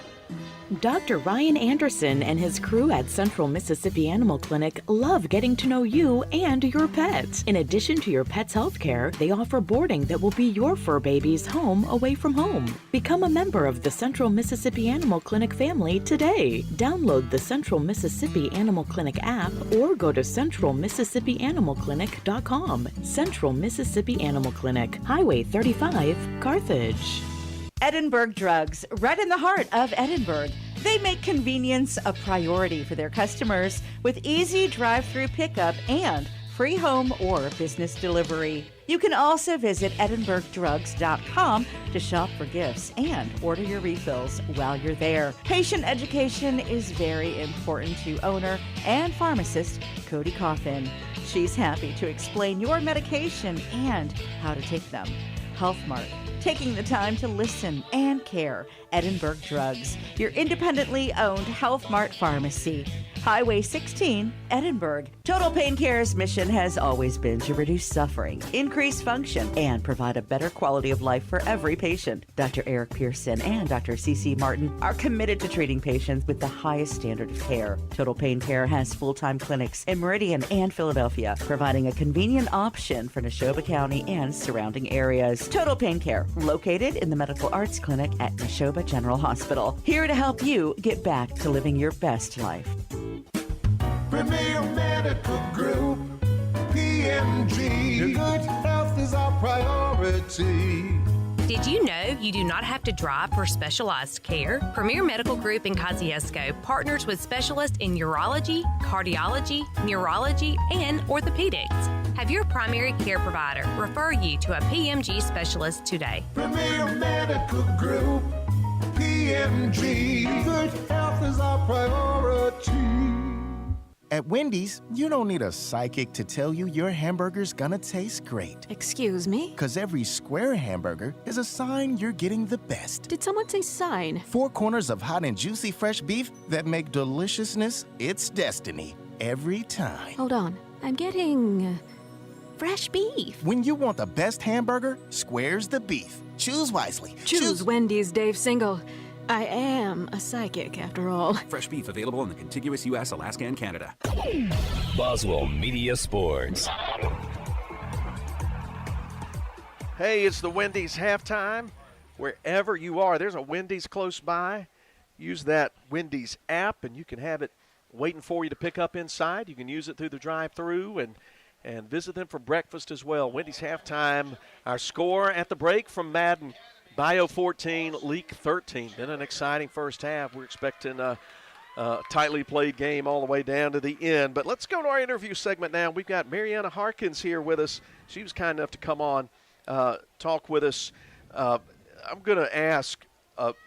Dr. Ryan Anderson and his crew at Central Mississippi Animal Clinic love getting to know you and your pet. In addition to your pet's health care, they offer boarding that will be your fur baby's home away from home. Become a member of the Central Mississippi Animal Clinic family today. Download the Central Mississippi Animal Clinic app or go to centralmississippianimalclinic.com. Central Mississippi Animal Clinic, Highway 35, Carthage. Edinburgh Drugs, right in the heart of Edinburgh. They make convenience a priority for their customers with easy drive-through pickup and free home or business delivery. You can also visit edinburghdrugs.com to shop for gifts and order your refills while you're there. Patient education is very important to owner and pharmacist Cody Coffin. She's happy to explain your medication and how to take them. Health Mart, taking the time to listen and care. Edinburgh Drugs, your independently owned Health Mart pharmacy. Highway 16, Edinburgh. Total Pain Care's mission has always been to reduce suffering, increase function, and provide a better quality of life for every patient. Dr. Eric Pearson and Dr. C.C. Martin are committed to treating patients with the highest standard of care. Total Pain Care has full-time clinics in Meridian and Philadelphia, providing a convenient option for Neshoba County and surrounding areas. Total Pain Care, located in the Medical Arts Clinic at Neshoba General Hospital. Here to help you get back to living your best life. Premier Medical Group, PMG. Your good health is our priority. Did you know you do not have to drive for specialized care? Premier Medical Group in Kosciuszko partners with specialists in urology, cardiology, neurology, and orthopedics. Have your primary care provider refer you to a PMG specialist today. Premier Medical Group, PMG. Good health is our priority. At Wendy's, you don't need a psychic to tell you your hamburger's gonna taste great. Excuse me? Because every square hamburger is a sign you're getting the best. Did someone say sign? 4 corners of hot and juicy fresh beef that make deliciousness its destiny every time. Hold on. I'm getting fresh beef. When you want the best hamburger, square's the beef. Choose wisely. Choose Wendy's, Dave Single. I am a psychic, after all. Fresh beef available in the contiguous U.S., Alaska, and Canada. Boswell Media Sports. Hey, it's the Wendy's halftime. Wherever you are, there's a Wendy's close by. Use that Wendy's app, and you can have it waiting for you to pick up inside. You can use it through the drive-thru and visit them for breakfast as well. Wendy's halftime, our score at the break from Madden. Bayou 14, Leake 13. Been an exciting first half. We're expecting a tightly played game all the way down to the end. But let's go to our interview segment now. We've got Mariana Harkins here with us. She was kind enough to come on, talk with us. I'm going to ask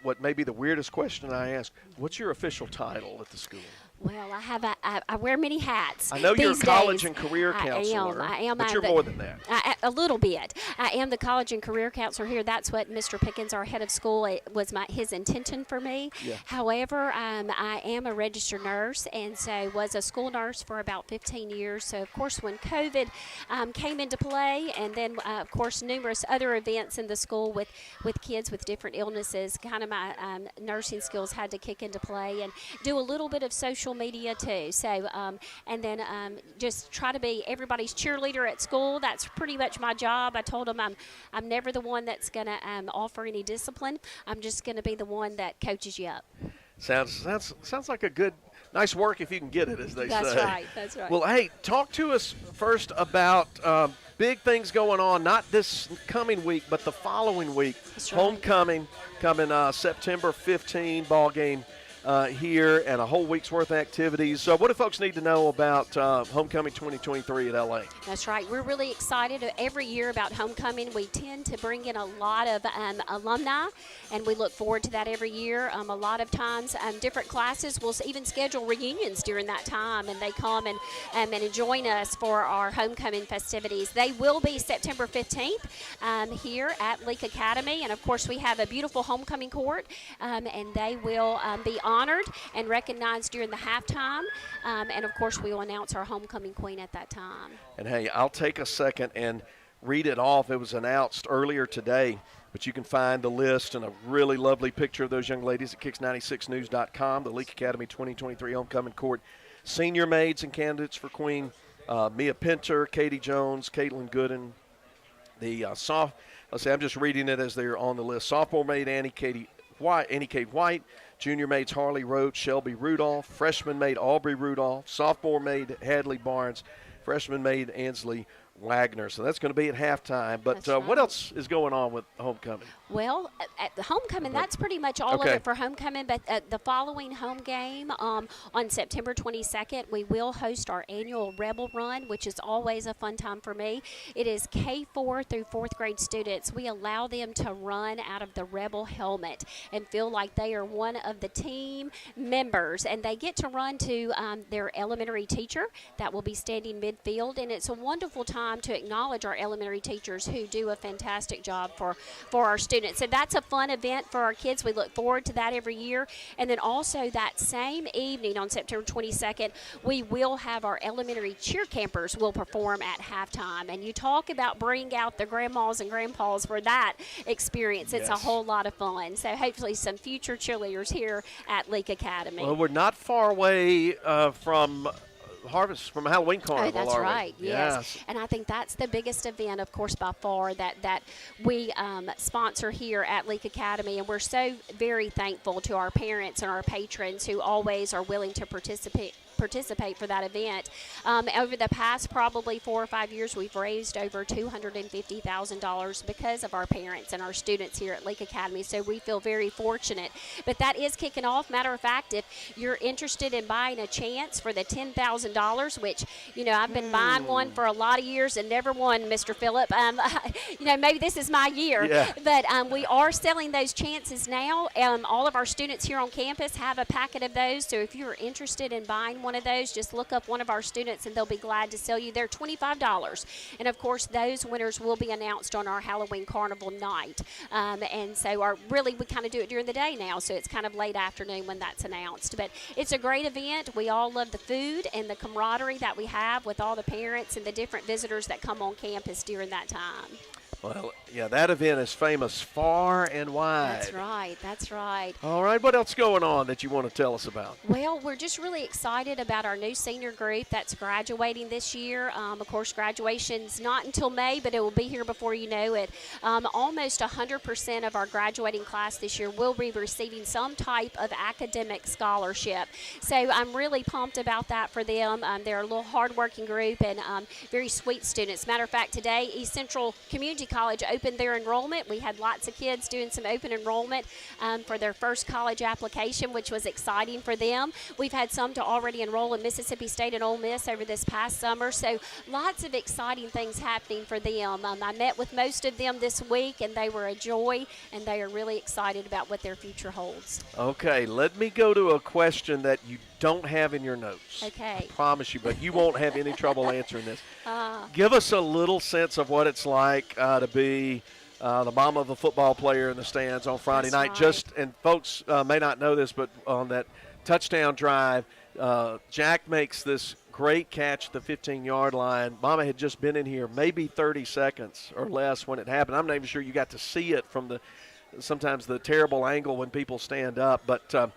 what may be the weirdest question I ask. What's your official title at the school? Well, I wear many hats. I know you're a these college days. and career counselor. I am. But you're more than that. A little bit. I am the college and career counselor here. That's what Mr. Pickens, our head of school, it was his intention for me. Yeah. However, I am a registered nurse, and so was a school nurse for about 15 years. So, of course, when COVID came into play, and then, of course, numerous other events in the school with kids with different illnesses, kind of my nursing skills had to kick into play and do a little bit of social media too. So, and then just try to be everybody's cheerleader at school. That's pretty much my job. I told them I'm never the one that's going to offer any discipline. I'm just going to be the one that coaches you up. Sounds like a good, nice work if you can get it, as they say. That's right. That's right. Well, hey, talk to us first about big things going on, not this coming week, but the following week. That's right. Homecoming coming September 15, ball game here, and a whole week's worth of activities. So what do folks need to know about Homecoming 2023 at LA? That's right. We're really excited every year about Homecoming. We tend to bring in a lot of alumni, and we look forward to that every year. A lot of times different classes will even schedule reunions during that time, and they come and join us for our Homecoming festivities. They will be September 15th here at Leake Academy, and of course we have a beautiful homecoming court, and they will be honored and recognized during the halftime, and of course we will announce our homecoming queen at that time. And hey, I'll take a second and read it off. It was announced earlier today, but you can find the list and a really lovely picture of those young ladies at Kicks96news.com. The Leake Academy 2023 Homecoming Court senior maids and candidates for Queen, Mia Pinter, Katie Jones, Caitlin Gooden. The let's see, I'm just reading it as they're on the list. Sophomore maid Annie Kate White, junior maids Harley Roach, Shelby Rudolph, freshman maid Aubrey Rudolph, sophomore maid Hadley Barnes, freshman maid Ansley Wagner. So that's going to be at halftime. But what else is going on with homecoming? Well, at the homecoming, that's pretty much all of it for homecoming. But the following home game on September 22nd, we will host our annual Rebel Run, which is always a fun time for me. It is K4 through 4th grade students. We allow them to run out of the Rebel helmet and feel like they are one of the team members. And they get to run to their elementary teacher that will be standing midfield. And it's a wonderful time to acknowledge our elementary teachers who do a fantastic job for our students. So that's a fun event for our kids. We look forward to that every year. And then also that same evening on September 22nd, we will have our elementary cheer campers will perform at halftime. And you talk about bringing out the grandmas and grandpas for that experience. It's a whole lot of fun. So hopefully some future cheerleaders here at Leake Academy. Well, we're not far away from Halloween Carnival. Oh, that's right. Yes. And I think that's the biggest event, of course, by far that we sponsor here at Leake Academy. And we're so very thankful to our parents and our patrons who always are willing to participate for that event. Over the past probably 4 or 5 years, we've raised over $250,000 because of our parents and our students here at Leake Academy, so we feel very fortunate. But that is kicking off. Matter of fact, if you're interested in buying a chance for the $10,000, which, I've been buying one for a lot of years and never won, Mr. Phillip. Maybe this is my year. Yeah. But we are selling those chances now. All of our students here on campus have a packet of those, so if you're interested in buying one of those, just look up one of our students and they'll be glad to sell you. They're $25. And of course, those winners will be announced on our Halloween Carnival night. And so we kind of do it during the day now, so it's kind of late afternoon when that's announced. But it's a great event. We all love the food and the camaraderie that we have with all the parents and the different visitors that come on campus during that time. Well, yeah, that event is famous far and wide. That's right. All right, what else going on that you want to tell us about? Well, we're just really excited about our new senior group that's graduating this year. Of course, graduation's not until May, but it will be here before you know it. Almost 100% of our graduating class this year will be receiving some type of academic scholarship. So I'm really pumped about that for them. They're a little hardworking group and very sweet students. Matter of fact, today, East Central Community College opened their enrollment. We had lots of kids doing some open enrollment for their first college application, which was exciting for them. We've had some to already enroll in Mississippi State and Ole Miss over this past summer, so lots of exciting things happening for them. I met with most of them this week, and they were a joy, and they are really excited about what their future holds. Okay, let me go to a question that you don't have in your notes. Okay. I promise you, but you won't have any trouble answering this. Give us a little sense of what it's like to be the mom of a football player in the stands on Friday night. Right. And folks may not know this, but on that touchdown drive, Jack makes this great catch at the 15-yard line. Mama had just been in here maybe 30 seconds or less when it happened. I'm not even sure you got to see it from sometimes the terrible angle when people stand up, but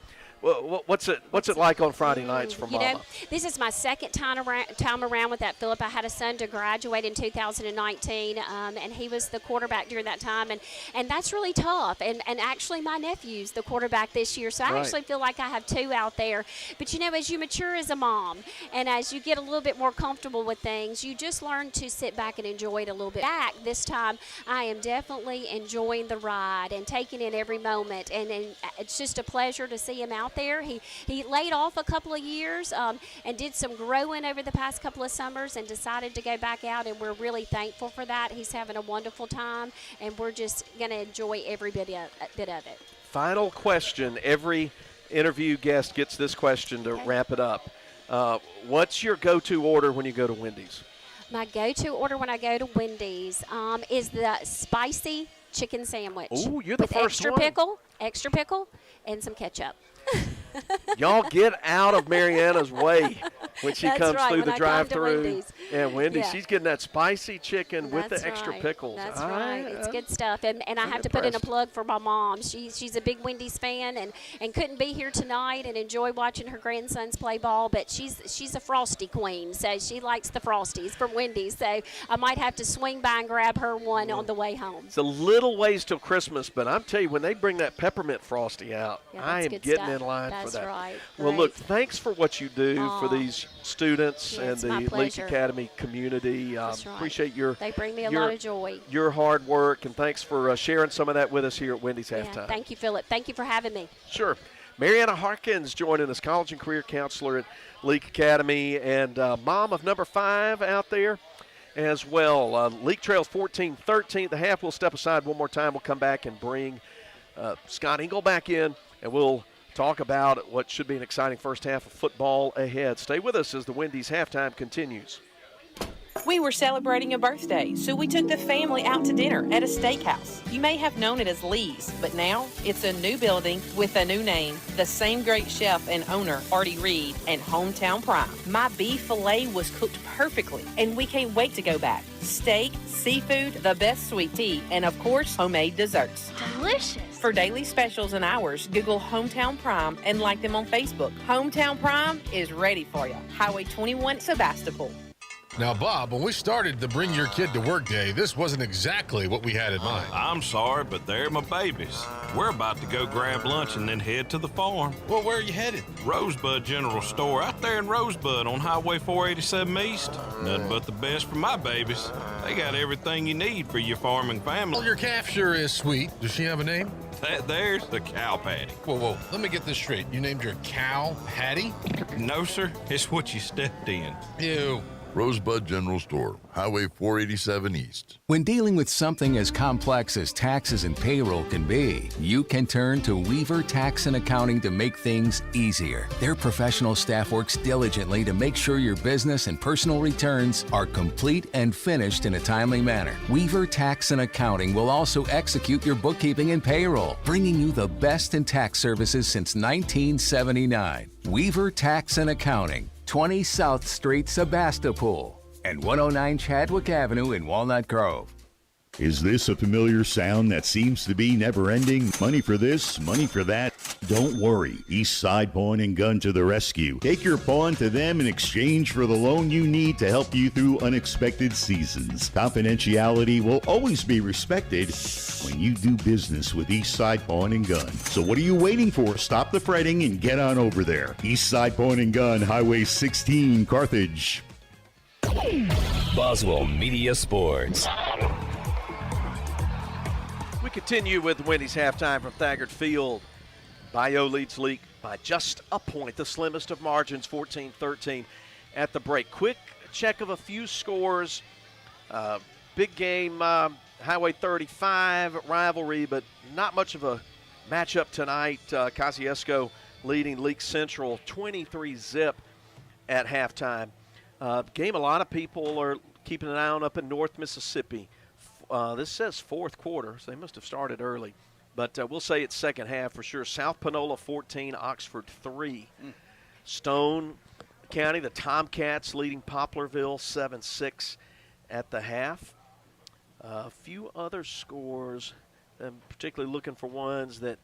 what's it like on Friday nights for Mama? This is my second time around with that, Philip. I had a son to graduate in 2019, and he was the quarterback during that time, and that's really tough. And actually, my nephew's the quarterback this year, so I actually feel like I have two out there. But, as you mature as a mom and as you get a little bit more comfortable with things, you just learn to sit back and enjoy it a little bit. This time, I am definitely enjoying the ride and taking in every moment, and it's just a pleasure to see him out there. He laid off a couple of years and did some growing over the past couple of summers and decided to go back out, and we're really thankful for that. He's having a wonderful time, and we're just going to enjoy every bit of it. Final question. Every interview guest gets this question to wrap it up. What's your go-to order when you go to Wendy's? My go-to order when I go to Wendy's is the spicy chicken sandwich. Oh, you're the first one. Extra pickle, and some ketchup. Y'all get out of Mariana's way when she comes through the drive-thru. Yeah, Wendy, Yeah. she's getting that spicy chicken with That's the extra right. pickles. That's right. It's good stuff. And I I'm have to put in a impressed. plug for my mom. She's a big Wendy's fan and couldn't be here tonight and enjoy watching her grandsons play ball, but she's a Frosty queen, so she likes the Frosties from Wendy's. So I might have to swing by and grab her one on the way home. It's a little ways till Christmas, but I'm telling you, when they bring that peppermint Frosty out, Yeah, I that's am good getting stuff. in line That's for that. right. Well, Great. look, thanks for what you do for these students Yeah, and it's the my Leake pleasure. Academy community. That's right. Appreciate your They bring me a your- lot of joy. your hard work, and thanks for sharing some of that with us here at Wendy's Yeah, Halftime. thank you, Philip. Thank you for having me. Sure. Mariana Harkins joining us, college and career counselor at Leake Academy, and mom of number 5 out there as well. Leake trails 14-13 at the half. We'll step aside one more time. We'll come back and bring Scott Engel back in, and we'll talk about what should be an exciting first half of football ahead. Stay with us as the Wendy's Halftime continues. We were celebrating a birthday, so we took the family out to dinner at a steakhouse. You may have known it as Lee's, but now it's a new building with a new name. The same great chef and owner, Artie Reed, and Hometown Prime. My beef filet was cooked perfectly, and we can't wait to go back. Steak, seafood, the best sweet tea, and of course, homemade desserts. Delicious. For daily specials and hours, Google Hometown Prime and like them on Facebook. Hometown Prime is ready for you. Highway 21, Sebastopol. Now, Bob, when we started the Bring Your Kid to Work Day, this wasn't exactly what we had in mind. I'm sorry, but they're my babies. We're about to go grab lunch and then head to the farm. Well, where are you headed? Rosebud General Store out there in Rosebud on Highway 487 East. Nothing but the best for my babies. They got everything you need for your farming family. Well, your calf sure is sweet. Does she have a name? That there's the cow patty. Whoa, let me get this straight. You named your cow Patty? No, sir. It's what you stepped in. Ew. Rosebud General Store, Highway 487 East. When dealing with something as complex as taxes and payroll can be, you can turn to Weaver Tax and Accounting to make things easier. Their professional staff works diligently to make sure your business and personal returns are complete and finished in a timely manner. Weaver Tax and Accounting will also execute your bookkeeping and payroll, bringing you the best in tax services since 1979. Weaver Tax and Accounting, 20 South Street, Sebastopol, and 109 Chadwick Avenue in Walnut Grove. Is this a familiar sound that seems to be never-ending? Money for this, money for that? Don't worry. East Side Pawn and Gun to the rescue. Take your pawn to them in exchange for the loan you need to help you through unexpected seasons. Confidentiality will always be respected when you do business with East Side Pawn and Gun. So what are you waiting for? Stop the fretting and get on over there. East Side Pawn and Gun, Highway 16, Carthage. Boswell Media Sports. We continue with Wendy's Halftime from Thagard Field. Bayou leads Leake by just a point, the slimmest of margins, 14-13 at the break. Quick check of a few scores. Big game, Highway 35 rivalry, but not much of a matchup tonight. Kosciuszko leading Leake Central 23-zip at halftime. Game a lot of people are keeping an eye on up in North Mississippi. This says fourth quarter, so they must have started early. But we'll say it's second half for sure. South Panola 14, Oxford 3. Stone County, the Tomcats leading Poplarville 7-6 at the half. A few other scores, I'm particularly looking for ones that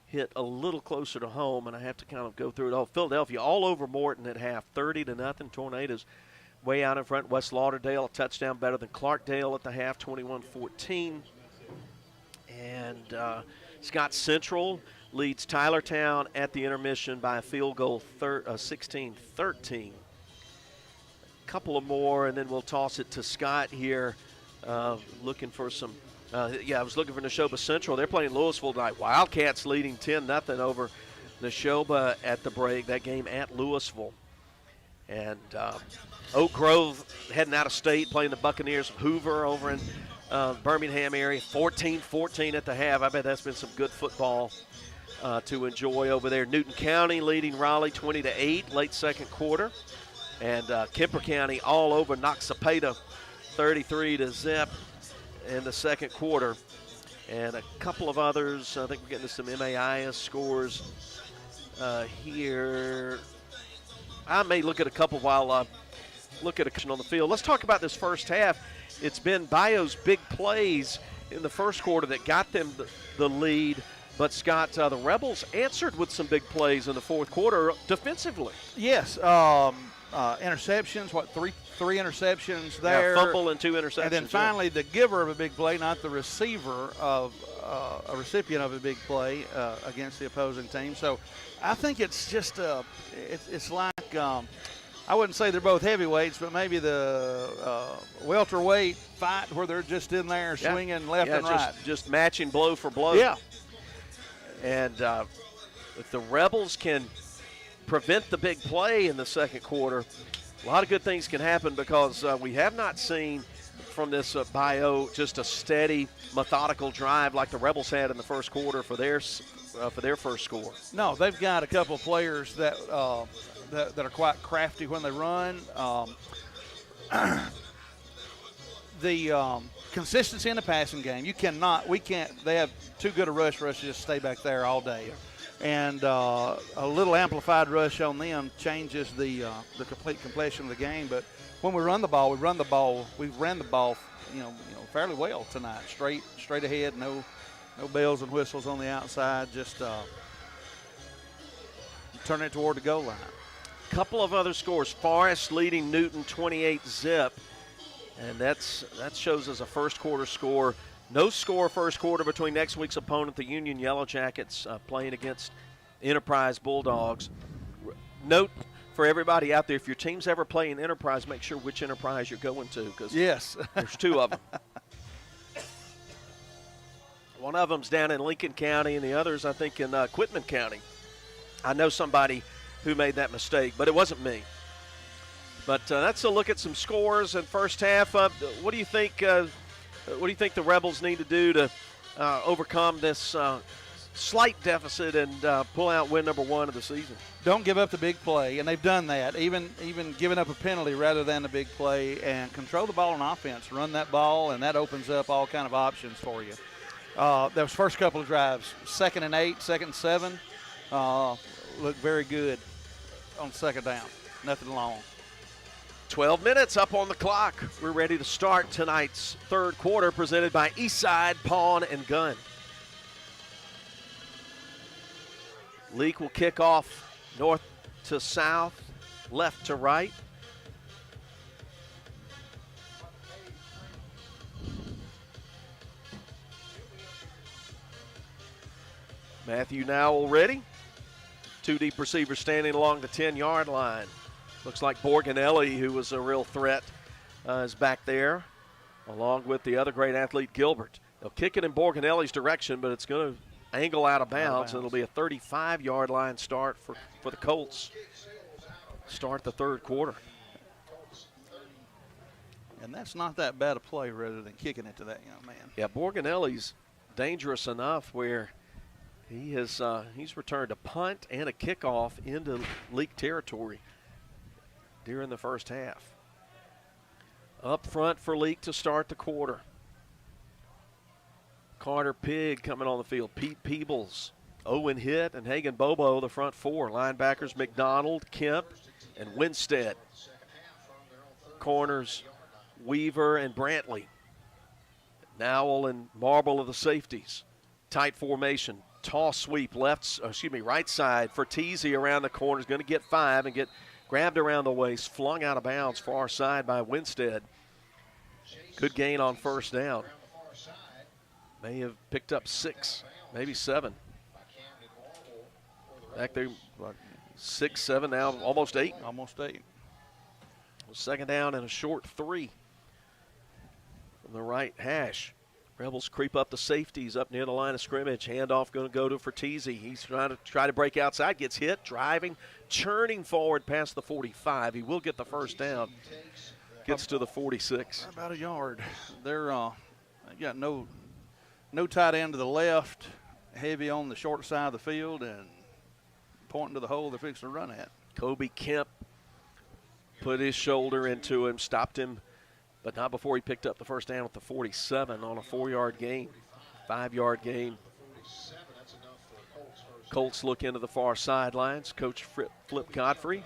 hit a little closer to home, and I have to kind of go through it all. Philadelphia all over Morton at half, 30-0. Tornadoes way out in front. West Lauderdale a touchdown better than Clarkdale at the half, 21-14. And Scott Central leads Tylertown at the intermission by a field goal, 16-13. A couple of more, and then we'll toss it to Scott here, looking for some. I was looking for Neshoba Central. They're playing Louisville tonight. Wildcats leading 10-0 over Neshoba at the break. That game at Louisville. And Oak Grove heading out of state, playing the Buccaneers of Hoover over in Birmingham area, 14-14 at the half. I bet that's been some good football to enjoy over there. Newton County leading Raleigh 20-8 late second quarter. And Kemper County all over Noxapater 33-zip in the second quarter. And a couple of others. I think we're getting to some MAIS scores here. I may look at a couple while look at a on the field. Let's talk about this first half. It's been Bayou's big plays in the first quarter that got them the lead. But, Scott, the Rebels answered with some big plays in the fourth quarter defensively. Yes. Interceptions, three interceptions there. Yeah, fumble and 2 interceptions. And then finally the giver of a big play, not the receiver of a recipient of a big play against the opposing team. So I think it's just it's like I wouldn't say they're both heavyweights, but maybe the welterweight fight where they're just in there swinging left and right. Just matching blow for blow. Yeah. And if the Rebels can prevent the big play in the second quarter, a lot of good things can happen because we have not seen from this Bayou just a steady, methodical drive like the Rebels had in the first quarter for their first score. No, they've got a couple of players that are quite crafty when they run. The consistency in the passing game, they have too good a rush for us to just stay back there all day. And a little amplified rush on them changes the complete completion of the game. But when we run the ball, we've ran the ball, fairly well tonight. Straight ahead, no bells and whistles on the outside. Just turn it toward the goal line. Couple of other scores. Forest leading Newton 28-0, and that shows as a first quarter score. No score first quarter between next week's opponent, the Union Yellow Jackets, playing against Enterprise Bulldogs. Note for everybody out there, if your team's ever playing Enterprise, make sure which Enterprise you're going to, because there's 2 of them. One of them's down in Lincoln County, and the other's, I think, in Quitman County. I know somebody who made that mistake, but it wasn't me. But that's a look at some scores in first half. What do you think? What do you think the Rebels need to do to overcome this slight deficit and pull out win number 1 of the season? Don't give up the big play, and they've done that. Even giving up a penalty rather than the big play, and control the ball on offense. Run that ball, and that opens up all kind of options for you. Those first couple of drives, 2nd and 8, 2nd and 7, looked very good on second down. Nothing long. 12 minutes up on the clock. We're ready to start tonight's third quarter, presented by Eastside Pawn and Gun. Leake will kick off north to south, left to right. Matthew Nowell ready. 2 deep receivers standing along the 10-yard line. Looks like Borganelli, who was a real threat, is back there, along with the other great athlete, Gilbert. They'll kick it in Borganelli's direction, but it's going to angle out of bounds. It'll be a 35-yard line start for the Colts. Start the third quarter. And that's not that bad a play rather than kicking it to that young man. Yeah, Borganelli's dangerous enough where he's returned a punt and a kickoff into Leake territory during the first half. Up front for Leake to start the quarter. Carter Pigg coming on the field. Pete Peebles, Owen Hitt, and Hagan Bobo, the front 4. Linebackers McDonald, Kemp, and Winstead. Corners Weaver and Brantley. Nowell and Marble of the safeties. Tight formation. Toss sweep right side for Teasy around the corner. Is going to get 5 and get grabbed around the waist, flung out of bounds, far side by Winstead. Good gain on first down. May have picked up 6, maybe 7. Back there, 6, 7, now almost 8. Almost 8. Second down and a short 3 from the right hash. Rebels creep up the safeties up near the line of scrimmage. Handoff going to go to Fertizzi. He's trying to break outside. Gets hit, driving, churning forward past the 45. He will get the first down. Gets to the 46. About a yard. They're got no tight end to the left, heavy on the short side of the field, and pointing to the hole they're fixing to run at. Kobe Kemp put his shoulder into him, stopped him, but not before he picked up the first down with the 47 on a 4-yard gain, 5-yard gain. Colts look into the far sidelines. Coach Flip Godfrey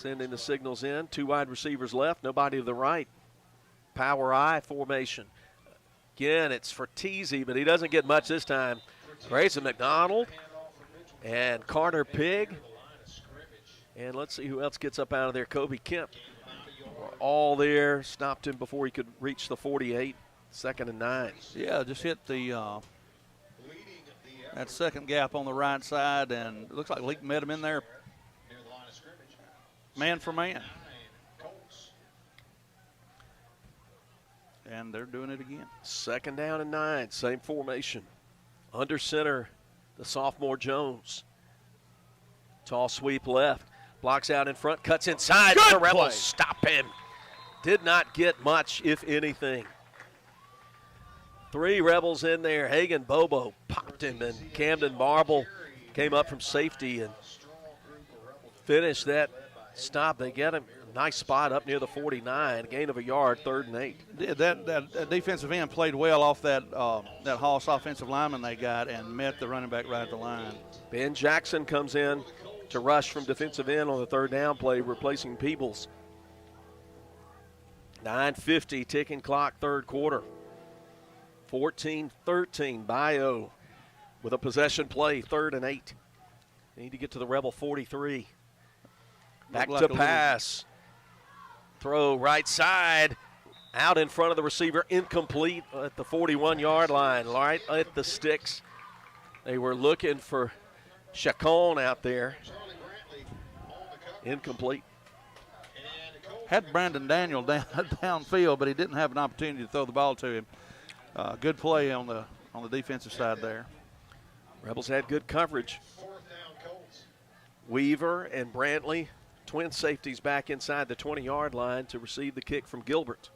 sending the signals in. 2 wide receivers left, nobody to the right. Power I formation. Again, it's for Teasy, but he doesn't get much this time. Grayson McDonald and Carter Pigg. And let's see who else gets up out of there. Kobe Kemp. We're all there. Stopped him before he could reach the 48. 2nd and 9. Yeah, just hit the that second gap on the right side, and it looks like Leake met him in there man for man. And they're doing it again. 2nd down and 9, same formation. Under center, the sophomore Jones. Tall sweep left, blocks out in front, cuts inside. The Rebels stop him. Did not get much, if anything. 3 Rebels in there. Hagan Bobo popped him, and Camden Marble came up from safety and finished that stop. They get him a nice spot up near the 49, gain of a yard, 3rd and 8. Yeah, that defensive end played well off that Hoss offensive lineman they got and met the running back right at the line. Ben Jackson comes in to rush from defensive end on the 3rd down play, replacing Peebles. 9:50 ticking clock, 3rd quarter. 14-13, Bayou with a possession play, 3rd and 8. Need to get to the Rebel 43. Back to pass. Throw right side, out in front of the receiver, incomplete at the 41-yard line, right at the sticks. They were looking for Chacon out there. Incomplete. Had Brandon Daniel downfield, but he didn't have an opportunity to throw the ball to him. Good play on the defensive side there. Rebels had good coverage. Weaver and Brantley, twin safeties, back inside the 20-yard line to receive the kick from Gilbert.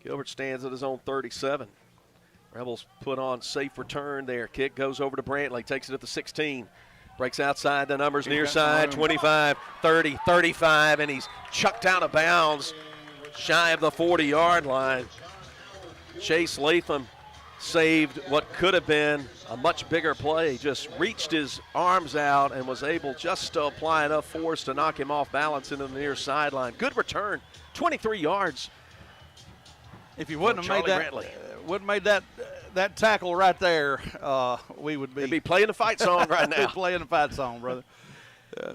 Gilbert stands at his own 37. Rebels put on safe return there. Kick goes over to Brantley, takes it at the 16. Breaks outside the numbers, near side, 25, 30, 35, and he's chucked out of bounds shy of the 40-yard line. Chase Latham saved what could have been a much bigger play. Just reached his arms out and was able just to apply enough force to knock him off balance into the near sideline. Good return, 23 yards. If you wouldn't have made that tackle right there, we would be. They'd be playing the fight song right now. Playing the fight song, brother.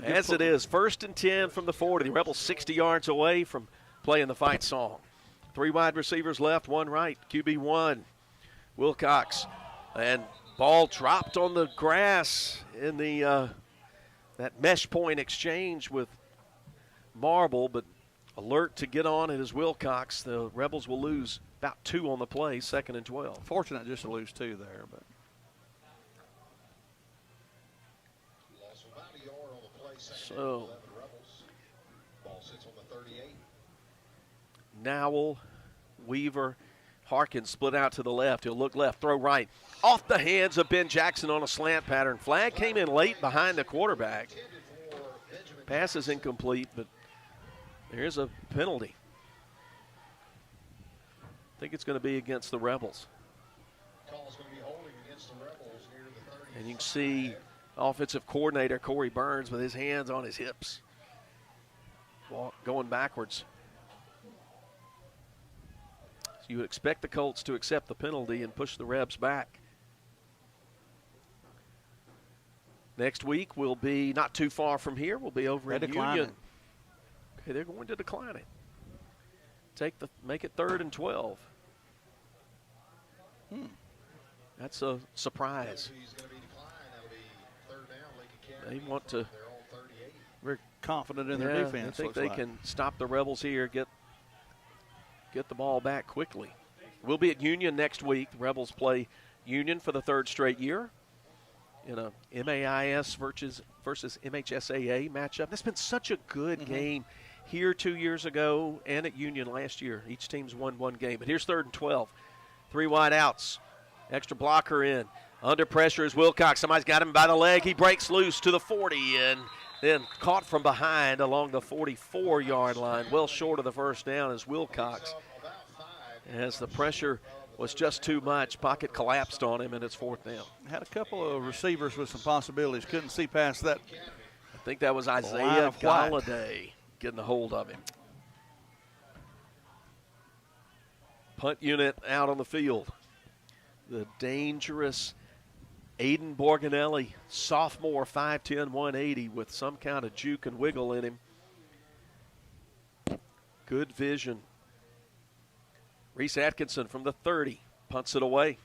As it is, 1st and 10 from the 40. The Rebels 60 yards away from playing the fight song. 3 wide receivers left, 1 right. QB1, Wilcox. And ball dropped on the grass in the that mesh point exchange with Marble, but alert to get on it is Wilcox. The Rebels will lose about 2 on the play, 2nd and 12. Fortunate just to lose 2 there, but. So, Nowell, Weaver, Harkins split out to the left. He'll look left, throw right. Off the hands of Ben Jackson on a slant pattern. Flag came in late behind the quarterback. Pass is incomplete, but there's a penalty. I think it's going to be against the Rebels. And you can see offensive coordinator Corey Burns with his hands on his hips, going backwards. So you would expect the Colts to accept the penalty and push the Rebs back. Next week will be not too far from here. We'll be over in Union. Okay, they're going to decline it. Make it 3rd and 12. That's a surprise. They want to. Very confident in their defense. I think they can stop the Rebels here, get the ball back quickly. We'll be at Union next week. The Rebels play Union for the 3rd straight year in a MAIS versus MHSAA matchup. That's been such a good game here 2 years ago and at Union last year. Each team's won 1 game. But here's 3rd and 12. 3 wide outs. Extra blocker in. Under pressure is Wilcox. Somebody's got him by the leg. He breaks loose to the 40 and then caught from behind along the 44-yard line. Well short of the 1st down is Wilcox. As the pressure was just too much, pocket collapsed on him, and it's 4th down. Had a couple of receivers with some possibilities. Couldn't see past that I think that was Isaiah Galladay getting a hold of him. Punt unit out on the field. The dangerous Aiden Borganelli, sophomore, 5'10", 180, with some kind of juke and wiggle in him. Good vision. Reese Atkinson from the 30, punts it away.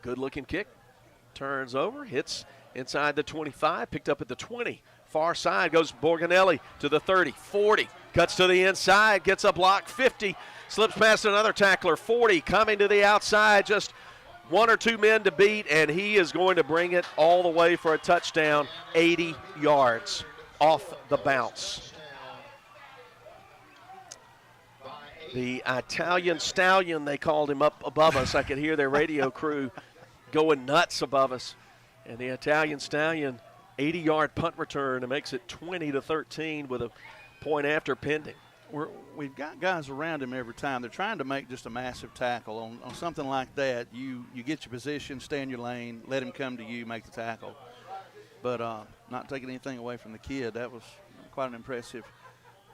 Good looking kick. Turns over, hits inside the 25, picked up at the 20. Far side goes Borganelli to the 30, 40, cuts to the inside, gets a block, 50, slips past another tackler, 40, coming to the outside, just one or two men to beat, and he is going to bring it all the way for a touchdown, 80 yards off the bounce. The Italian Stallion, they called him up above us. I could hear their radio crew going nuts above us. And the Italian Stallion, 80-yard punt return, and makes it 20-13 with a point after pending. We've got guys around him every time. They're trying to make just a massive tackle. On something like that, you get your position, stay in your lane, let him come to you, make the tackle. But not taking anything away from the kid, that was quite an impressive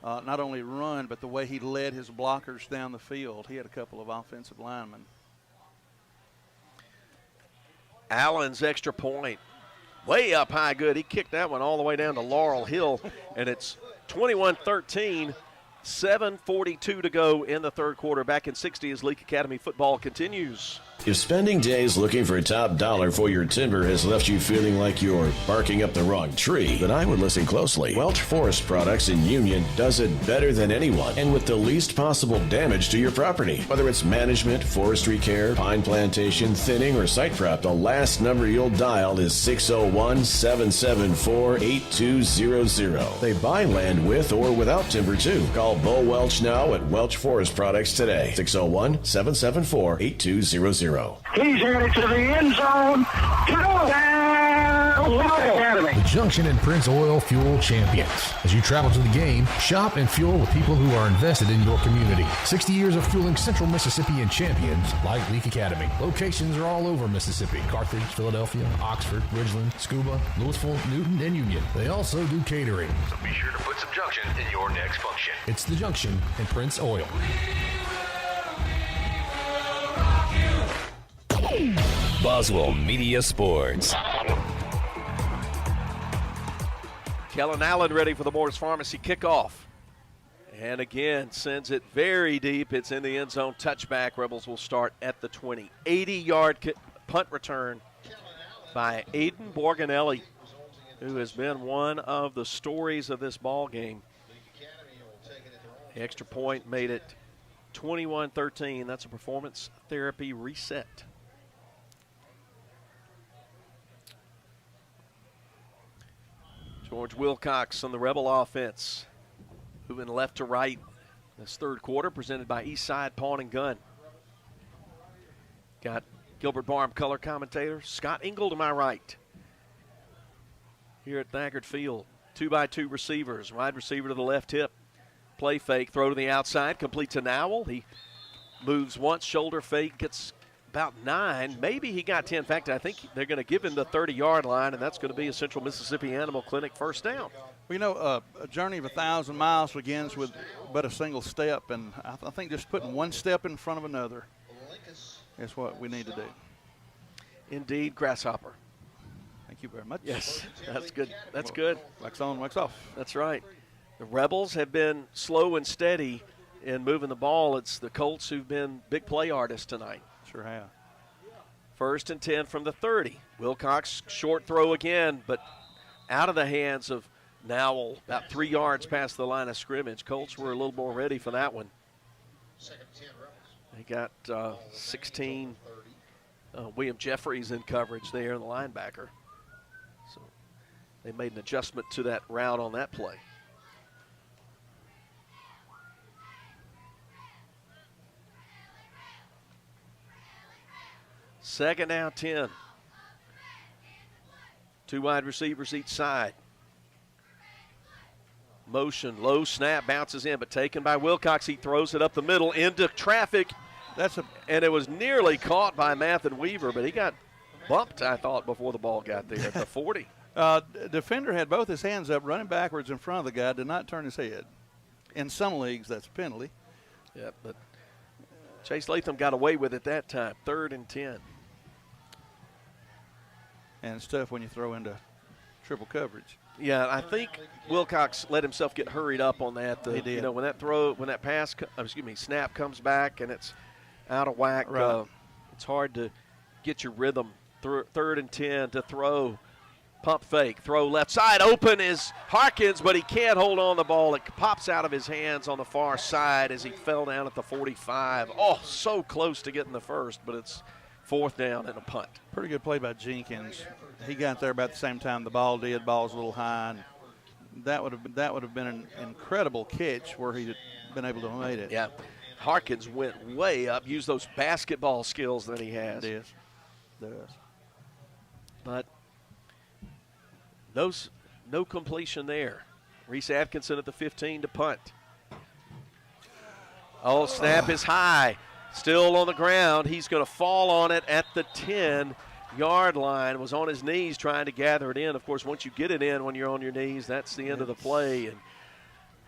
not only run, but the way he led his blockers down the field. He had a couple of offensive linemen. Allen's extra point, way up high, good. He kicked that one all the way down to Laurel Hill, and it's 21-13, 7:42 to go in the third quarter. Back in 60 as Leake Academy football continues. If spending days looking for top dollar for your timber has left you feeling like you're barking up the wrong tree, then I would listen closely. Welch Forest Products in Union does it better than anyone and with the least possible damage to your property. Whether it's management, forestry care, pine plantation, thinning, or site prep, the last number you'll dial is 601-774-8200. They buy land with or without timber too. Call Bo Welch now at Welch Forest Products today. 601-774-8200. He's headed to the end zone. The Junction and Prince Oil Fuel Champions. As you travel to the game, shop and fuel with people who are invested in your community. 60 years of fueling Central Mississippi and champions like Leake Academy. Locations are all over Mississippi. Carthage, Philadelphia, Oxford, Ridgeland, Scuba, Louisville, Newton, and Union. They also do catering. So be sure to put some Junction in your next function. It's the Junction and Prince Oil. Boswell Media Sports. Kellen Allen ready for the Morris Pharmacy kickoff. And again, sends it very deep. It's in the end zone. Touchback. Rebels will start at the 20. 80-yard punt return by Aiden Borganelli, who has been one of the stories of this ball game. The extra point made it 21-13. That's a performance therapy reset. George Wilcox on the Rebel offense, moving left to right. This third quarter presented by Eastside Pawn and Gun. Got Gilbert Barham color commentator, Scott Engel to my right. Here at Thagard Field, 2x2 receivers, wide receiver to the left hip. Play fake, throw to the outside, complete to Nowell. He moves once, shoulder fake, gets about 9. Maybe he got 10. In fact, I think they're going to give him the 30-yard line, and that's going to be a Central Mississippi Animal Clinic first down. Well, you know, a journey of 1,000 miles begins with but a single step, and I think just putting one step in front of another is what we need to do. Indeed, Grasshopper. Thank you very much. Yes, that's good. That's good. Wax on, wax off. That's right. The Rebels have been slow and steady in moving the ball. It's the Colts who've been big play artists tonight. Sure have. First and 10 from the 30. Wilcox, short throw again, but out of the hands of Nowell, about 3 yards past the line of scrimmage. Colts were a little more ready for that one. They got 16. William Jeffries in coverage there, the linebacker. So they made an adjustment to that route on that play. Second down, 10. 2 wide receivers each side. Motion, low snap, bounces in, but taken by Wilcox. He throws it up the middle into traffic. And it was nearly caught by Mathen Weaver, but he got bumped, I thought, before the ball got there at the 40. Defender had both his hands up, running backwards in front of the guy, did not turn his head. In some leagues, that's a penalty. Yep, but Chase Latham got away with it that time, 3rd and 10. And it's tough when you throw into triple coverage. Yeah, I think Wilcox let himself get hurried up on that. He did. You know, when that snap comes back and it's out of whack, right. It's hard to get your rhythm. 3rd and 10 to throw. Pump fake, throw left side, open is Harkins, but he can't hold on the ball. It pops out of his hands on the far side as he fell down at the 45. Oh, so close to getting the first, but it's 4th down and a punt. Pretty good play by Jenkins. He got there about the same time the ball did. Ball's a little high, and that would have been an incredible catch where he'd been able to have made it. Yeah, Harkins went way up, used those basketball skills that he has. It does. But no completion there. Reese Atkinson at the 15 to punt. Oh, snap is high. Still on the ground. He's going to fall on it at the 10-yard line. Was on his knees trying to gather it in. Of course, once you get it in when you're on your knees, that's the end of the play. And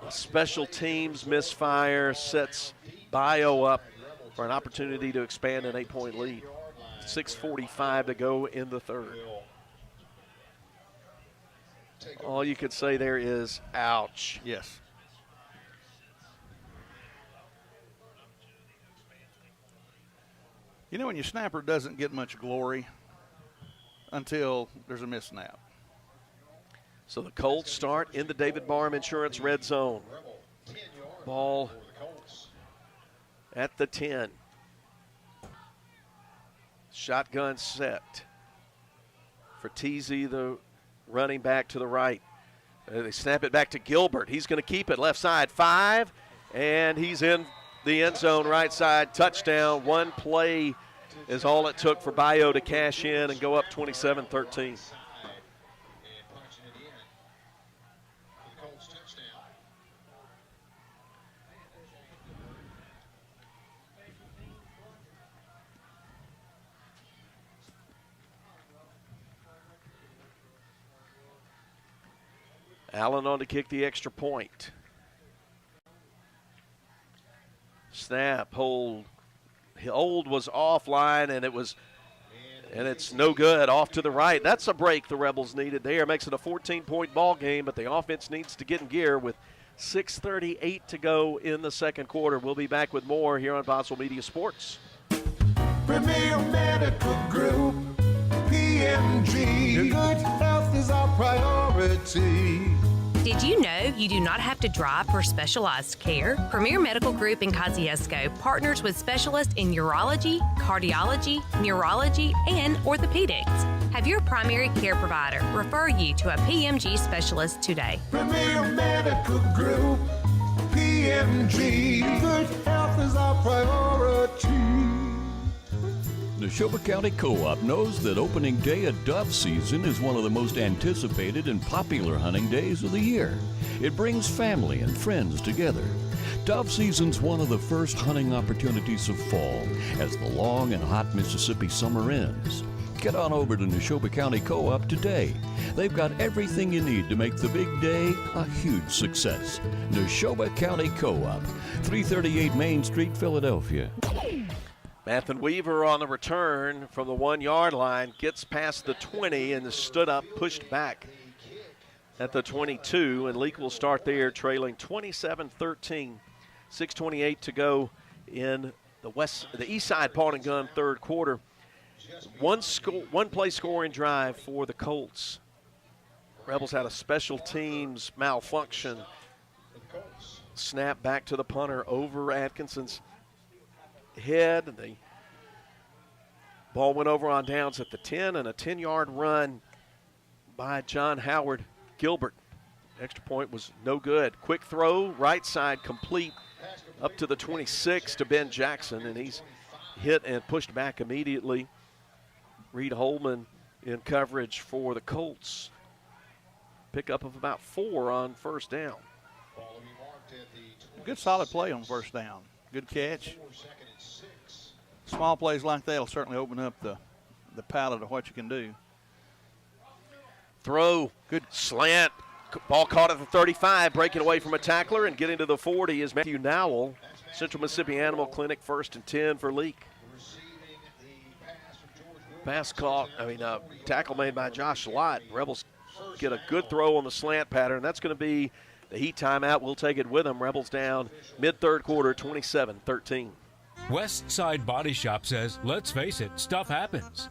a special teams misfire sets Bayou up for an opportunity to expand an 8-point lead. 6:45 to go in the 3rd. All you could say there is, ouch. Yes. You know when your snapper doesn't get much glory until there's a missed snap. So the Colts start in the David Barham Insurance red zone. Ball at the 10. Shotgun set for Teasy, the running back to the right. They snap it back to Gilbert. He's going to keep it left side, 5, and he's in the end zone right side. Touchdown. One play is all it took for Bayou to cash in and go up 27-13. Allen on to kick the extra point. Snap, hold. Hold was offline, and it's no good. Off to the right. That's a break the Rebels needed there. Makes it a 14-point ball game, but the offense needs to get in gear with 6:38 to go in the second quarter. We'll be back with more here on Boswell Media Sports. Premier Medical Group, PMG. Your good health is our priority. Did you know you do not have to drive for specialized care? Premier Medical Group in Kosciuszko partners with specialists in urology, cardiology, neurology, and orthopedics. Have your primary care provider refer you to a PMG specialist today. Premier Medical Group, PMG. Good health is our priority. Neshoba County Co-op knows that opening day of dove season is one of the most anticipated and popular hunting days of the year. It brings family and friends together. Dove season's one of the first hunting opportunities of fall as the long and hot Mississippi summer ends. Get on over to Neshoba County Co-op today. They've got everything you need to make the big day a huge success. Neshoba County Co-op, 338 Main Street, Philadelphia. Mathen Weaver on the return from the 1-yard line, gets past the 20 and is stood up, pushed back at the 22, and Leake will start there trailing 27-13. 6:28 to go in the east side pawn and gun third quarter. One play scoring drive for the Colts. Rebels had a special teams malfunction. Snap back to the punter over Atkinson's head, and the ball went over on downs at the 10, and a 10-yard run by John Howard Gilbert. Extra point was no good. Quick throw, right side complete up to the 26 to Ben Jackson, and he's hit and pushed back immediately. Reed Holman in coverage for the Colts. Pickup of about 4 on first down. Good solid play on first down. Good catch. Small plays like that will certainly open up the palette of what you can do. throw. Good slant. Ball caught at the 35, breaking away from a tackler and getting to the 40 is Matthew Nowell. Central Mississippi Animal Clinic, 1st and 10 for Leake. Pass caught, tackle made by Josh Lott. Rebels get a good throw on the slant pattern. That's going to be the Heat timeout. We'll take it with them. Rebels down mid-third quarter, 27-13. West Side Body Shop says, let's face it, stuff happens.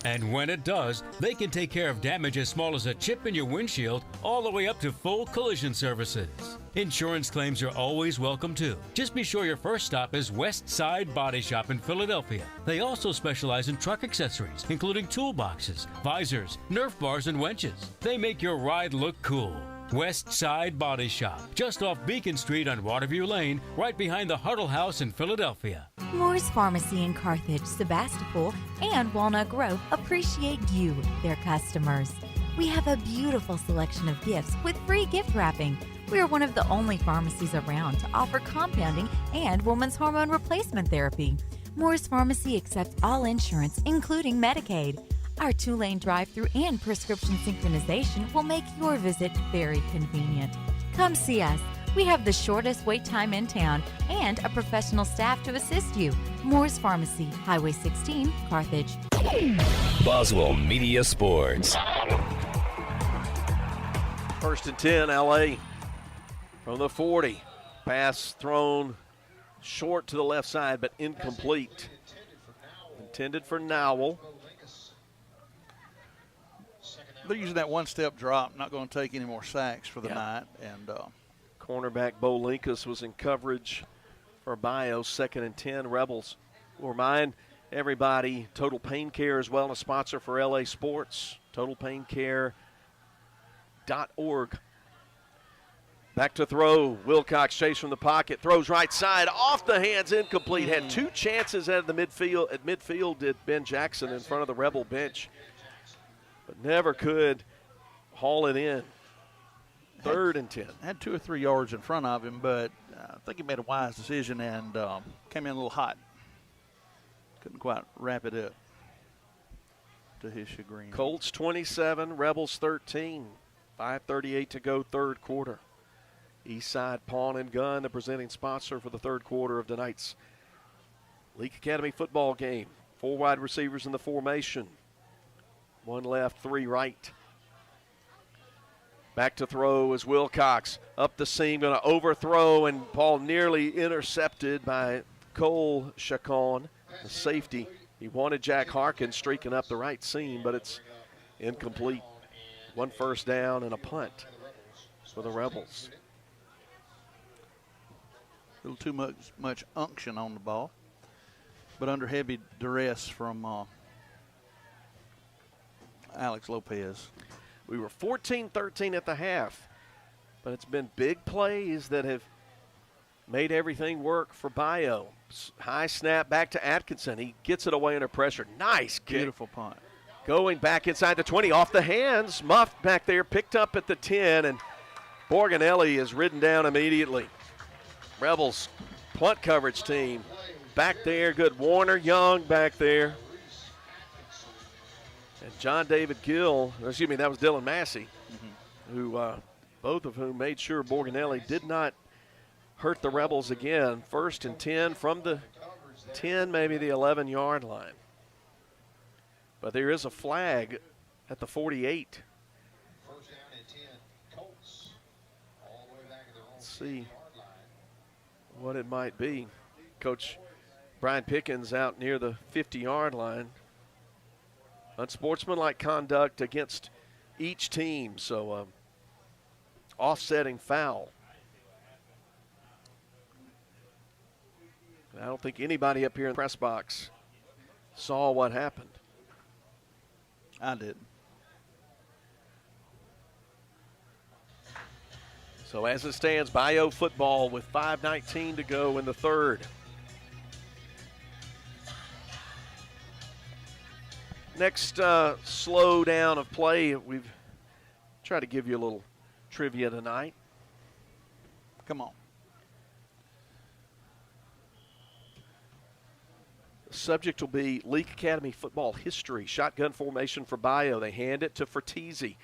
And when it does, they can take care of damage as small as a chip in your windshield all the way up to full collision services. Insurance claims are always welcome too. Just be sure your first stop is West Side Body Shop in Philadelphia. They also specialize in truck accessories, including toolboxes, visors, Nerf bars, and winches. They make your ride look cool. West Side Body Shop, just off Beacon Street on Waterview Lane, right behind the Huddle House in Philadelphia. Moore's Pharmacy in Carthage, Sebastopol, and Walnut Grove appreciate you, their customers. We have a beautiful selection of gifts with free gift wrapping. We are one of the only pharmacies around to offer compounding and women's hormone replacement therapy. Moore's Pharmacy accepts all insurance, including Medicaid. Our 2-lane drive-thru and prescription synchronization will make your visit very convenient. Come see us. We have the shortest wait time in town and a professional staff to assist you. Moore's Pharmacy, Highway 16, Carthage. Boswell Media Sports. 1st and 10, LA from the 40. Pass thrown short to the left side, but incomplete. Intended for Nowell. They're using that one-step drop, not going to take any more sacks for the night. And cornerback Bo Linkus was in coverage for Bayou, 2nd and 10. Rebels will remind everybody, Total Pain Care as well, a sponsor for LA Sports, totalpaincare.org. Back to throw. Wilcox chase from the pocket, throws right side, off the hands, incomplete. Had 2 chances at the midfield. At midfield did Ben Jackson in front of the Rebel bench, but never could haul it in. 3rd and 10. Had 2 or 3 yards in front of him, but I think he made a wise decision and came in a little hot. Couldn't quite wrap it up to his chagrin. Colts 27, Rebels 13. 5:38 to go, 3rd quarter. Eastside Pawn and Gun, the presenting sponsor for the 3rd quarter of tonight's Leake Academy football game. 4 wide receivers in the formation. 1 left, 3 right. Back to throw is Wilcox. Up the seam, going to overthrow, and Paul nearly intercepted by Cole Chacon, the safety. He wanted Jack Harkin streaking up the right seam, but it's incomplete. 1 first down and a punt for the Rebels. A little too much unction on the ball, but under heavy duress from Alex Lopez. We were 14-13 at the half, but it's been big plays that have made everything work for Bayou. High snap back to Atkinson. He gets it away under pressure. Nice kick. Beautiful punt. Going back inside the 20, off the hands, muffed back there, picked up at the 10, and Borganelli is ridden down immediately. Rebels punt coverage team back there. Good. Warner Young back there. And John David Gill, excuse me, that was Dylan Massey, who both of whom made sure Borganelli did not hurt the Rebels again. 1st and 10 from the 10, maybe the 11-yard line. But there is a flag at the 48. Let's see what it might be. Coach Brian Pickens out near the 50-yard line. Unsportsmanlike conduct against each team, so offsetting foul. I don't think anybody up here in the press box saw what happened. I did. So as it stands, Bayou football with 5:19 to go in the 3rd. Next slow down of play, we've tried to give you a little trivia tonight. Come on. The subject will be Leake Academy football history. Shotgun formation for Bayou. They hand it to Fertizzi.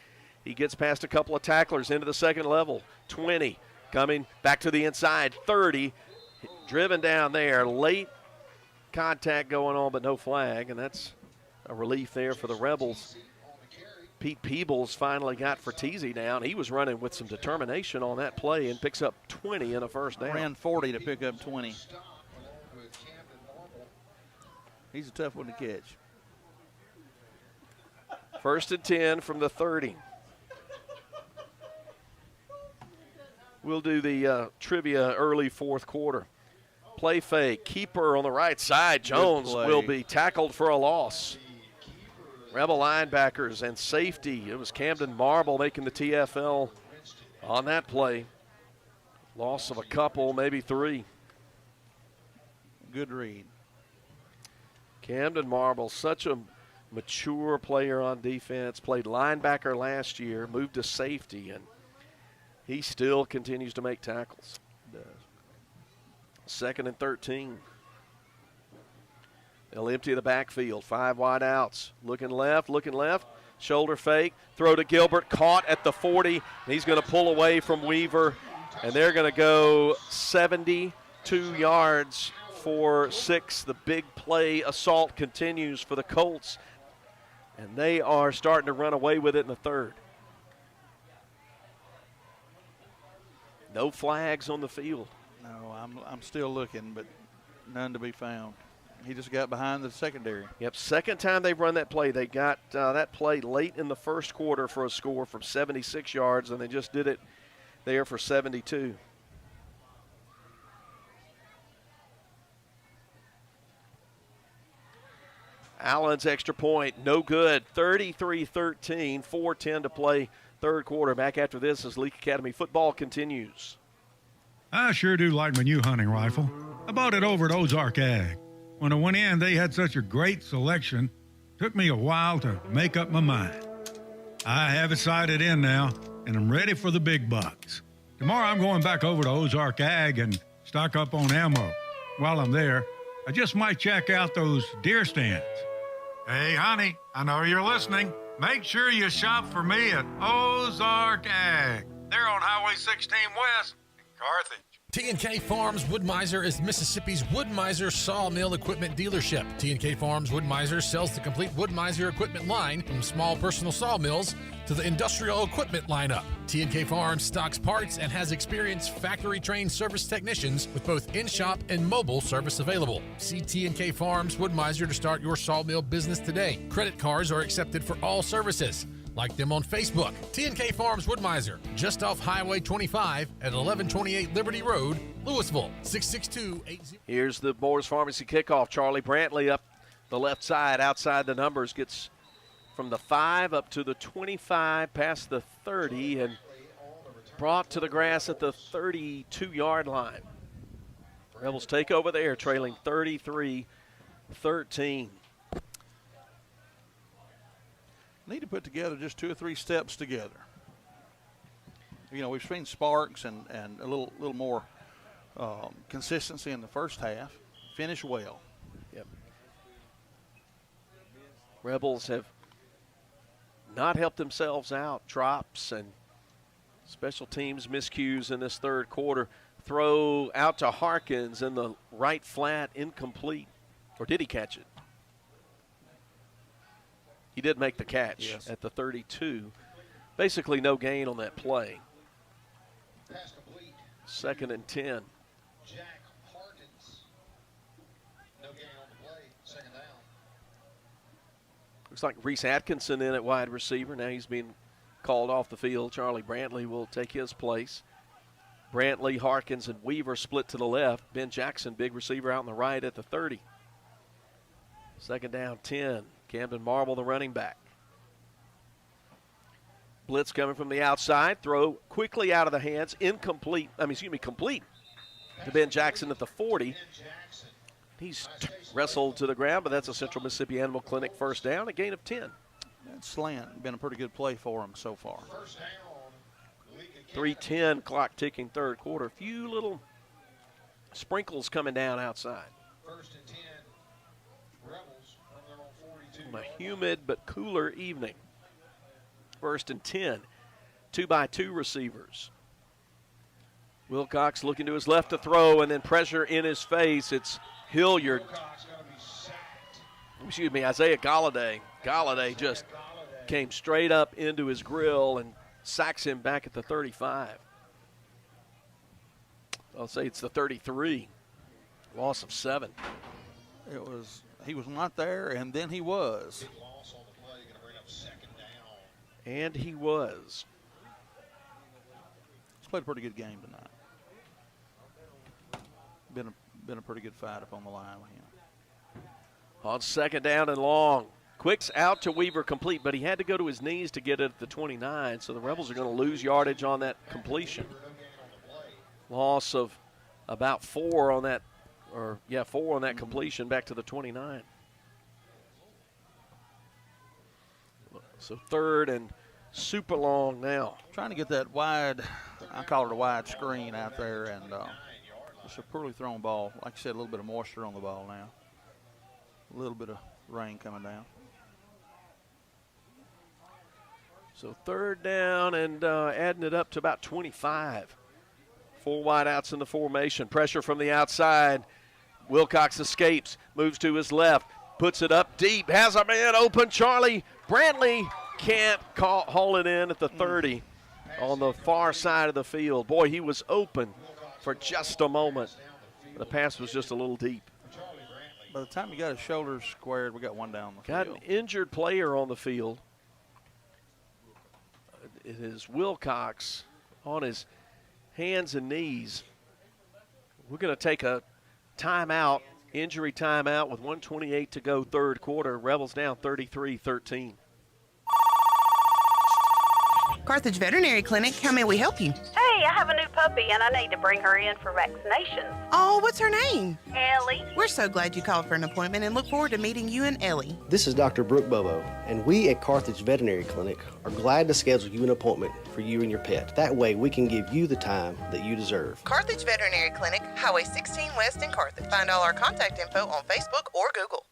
He gets past a couple of tacklers into the second level. 20, coming back to the inside. 30, driven down there. Late contact going on, but no flag, and that's a relief there for the Rebels. Pete Peebles finally got Fertizzi down. He was running with some determination on that play and picks up 20 in a first down. Ran 40 to pick up 20. He's a tough one to catch. 1st and 10 from the 30. We'll do the trivia early fourth quarter. Play fake, keeper on the right side. Jones will be tackled for a loss. Rebel linebackers and safety. It was Camden Marble making the TFL on that play. Loss of a couple, maybe 3. Good read. Camden Marble, such a mature player on defense, played linebacker last year, moved to safety, and he still continues to make tackles. Does. 2nd and 13. They'll empty the backfield. 5 wide outs. Looking left. Shoulder fake. Throw to Gilbert. Caught at the 40. He's going to pull away from Weaver. And they're going to go 72 yards for 6. The big play assault continues for the Colts. And they are starting to run away with it in the 3rd. No flags on the field. No, I'm still looking, but none to be found. He just got behind the secondary. Yep, second time they've run that play. They got that play late in the first quarter for a score from 76 yards, and they just did it there for 72. Allen's extra point, no good. 33-13, 4:10 to play third quarter. Back after this as Leake Academy football continues. I sure do like my new hunting rifle. I bought it over at Ozark Ag. When I went in, they had such a great selection. Took me a while to make up my mind. I have it sighted in now, and I'm ready for the big bucks. Tomorrow I'm going back over to Ozark Ag and stock up on ammo. While I'm there, I just might check out those deer stands. Hey, honey, I know you're listening. Make sure you shop for me at Ozark Ag. They're on Highway 16 West in Carthage. T&K Farms Wood-Mizer is Mississippi's Wood-Mizer sawmill equipment dealership. T&K Farms Wood-Mizer sells the complete Wood-Mizer equipment line from small personal sawmills to the industrial equipment lineup. T&K Farms stocks parts and has experienced factory-trained service technicians with both in-shop and mobile service available. See T&K Farms Wood-Mizer to start your sawmill business today. Credit cards are accepted for all services. Like them on Facebook. T&K Farms Wood-Mizer, just off Highway 25 at 1128 Liberty Road, Louisville, 66280. Here's the Moore's Pharmacy kickoff. Charlie Brantley up the left side, outside the numbers, gets from the 5 up to the 25, past the 30, and brought to the grass at the 32-yard line. Rebels take over there, trailing 33-13. Need to put together just 2 or 3 steps together. You know, we've seen sparks and a little more consistency in the first half. Finish well. Yep. Rebels have not helped themselves out. Drops and special teams miscues in this third quarter. Throw out to Harkins in the right flat, incomplete. Or did he catch it? He did make the catch at the 32. Basically no gain on that play. 2nd and 10. Jack Harkins. No gain on the play. 2nd down. Looks like Reese Atkinson in at wide receiver. Now he's being called off the field. Charlie Brantley will take his place. Brantley, Harkins, and Weaver split to the left. Ben Jackson, big receiver, out on the right at the 30. 2nd down, 10. Camden Marble, the running back. Blitz coming from the outside. Throw quickly out of the hands. Complete to Ben Jackson at the 40. He's wrestled to the ground, but that's a Central Mississippi Animal Clinic first down, a gain of 10. That slant been a pretty good play for him so far. 3:10 clock ticking third quarter. A few little sprinkles coming down outside. 1st and 10. Rebels from their own 42. On a humid but cooler evening. 1st and 10. 2x2 receivers. Wilcox looking to his left to throw, and then pressure in his face. It's Hilliard. Excuse me, Isaiah Galladay. Galladay just came straight up into his grill and sacks him back at the 35. I'll say it's the 33. Loss of 7. He was not there, and then he was. And he was. He's played a pretty good game tonight. Been a pretty good fight up on the line with him. On 2nd down and long. Quick's out to Weaver, complete, but he had to go to his knees to get it at the 29, so the Rebels are going to lose yardage on that completion. Loss of about 4 on that, 4 on that completion back to the 29. So 3rd and super long now. Trying to get that wide, I call it a wide screen out there, and it's a poorly thrown ball. Like I said, a little bit of moisture on the ball now. A little bit of rain coming down. So 3rd down and adding it up to about 25. 4 wideouts in the formation. Pressure from the outside. Wilcox escapes, moves to his left, puts it up deep, has a man open. Charlie Brantley can't haul it in at the 30 on the far side of the field. Boy, he was open for just a moment. The pass was just a little deep. By the time he got his shoulders squared, we got one down the field. Got an injured player on the field. It is Wilcox on his hands and knees. We're going to take a timeout, injury timeout with 1:28 to go, 3rd quarter. Rebels down 33-13. Carthage Veterinary Clinic, how may we help you? Hey, I have a new puppy and I need to bring her in for vaccination. Oh, what's her name? Ellie. We're so glad you called for an appointment and look forward to meeting you and Ellie. This is Dr. Brooke Bobo, and we at Carthage Veterinary Clinic are glad to schedule you an appointment for you and your pet. That way we can give you the time that you deserve. Carthage Veterinary Clinic, Highway 16 West in Carthage. Find all our contact info on Facebook or Google.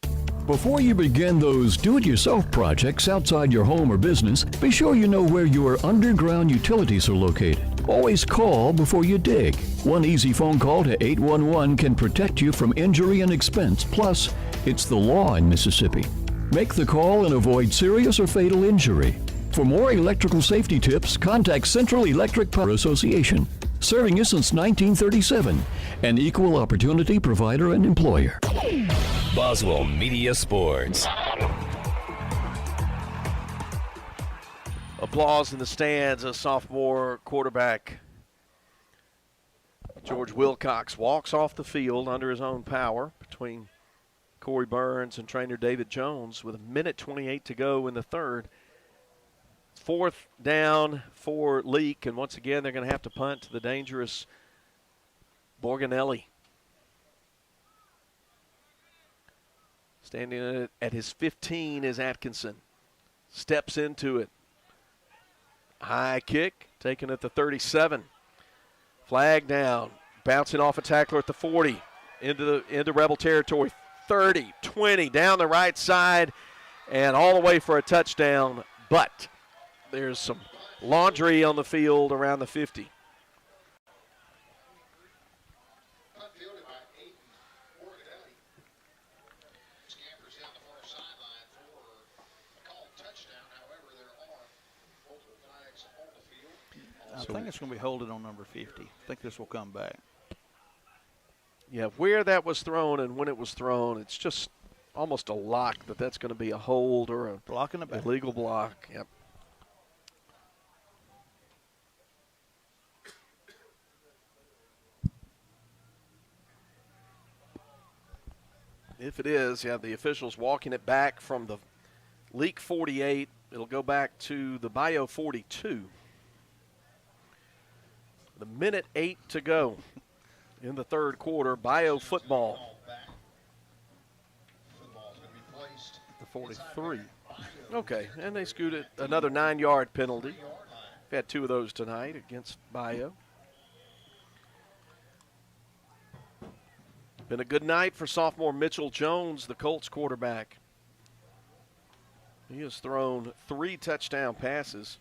Before you begin those do-it-yourself projects outside your home or business, be sure you know where your underground utilities are located. Always call before you dig. One easy phone call to 811 can protect you from injury and expense. Plus, it's the law in Mississippi. Make the call and avoid serious or fatal injury. For more electrical safety tips, contact Central Electric Power Association, serving you since 1937, an equal opportunity provider and employer. Boswell Media Sports. Applause in the stands as sophomore quarterback George Wilcox walks off the field under his own power between Corey Burns and trainer David Jones with 1:28 to go in the 3rd. 4th down for Leake, and once again they're going to have to punt to the dangerous Borganelli. Standing at his 15 is Atkinson. Steps into it. High kick, taken at the 37. Flag down, bouncing off a tackler at the 40. Into Rebel territory. 30, 20, down the right side, and all the way for a touchdown. But there's some laundry on the field around the 50. I think it's going to be holding on number 50. I think this will come back. Yeah, where that was thrown and when it was thrown, it's just almost a lock that that's going to be a hold or a block in the back. Illegal block. Yep. If it is, the officials walking it back from the Leake 48. It'll go back to the Bayou 42. The 1:08 to go in the 3rd quarter. Bayou football. The 43. Okay, and they scooted another 9-yard penalty. We've had 2 of those tonight against Bayou. Been a good night for sophomore Mitchell Jones, the Colts quarterback. He has thrown 3 touchdown passes.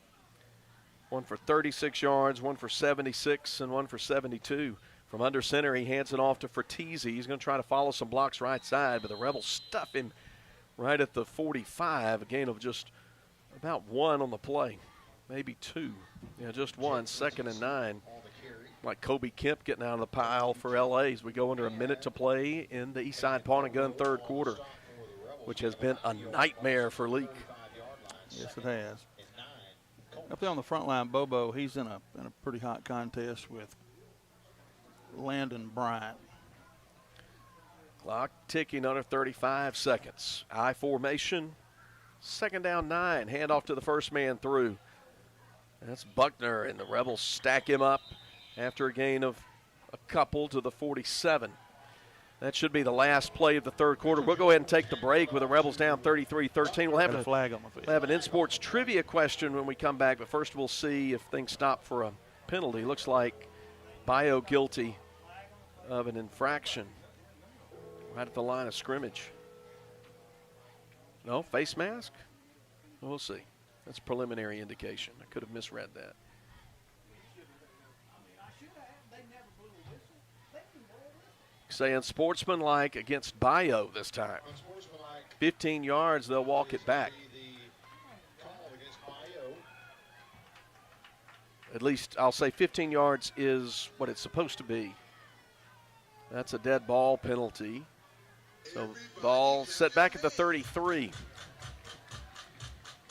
One for 36 yards, one for 76, and one for 72. From under center, he hands it off to Fertizzi. He's going to try to follow some blocks right side, but the Rebels stuff him right at the 45. A gain of just about 1 on the play, maybe 2. Yeah, just 1, 2nd and 9. Like Kobe Kemp getting out of the pile for LA as we go under a minute to play in the Eastside Pawn and Gun third quarter, which has been a nightmare for Leake. Yes, it has. Up there on the front line, Bobo, he's in a pretty hot contest with Landon Bryant. Clock ticking under 35 seconds. I formation, 2nd down 9. Handoff to the first man through. That's Buckner, and the Rebels stack him up after a gain of a couple to the 47. That should be the last play of the third quarter. We'll go ahead and take the break with the Rebels down 33-13. We'll have a flag on the field. We'll have an in-sports trivia question when we come back, but first we'll see if things stop for a penalty. Looks like Bayou guilty of an infraction right at the line of scrimmage. No, face mask? We'll see. That's a preliminary indication. I could have misread that. Saying sportsmanlike against Bayou this time. 15 yards, they'll walk it back. At least I'll say 15 yards is what it's supposed to be. That's a dead ball penalty. So ball set back at the 33.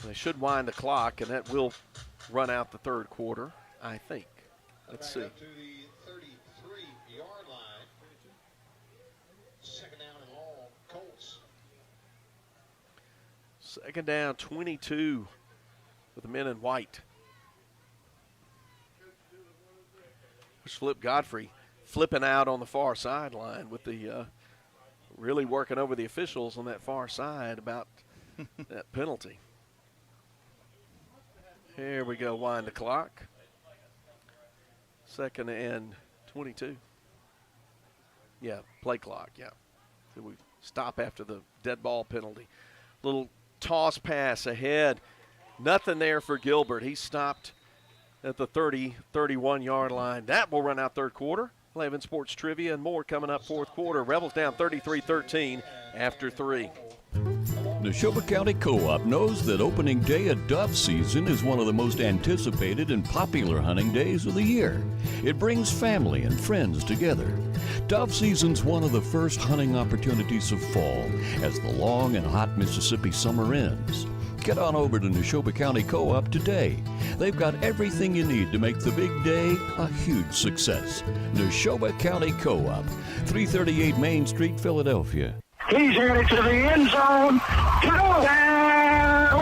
They should wind the clock, and that will run out the third quarter, I think. Let's see. Up to the 33-yard line. 2nd down and long, Colts. 2nd down, 22 with the men in white. There's Flip Godfrey flipping out on the far sideline with the really working over the officials on that far side about that penalty. Here we go, wind the clock. 2nd and 22. Yeah, play clock, yeah. So we stop after the dead ball penalty. Little toss pass ahead. Nothing there for Gilbert. He stopped at the 31-yard line. That will run out third quarter. 11 sports trivia and more coming up fourth quarter. Rebels down 33-13 after 3. Neshoba County Co-op knows that opening day of dove season is one of the most anticipated and popular hunting days of the year. It brings family and friends together. Dove season's one of the first hunting opportunities of fall as the long and hot Mississippi summer ends. Get on over to Neshoba County Co-op today. They've got everything you need to make the big day a huge success. Neshoba County Co-op, 338 Main Street, Philadelphia. He's headed to the end zone.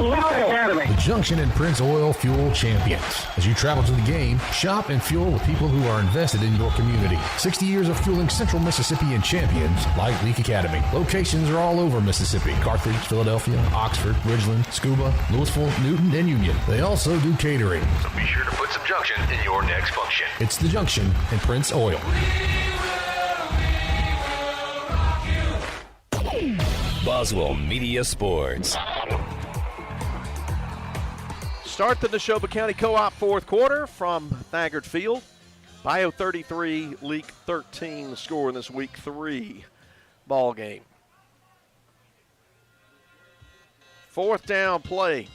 The Junction and Prince Oil Fuel Champions. As you travel to the game, shop and fuel with people who are invested in your community. 60 years of fueling Central Mississippi and champions like Leake Academy. Locations are all over Mississippi. Carthage, Philadelphia, Oxford, Ridgeland, Scuba, Louisville, Newton, and Union. They also do catering. So be sure to put some Junction in your next function. It's the Junction and Prince Oil. Boswell Media Sports. Start the Neshoba County Co-op fourth quarter from Thagard Field. Bayou 33, Leake 13, the score in this week 3 ball game. 4th down play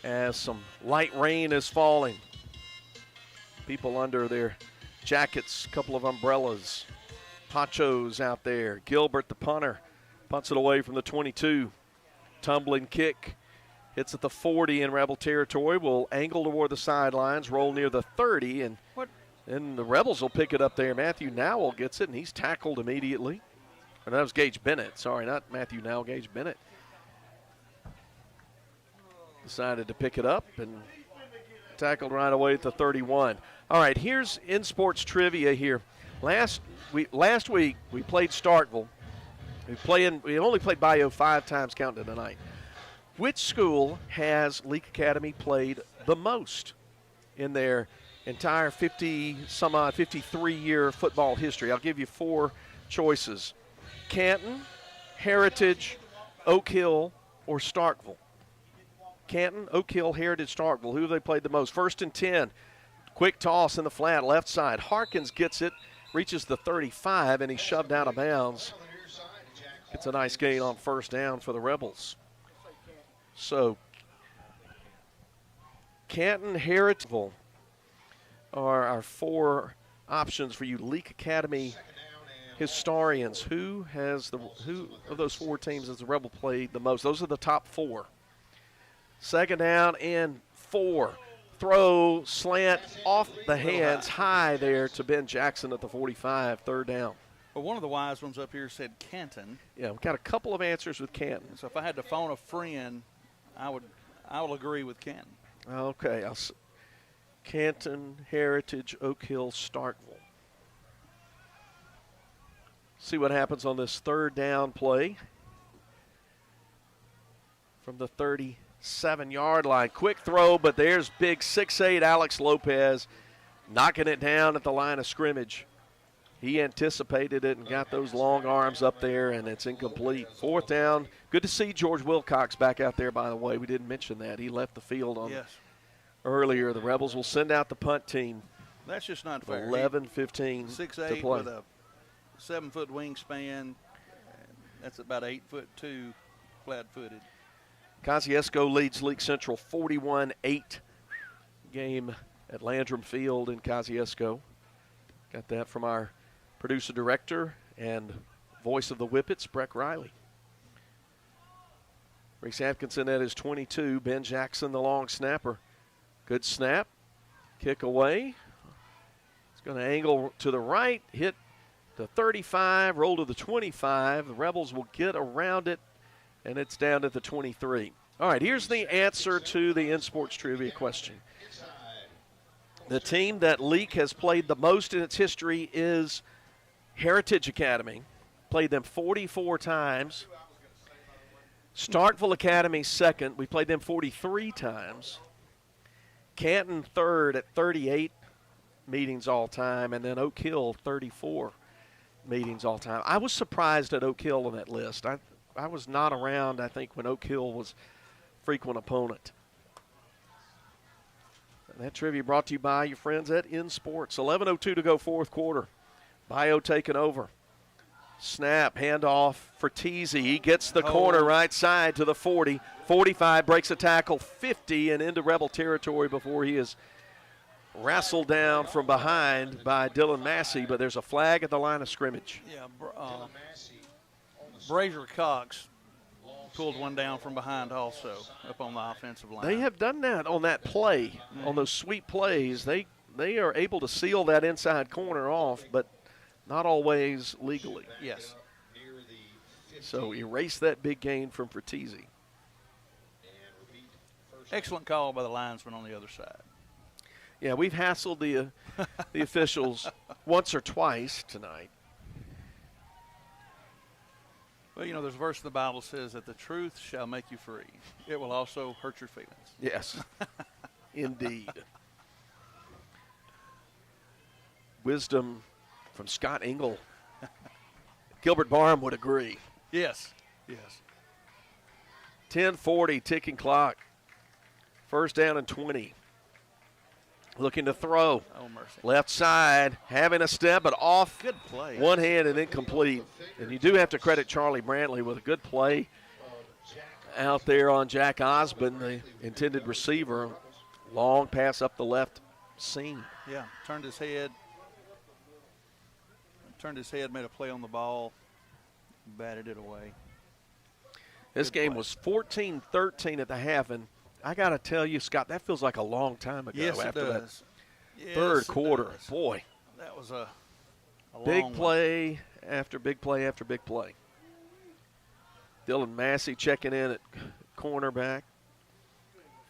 as some light rain is falling. People under their jackets, a couple of umbrellas, ponchos out there. Gilbert, the punter, punts it away from the 22. Tumbling kick. Hits at the 40 in Rebel territory. Will angle toward the sidelines, roll near the 30, and the Rebels will pick it up there. Matthew Nowell gets it, and he's tackled immediately. Or that was Gage Bennett. Sorry, not Matthew Nowell, Gage Bennett. Decided to pick it up and tackled right away at the 31. All right, here's in sports trivia here. Last week we played Starkville. We only played Bayou 5 times counting tonight. Which school has Leake Academy played the most in their entire 53-year football history? I'll give you 4 choices. Canton, Heritage, Oak Hill, or Starkville. Canton, Oak Hill, Heritage, Starkville. Who have they played the most? 1st and 10. Quick toss in the flat, left side. Harkins gets it, reaches the 35, and he's shoved out of bounds. Gets a nice gain on 1st down for the Rebels. So, Canton, Heritage are our 4 options for you. Leake Academy historians. Who of those 4 teams has the Rebel played the most? Those are the top 4. 2nd down and 4. Throw, slant, off the hands, high there to Ben Jackson at the 45, 3rd down. Well, one of the wise ones up here said Canton. Yeah, we've got a couple of answers with Canton. So if I had to phone a friend, I will agree with Canton. Okay, Canton, Heritage, Oak Hill, Starkville. See what happens on this 3rd down play from the 37-yard line. Quick throw, but there's big 6'8" Alex Lopez knocking it down at the line of scrimmage. He anticipated it and got those long arms up there, and it's incomplete. 4th down. Good to see George Wilcox back out there, by the way. We didn't mention that. He left the field on earlier. The Rebels will send out the punt team. That's just not fair. 11:15 6'8" to play. with a 7-foot wingspan. That's about 8'2", flat-footed. Kosciuszko leads Leake Central 41-8 game at Landrum Field in Kosciuszko. Got that from our producer-director and voice of the Whippets, Breck Riley. Reese Atkinson at his 22. Ben Jackson, the long snapper. Good snap. Kick away. It's going to angle to the right, hit the 35, roll to the 25. The Rebels will get around it, and it's down at the 23. All right, here's the answer to the InSports Trivia question. The team that Leake has played the most in its history is Heritage Academy. Played them 44 times. Starkville Academy second. We played them 43 times. Canton third at 38 meetings all time, and then Oak Hill 34 meetings all time. I was surprised at Oak Hill on that list. I was not around, I think, when Oak Hill was frequent opponent. And that trivia brought to you by your friends at InSports. 11:02 to go, 4th quarter. Bayou taking over. Snap, handoff for Teasy. He gets the corner right side to the 40. 45, breaks a tackle, 50, and into Rebel territory before he is wrestled down from behind by Dylan Massey, but there's a flag at the line of scrimmage. Yeah, Brazier Cox pulled one down from behind also up on the offensive line. They have done that on that play, on those sweep plays. They are able to seal that inside corner off, but not always legally. Yes. So erase that big gain from Fertizzi. Excellent call by the linesman on the other side. Yeah, we've hassled the officials once or twice tonight. Well, you know, there's a verse in the Bible that says that the truth shall make you free. It will also hurt your feelings. Yes, indeed. Wisdom from Scott Engel. Gilbert Barham would agree. Yes, yes. 10:40, ticking clock. 1st down and 20. Looking to throw. Oh, mercy. Left side, having a step, but off. Good play. One hand and incomplete. And you do have to credit Charlie Brantley with a good play out there on Jack Osborne, the intended receiver. Long pass up the left seam. Yeah, turned his head, made a play on the ball, batted it away. This game was 14-13 at the half, and I got to tell you, Scott, that feels like a long time ago. Yes, after it does. that third quarter. Boy. That was a big long play after big play after big play. Dylan Massey checking in at cornerback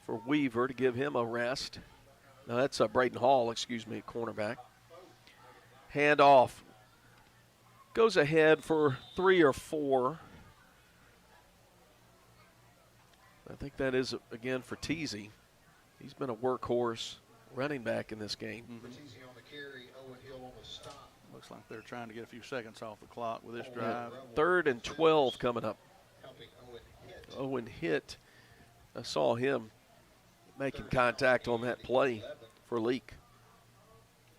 for Weaver to give him a rest. No, that's Braden Hall, cornerback. Hand off. Goes ahead for 3 or 4. I think that is, again, for Teasy. He's been a workhorse running back in this game. Mm-hmm. Looks like they're trying to get a few seconds off the clock with this drive. 3rd and 12 coming up. Owen hit I saw him making contact on that play for Leake.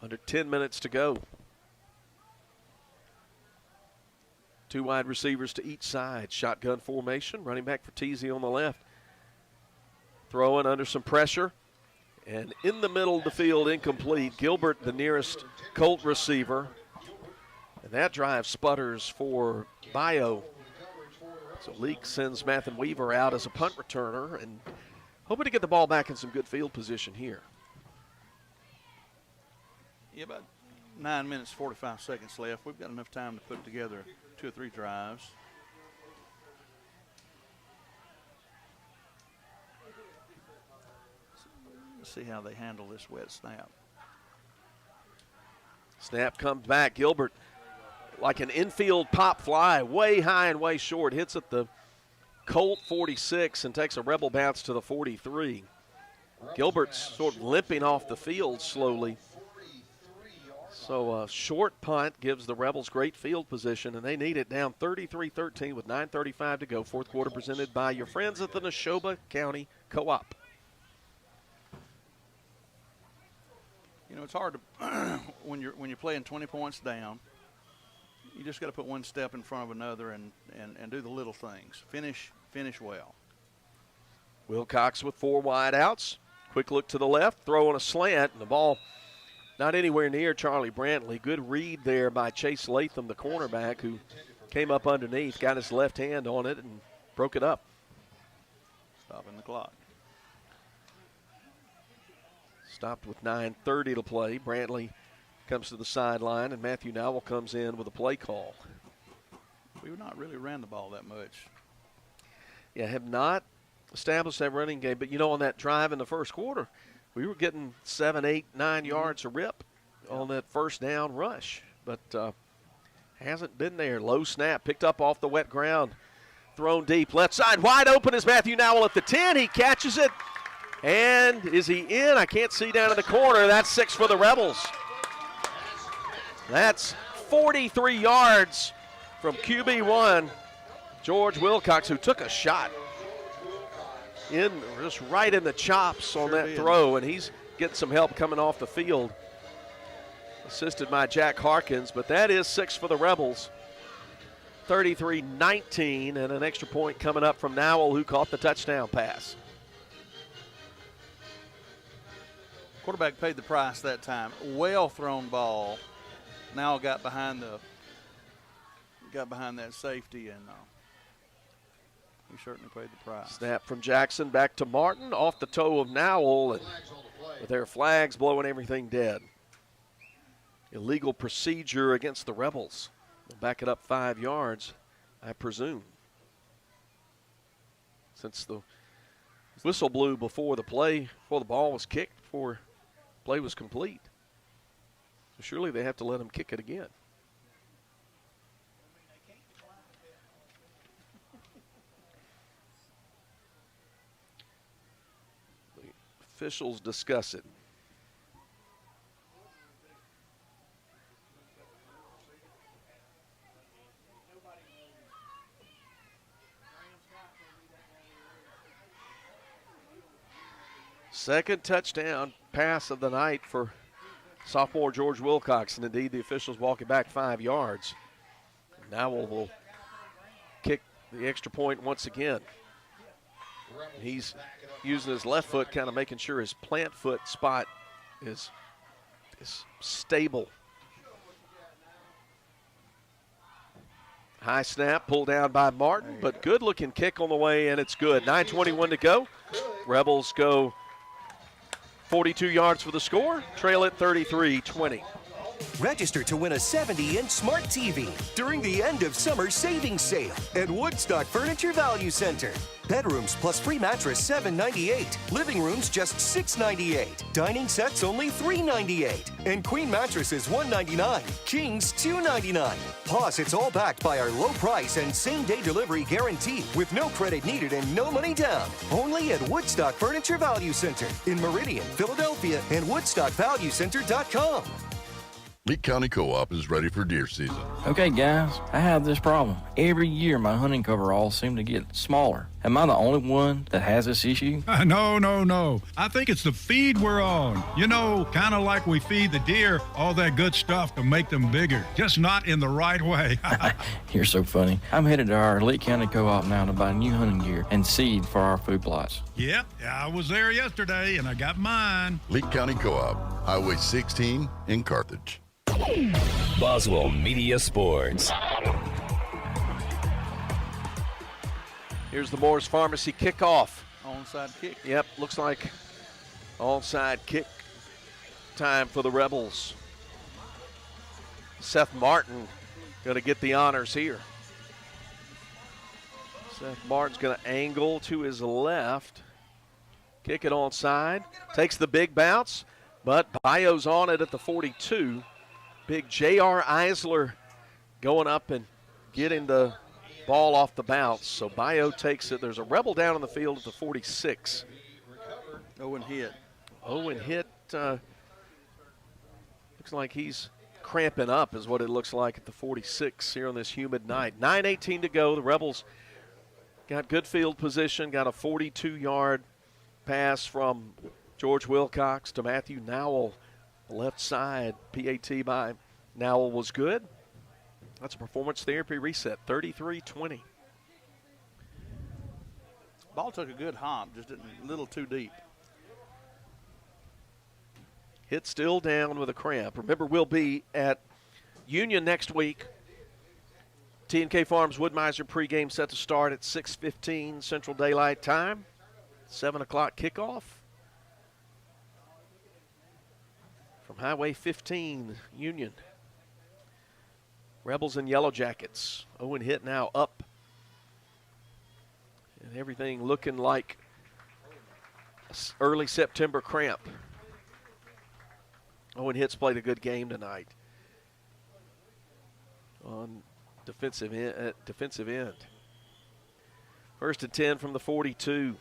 Under 10 minutes to go. 2 wide receivers to each side. Shotgun formation. Running back for Teasy on the left. Throwing under some pressure. And in the middle of the field, incomplete. Gilbert, the nearest Colt receiver. And that drive sputters for Bayou. So Leake sends Mathen Weaver out as a punt returner and hoping to get the ball back in some good field position here. Yeah, about 9 minutes, 45 seconds left. We've got enough time to put together 2 or 3 drives. Let's see how they handle this wet snap. Snap comes back. Gilbert, like an infield pop fly, way high and way short. Hits at the Colt 46 and takes a Rebel bounce to the 43. Gilbert's sort of limping off the field slowly. So a short punt gives the Rebels great field position, and they need it down 33-13 with 9:35 to go. Fourth quarter presented by your friends at the Neshoba County Co-op. You know, it's hard to when you're playing 20 points down. You just got to put one step in front of another and do the little things. Finish well. Wilcox with 4 wide outs. Quick look to the left, throw on a slant, and the ball not anywhere near Charlie Brantley. Good read there by Chase Latham, the cornerback, who came up underneath, got his left hand on it, and broke it up. Stopping the clock. Stopped with 9:30 to play. Brantley comes to the sideline, and Matthew Nowell comes in with a play call. We've not really ran the ball that much. Yeah, have not established that running game. But, you know, on that drive in the first quarter, we were getting 7, 8, 9 yards a rip on that first down rush. But hasn't been there. Low snap, picked up off the wet ground. Thrown deep, left side, wide open is Matthew Nowell at the 10. He catches it. And is he in? I can't see down in the corner. That's 6 for the Rebels. That's 43 yards from QB1, George Wilcox, who took a shot in just right in the chops on that throw, and he's getting some help coming off the field, assisted by Jack Harkins. But that is 6 for the Rebels. 33-19, and an extra point coming up from Nowell, who caught the touchdown pass. Quarterback paid the price that time. Well thrown ball. Now got behind that safety, and he certainly paid the price. Snap from Jackson back to Martin, off the toe of Nowell, and with their flags blowing everything dead. Illegal procedure against the Rebels. They'll back it up 5 yards, I presume. Since the whistle blew before the ball was kicked, before play was complete. So surely they have to let him kick it again. The officials discuss it. Second touchdown pass of the night for sophomore George Wilcox, and indeed the officials walk it back 5 yards. Now will kick the extra point once again. He's using his left foot, kind of making sure his plant foot spot is stable. High snap, pulled down by Martin, but good looking kick on the way, and it's good. 9:21 to go. Rebels go 42 yards for the score, trail it 33-20. Register to win a 70-inch smart TV during the end of summer savings sale at Woodstock Furniture Value Center. Bedrooms plus free mattress $7.98. Living rooms just $6.98. Dining sets only $3.98. And queen mattresses $1.99. Kings $2.99. Plus, it's all backed by our low price and same-day delivery guarantee with no credit needed and no money down. Only at Woodstock Furniture Value Center in Meridian, Philadelphia, and WoodstockValueCenter.com. Leake County Co-op is ready for deer season. Okay, guys, I have this problem. Every year my hunting coveralls seem to get smaller. Am I the only one that has this issue? No. I think it's the feed we're on. You know, kind of like we feed the deer all that good stuff to make them bigger, just not in the right way. You're so funny. I'm headed to our Leake County Co-op now to buy new hunting gear and seed for our food plots. Yep, I was there yesterday and I got mine. Leake County Co-op, Highway 16 in Carthage. Boswell Media Sports. Here's the Moore's Pharmacy kickoff. Onside kick. Yep, looks like onside kick time for the Rebels. Seth Martin going to get the honors here. Seth Martin's going to angle to his left. Kick it onside. Takes the big bounce, but Bayou's on it at the 42. Big J.R. Eisler going up and getting the ball off the bounce. So Bayou takes it. There's a Rebel down on the field at the 46. Owen hit. Owen hit. Looks like he's cramping up is what it looks like at the 46 here on this humid night. 9:18 to go. The Rebels got good field position, got a 42-yard pass from George Wilcox to Matthew Nowell. Left side, PAT by Nowell was good. That's a performance therapy reset, 33-20. Ball took a good hop, just a little too deep. Hit still down with a cramp. Remember, we'll be at Union next week. T&K Farms Woodmiser pregame set to start at 6:15 Central Daylight Time. 7 o'clock kickoff. From Highway 15, Union. Rebels and Yellow Jackets. Owen hit now up. And everything looking like early September cramp. Owen Hitz played a good game tonight on defensive end. First and 10 from the 42.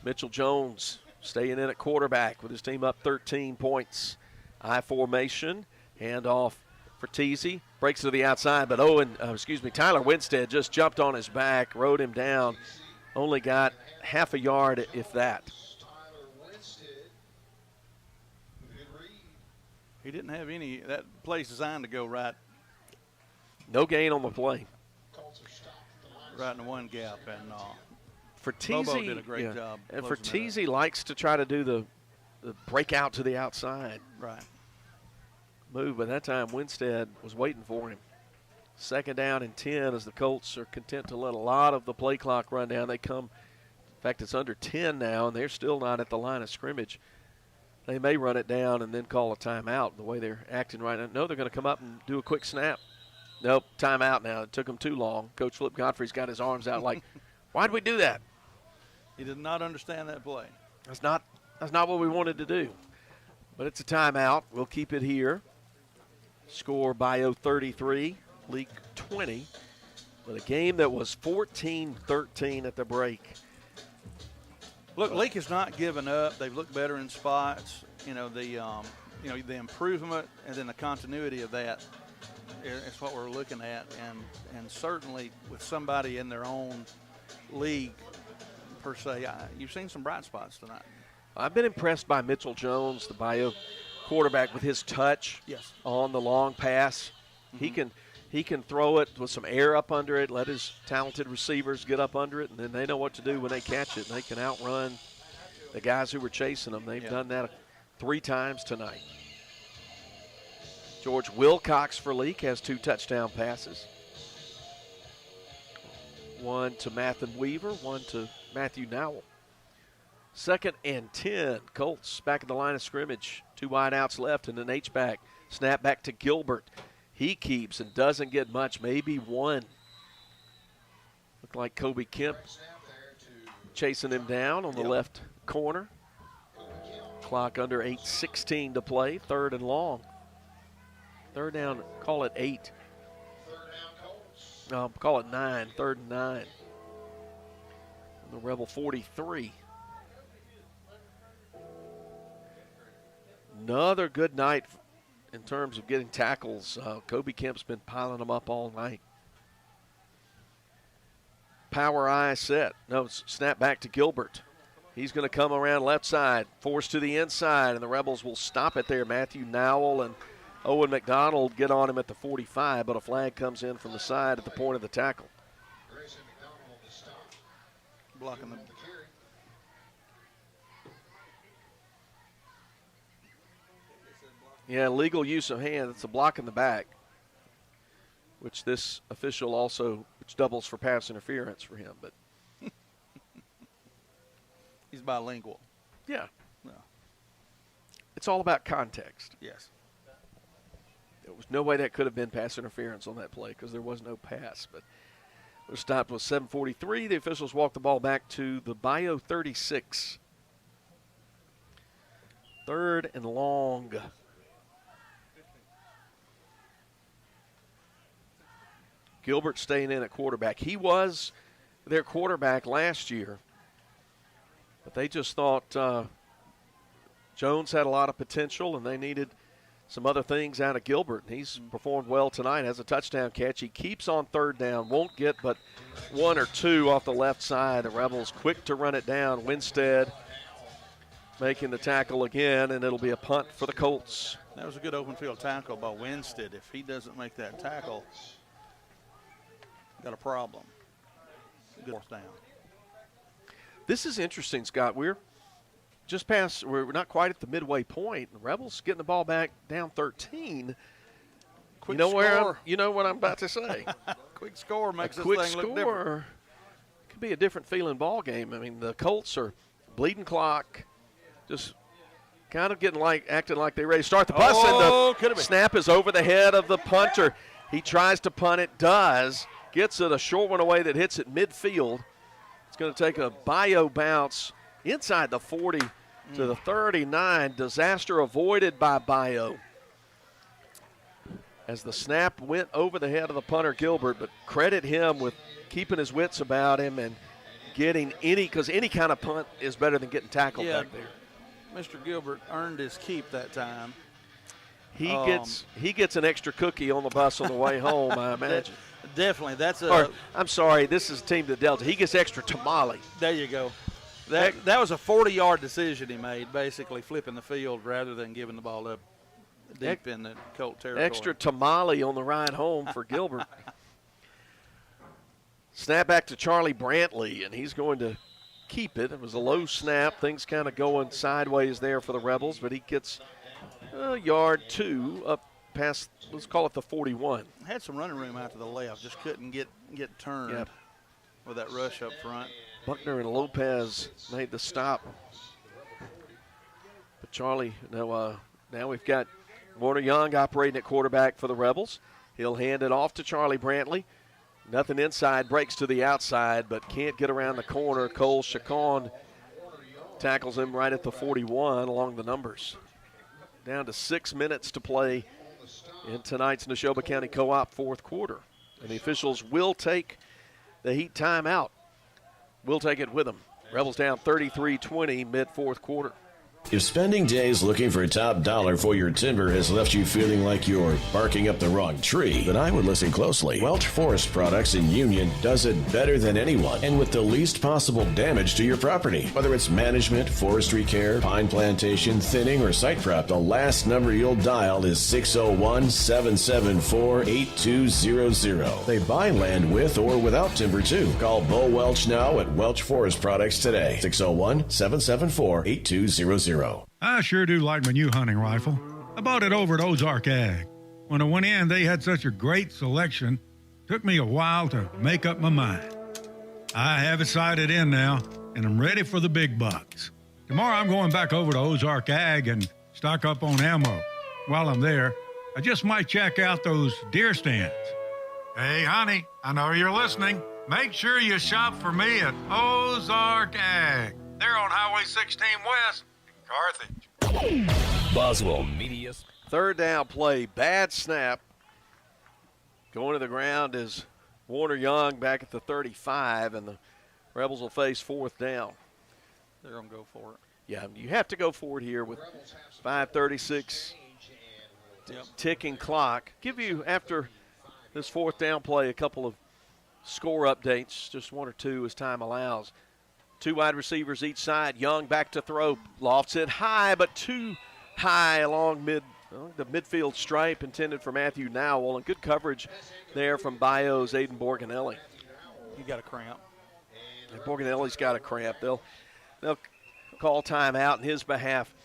Mitchell Jones staying in at quarterback with his team up 13 points. I formation, handoff for Teasy. Breaks to the outside, but Tyler Winstead just jumped on his back, rode him down. Only got half a yard, if that. He didn't have any, that play's designed to go right. No gain on the play. Right in the one gap, and Fertizzi Bobo did a great job. And Fertizzi likes to try to do the break out to the outside. Right. Move, but that time Winstead was waiting for him. Second down and 10 as the Colts are content to let a lot of the play clock run down. They come, in fact, it's under 10 now, and they're still not at the line of scrimmage. They may run it down and then call a timeout the way they're acting right now. No, they're going to come up and do a quick snap. Nope, timeout now. It took them too long. Coach Flip Godfrey's got his arms out like, why'd we do that? He did not understand that play. That's not what we wanted to do. But it's a timeout. We'll keep it here. Score Bayou 33, Leake 20. But a game that was 14-13 at the break. Look, Leake has not given up. They've looked better in spots. The improvement and then the continuity of that is what we're looking at. And certainly with somebody in their own league per se, you've seen some bright spots tonight. I've been impressed by Mitchell Jones, the Bayou quarterback, with his touch on the long pass. Mm-hmm. He can throw it with some air up under it, let his talented receivers get up under it, and then they know what to do when they catch it. And they can outrun the guys who were chasing them. They've done that 3 times tonight. George Wilcox for Leake has 2 touchdown passes. One to Mathen Weaver, one to Matthew Nowell. 2nd and 10. Colts back at the line of scrimmage. 2 wideouts left and an H-back. Snap back to Gilbert. He keeps and doesn't get much, maybe 1. Looked like Kobe Kemp chasing him down on the left corner. Clock under 8:16 to play. 3rd and long. 3rd down, call it 8. Call it 9, 3rd and 9. The Rebel 43. Another good night in terms of getting tackles. Kobe Kemp's been piling them up all night. Power eye set. No, snap back to Gilbert. He's going to come around left side, forced to the inside, and the Rebels will stop it there. Matthew Nowell and Owen McDonald get on him at the 45, but a flag comes in from the side at the point of the tackle. Blocking the Yeah, legal use of hand. It's a block in the back, which this official also, which doubles for pass interference for him. But he's bilingual. Yeah. No. It's all about context. Yes. There was no way that could have been pass interference on that play because there was no pass. But it was stopped with 7:43. The officials walked the ball back to the Bayou 36. 3rd and long. Gilbert staying in at quarterback. He was their quarterback last year, but they just thought Jones had a lot of potential and they needed some other things out of Gilbert. He's performed well tonight, has a touchdown catch. He keeps on 3rd down, won't get but 1 or 2 off the left side. The Rebels quick to run it down. Winstead making the tackle again, and it'll be a punt for the Colts. That was a good open field tackle by Winstead. If he doesn't make that tackle, got a problem. Good 4th down. This is interesting, Scott. We're not quite at the midway point. The Rebels getting the ball back down 13. Quick You know what I'm about to say. Quick score makes this quick thing look different. Could be a different feeling ball game. I mean, the Colts are bleeding clock, just kind of acting like they're ready to start the bus, and the snap is over the head of the punter. He tries to punt it, gets it a short one away that hits it midfield. It's going to take a Bayou bounce inside the 40 to the 39. Disaster avoided by Bayou as the snap went over the head of the punter, Gilbert, but credit him with keeping his wits about him and getting because any kind of punt is better than getting tackled back there. Mr. Gilbert earned his keep that time. He gets an extra cookie on the bus on the way home, I imagine. Definitely. I'm sorry, this is Team the Delta. He gets extra tamale. There you go. That was a 40-yard decision he made, basically flipping the field rather than giving the ball up deep in the Colt territory. Extra tamale on the ride home for Gilbert. Snap back to Charlie Brantley, and he's going to keep it. It was a low snap. Things kind of going sideways there for the Rebels, but he gets a yard 2 up past, let's call it the 41. Had some running room out to the left, just couldn't get turned with that rush up front. Buckner and Lopez made the stop. But Charlie, now we've got Warner Young operating at quarterback for the Rebels. He'll hand it off to Charlie Brantley. Nothing inside, breaks to the outside, but can't get around the corner. Cole Chacon tackles him right at the 41 along the numbers. Down to 6 minutes to play in tonight's Neshoba County Co-op 4th quarter. And the officials will take the Heat timeout. We'll take it with them. Rebels down 33-20 mid-4th quarter. If spending days looking for top dollar for your timber has left you feeling like you're barking up the wrong tree, then I would listen closely. Welch Forest Products in Union does it better than anyone and with the least possible damage to your property. Whether it's management, forestry care, pine plantation, thinning, or site prep, the last number you'll dial is 601-774-8200. They buy land with or without timber too. Call Bo Welch now at Welch Forest Products today. 601-774-8200. I sure do like my new hunting rifle. I bought it over at Ozark Ag. When I went in, they had such a great selection. Took me a while to make up my mind. I have it sighted in now, and I'm ready for the big bucks. Tomorrow I'm going back over to Ozark Ag and stock up on ammo. While I'm there, I just might check out those deer stands. Hey, honey, I know you're listening. Make sure you shop for me at Ozark Ag. They're on Highway 16 West. Carthage. Boswell Media. 3rd down play, bad snap. Going to the ground is Warner Young back at the 35, and the Rebels will face 4th down. They're going to go for it. Yeah, you have to go for it here with 5:36 ticking clock. Give you, after this fourth down play, a couple of score updates, just one or two as time allows. 2 wide receivers each side. Young back to throw. Lofts it high, but too high along the midfield stripe intended for Matthew Nowell. And good coverage there from Bayou's Aiden Borganelli. You got a cramp. And Borganelli's got a cramp. They'll call timeout in his behalf.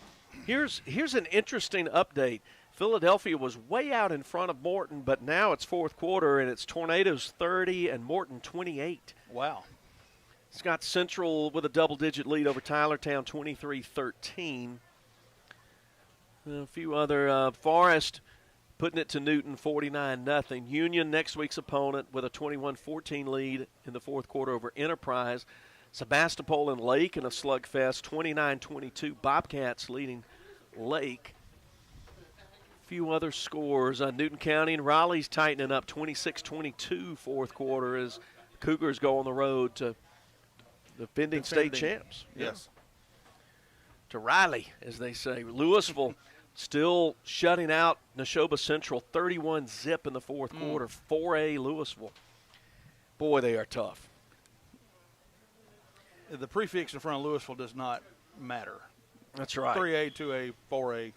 Here's an interesting update. Philadelphia was way out in front of Morton, but now it's fourth quarter, and it's Tornadoes 30 and Morton 28. Wow. Scott Central with a double-digit lead over Tylertown, 23-13. A few other, Forest putting it to Newton, 49-0. Union, next week's opponent, with a 21-14 lead in the fourth quarter over Enterprise. Sebastopol and Lake in a slugfest, 29-22. Bobcats leading Lake. A few other scores. Newton County and Raleigh's tightening up, 26-22 fourth quarter as Cougars go on the road to the defending state champs. Yes. To Riley, as they say. Louisville still shutting out Neshoba Central, 31-0 in the fourth quarter. 4A Louisville. Boy, they are tough. The prefix in front of Louisville does not matter. That's right. 3A, 2A, 4A.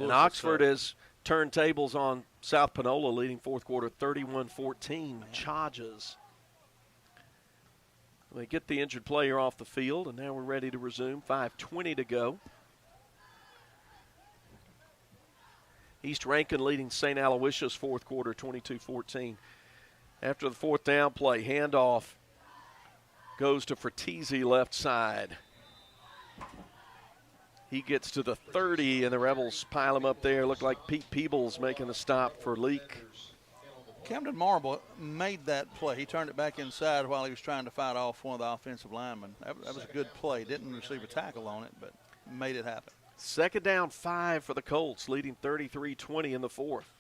And Oxford has turned tables on South Panola, leading fourth quarter 31-14. Charges. They get the injured player off the field, and now we're ready to resume. 5:20 to go. East Rankin leading St. Aloysius fourth quarter 22-14. After the fourth down play, handoff goes to Fertizzi left side. He gets to the 30, and the Rebels pile him up there. Look like Pete Peebles making the stop for Leake. Camden Marble made that play. He turned it back inside while he was trying to fight off one of the offensive linemen. That was a good play. Didn't receive a tackle on it, but made it happen. Second down 5 for the Colts, leading 33-20 in the fourth.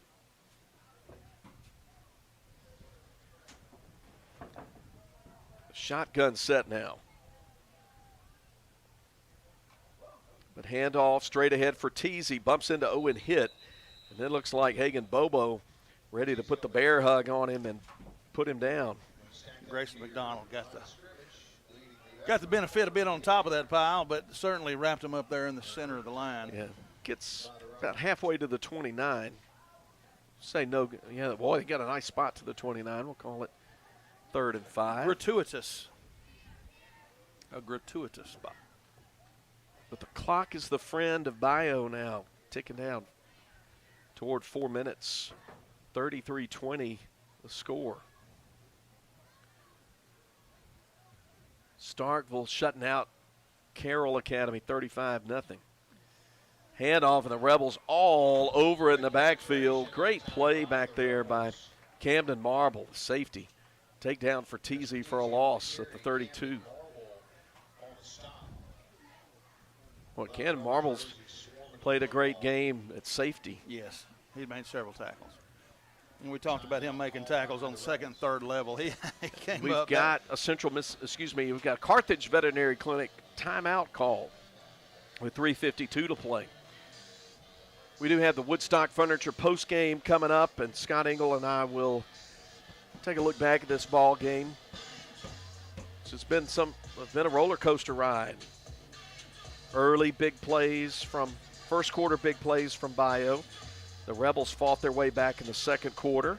Shotgun set now. But handoff straight ahead for Teasy. Bumps into Owen Hitt. And then looks like Hagan Bobo ready to put the bear hug on him and put him down. Grayson McDonald got the benefit a bit on top of that pile, but certainly wrapped him up there in the center of the line. Yeah, gets about halfway to the 29. Say no, yeah, boy, he got a nice spot to the 29. We'll call it 3rd and 5. Gratuitous. A gratuitous spot. But the clock is the friend of Bayou now, ticking down toward 4 minutes. 33-20 the score. Starkville shutting out Carroll Academy 35-0. Handoff, and the Rebels all over it in the backfield. Great play back there by Camden Marble, safety. Takedown for Teasy for a loss at the 32. Well, Camden Marble's played a great game at safety. Yes, he made several tackles. And we talked about him making tackles on the second and third level. He came We've up. got we've got Carthage Veterinary Clinic timeout call with 3:52 to play. We do have the Woodstock Furniture postgame coming up, and Scott Engel and I will take a look back at this ball game. It's been a roller coaster ride. Early big plays from first quarter, big plays from Bayou. The Rebels fought their way back in the second quarter,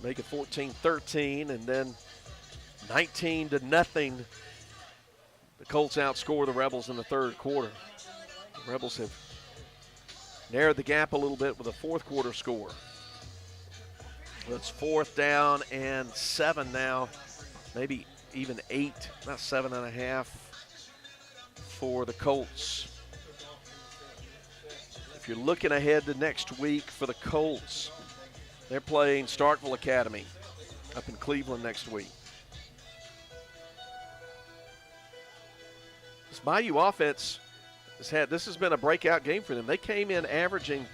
make it 14-13, and then 19-0. The Colts outscore the Rebels in the third quarter. The Rebels have narrowed the gap a little bit with a fourth quarter score. It's 4th down and 7 now, maybe even 8, not 7.5 for the Colts. If you're looking ahead to next week for the Colts, they're playing Starkville Academy up in Cleveland next week. This Bayou offense this has been a breakout game for them. They came in averaging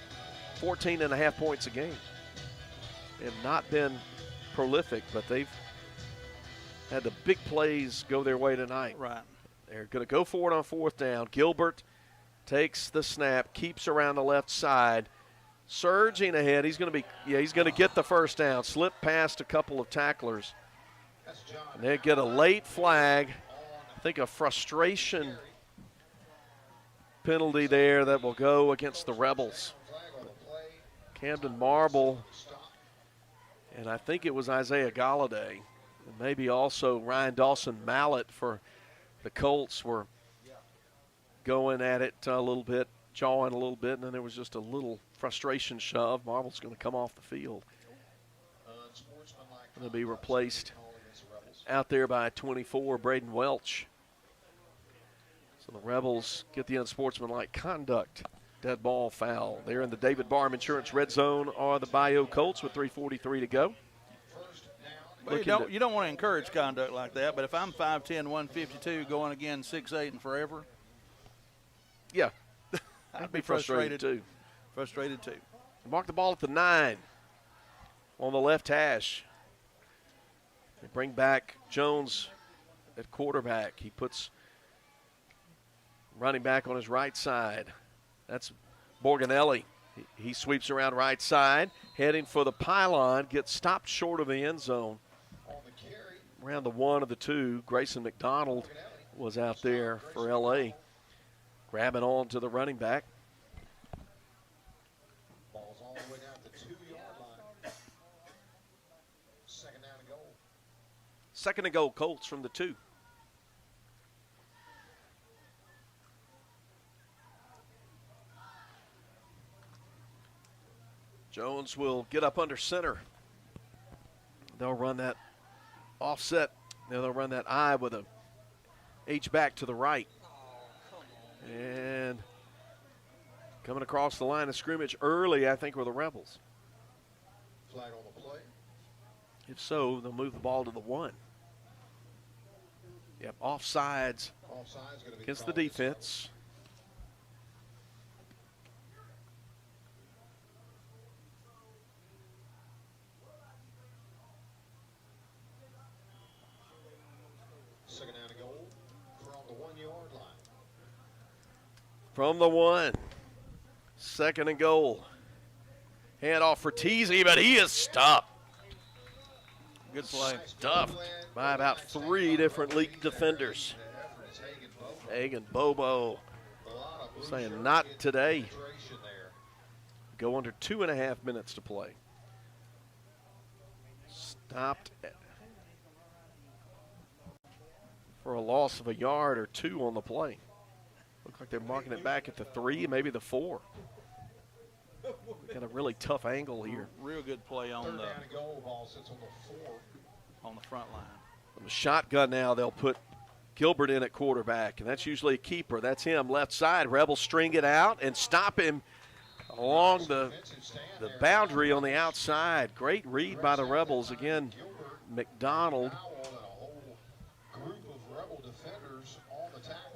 14.5 points a game. They have not been prolific, but they've had the big plays go their way tonight. Right. They're going to go for it on 4th down. Gilbert takes the snap, keeps around the left side, surging ahead. He's going to get the first down. Slip past a couple of tacklers. And they get a late flag. I think a frustration penalty there that will go against the Rebels. Camden Marble, and I think it was Isaiah Galladay, and maybe also Ryan Dawson Mallett for the Colts were going at it a little bit, jawing a little bit, and then there was just a little frustration shove. Marble's going to come off the field. Going to be replaced out there by 24, Braden Welch. So the Rebels get the unsportsmanlike conduct dead ball foul. They're in the David Barham Insurance red zone are the Bayou Colts with 3:43 to go. Well, you don't want to encourage conduct like that, but if I'm 5'10", 152, going again 6'8", and forever, yeah, I'd be frustrated too. Frustrated too. Mark the ball at the 9 on the left hash. They bring back Jones at quarterback. He puts running back on his right side. That's Borganelli. He sweeps around right side, heading for the pylon, gets stopped short of the end zone. Around the 1 of the 2, Grayson McDonald was out there for L.A. grabbing on to the running back. Ball's all the way down to the 2-yard line. Second down and goal. Second and goal, Colts from the 2. Jones will get up under center. They'll run that offset. They'll run that I with a H-back to the right. And coming across the line of scrimmage early, I think, were the Rebels. Flag on the play. If so, they'll move the ball to the 1. Yep, offsides against the defense. Second down and goal from the 1-yard line. From the 1. Second and goal. Hand off for Teasy, but he is stopped. Good play. Stuffed by about 3 different Leake defenders. Hagan Bobo saying not today. Go under 2.5 minutes to play. Stopped for a loss of a yard or 2 on the play. Look like they're marking it back at the 3, maybe the 4. Got a really tough angle here. Real good play on Third the down and goal. Ball sits on the 4. on the front line. From the shotgun now, they'll put Gilbert in at quarterback, and that's usually a keeper. That's him, left side. Rebels string it out and stop him along the boundary on the outside. Great read by the Rebels. Again, McDonald.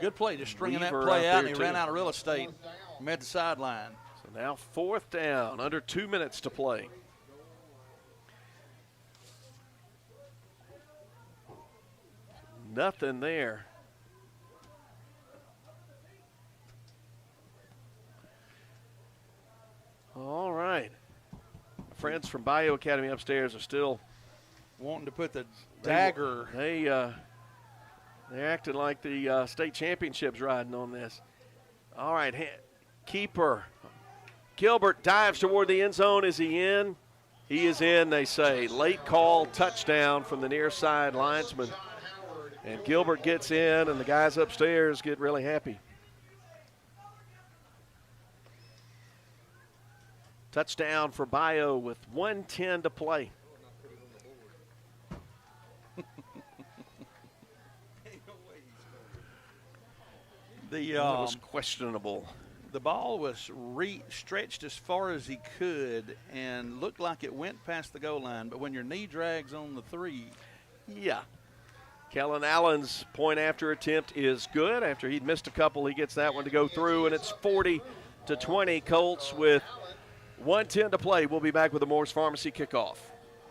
Good play, just stringing that Weaver play out, and he too. ran out of real estate, mid the sideline. So now 4th down, under 2 minutes to play. Nothing there. All right. Friends from Bayou Academy upstairs are still wanting to put the dagger. They're acting like the state championship's riding on this. All right, keeper. Gilbert dives toward the end zone. Is he in? He is in, they say. Late call, touchdown from the near side linesman. And Gilbert gets in, and the guys upstairs get really happy. Touchdown for Bayou with 1:10 to play. That was questionable. The ball was stretched as far as he could and looked like it went past the goal line. But when your knee drags on the 3. Yeah. Kellen Allen's point after attempt is good. After he'd missed a couple, he gets that one to go through, and it's 40-20 Colts with 1:10 to play. We'll be back with the Moore's Pharmacy kickoff.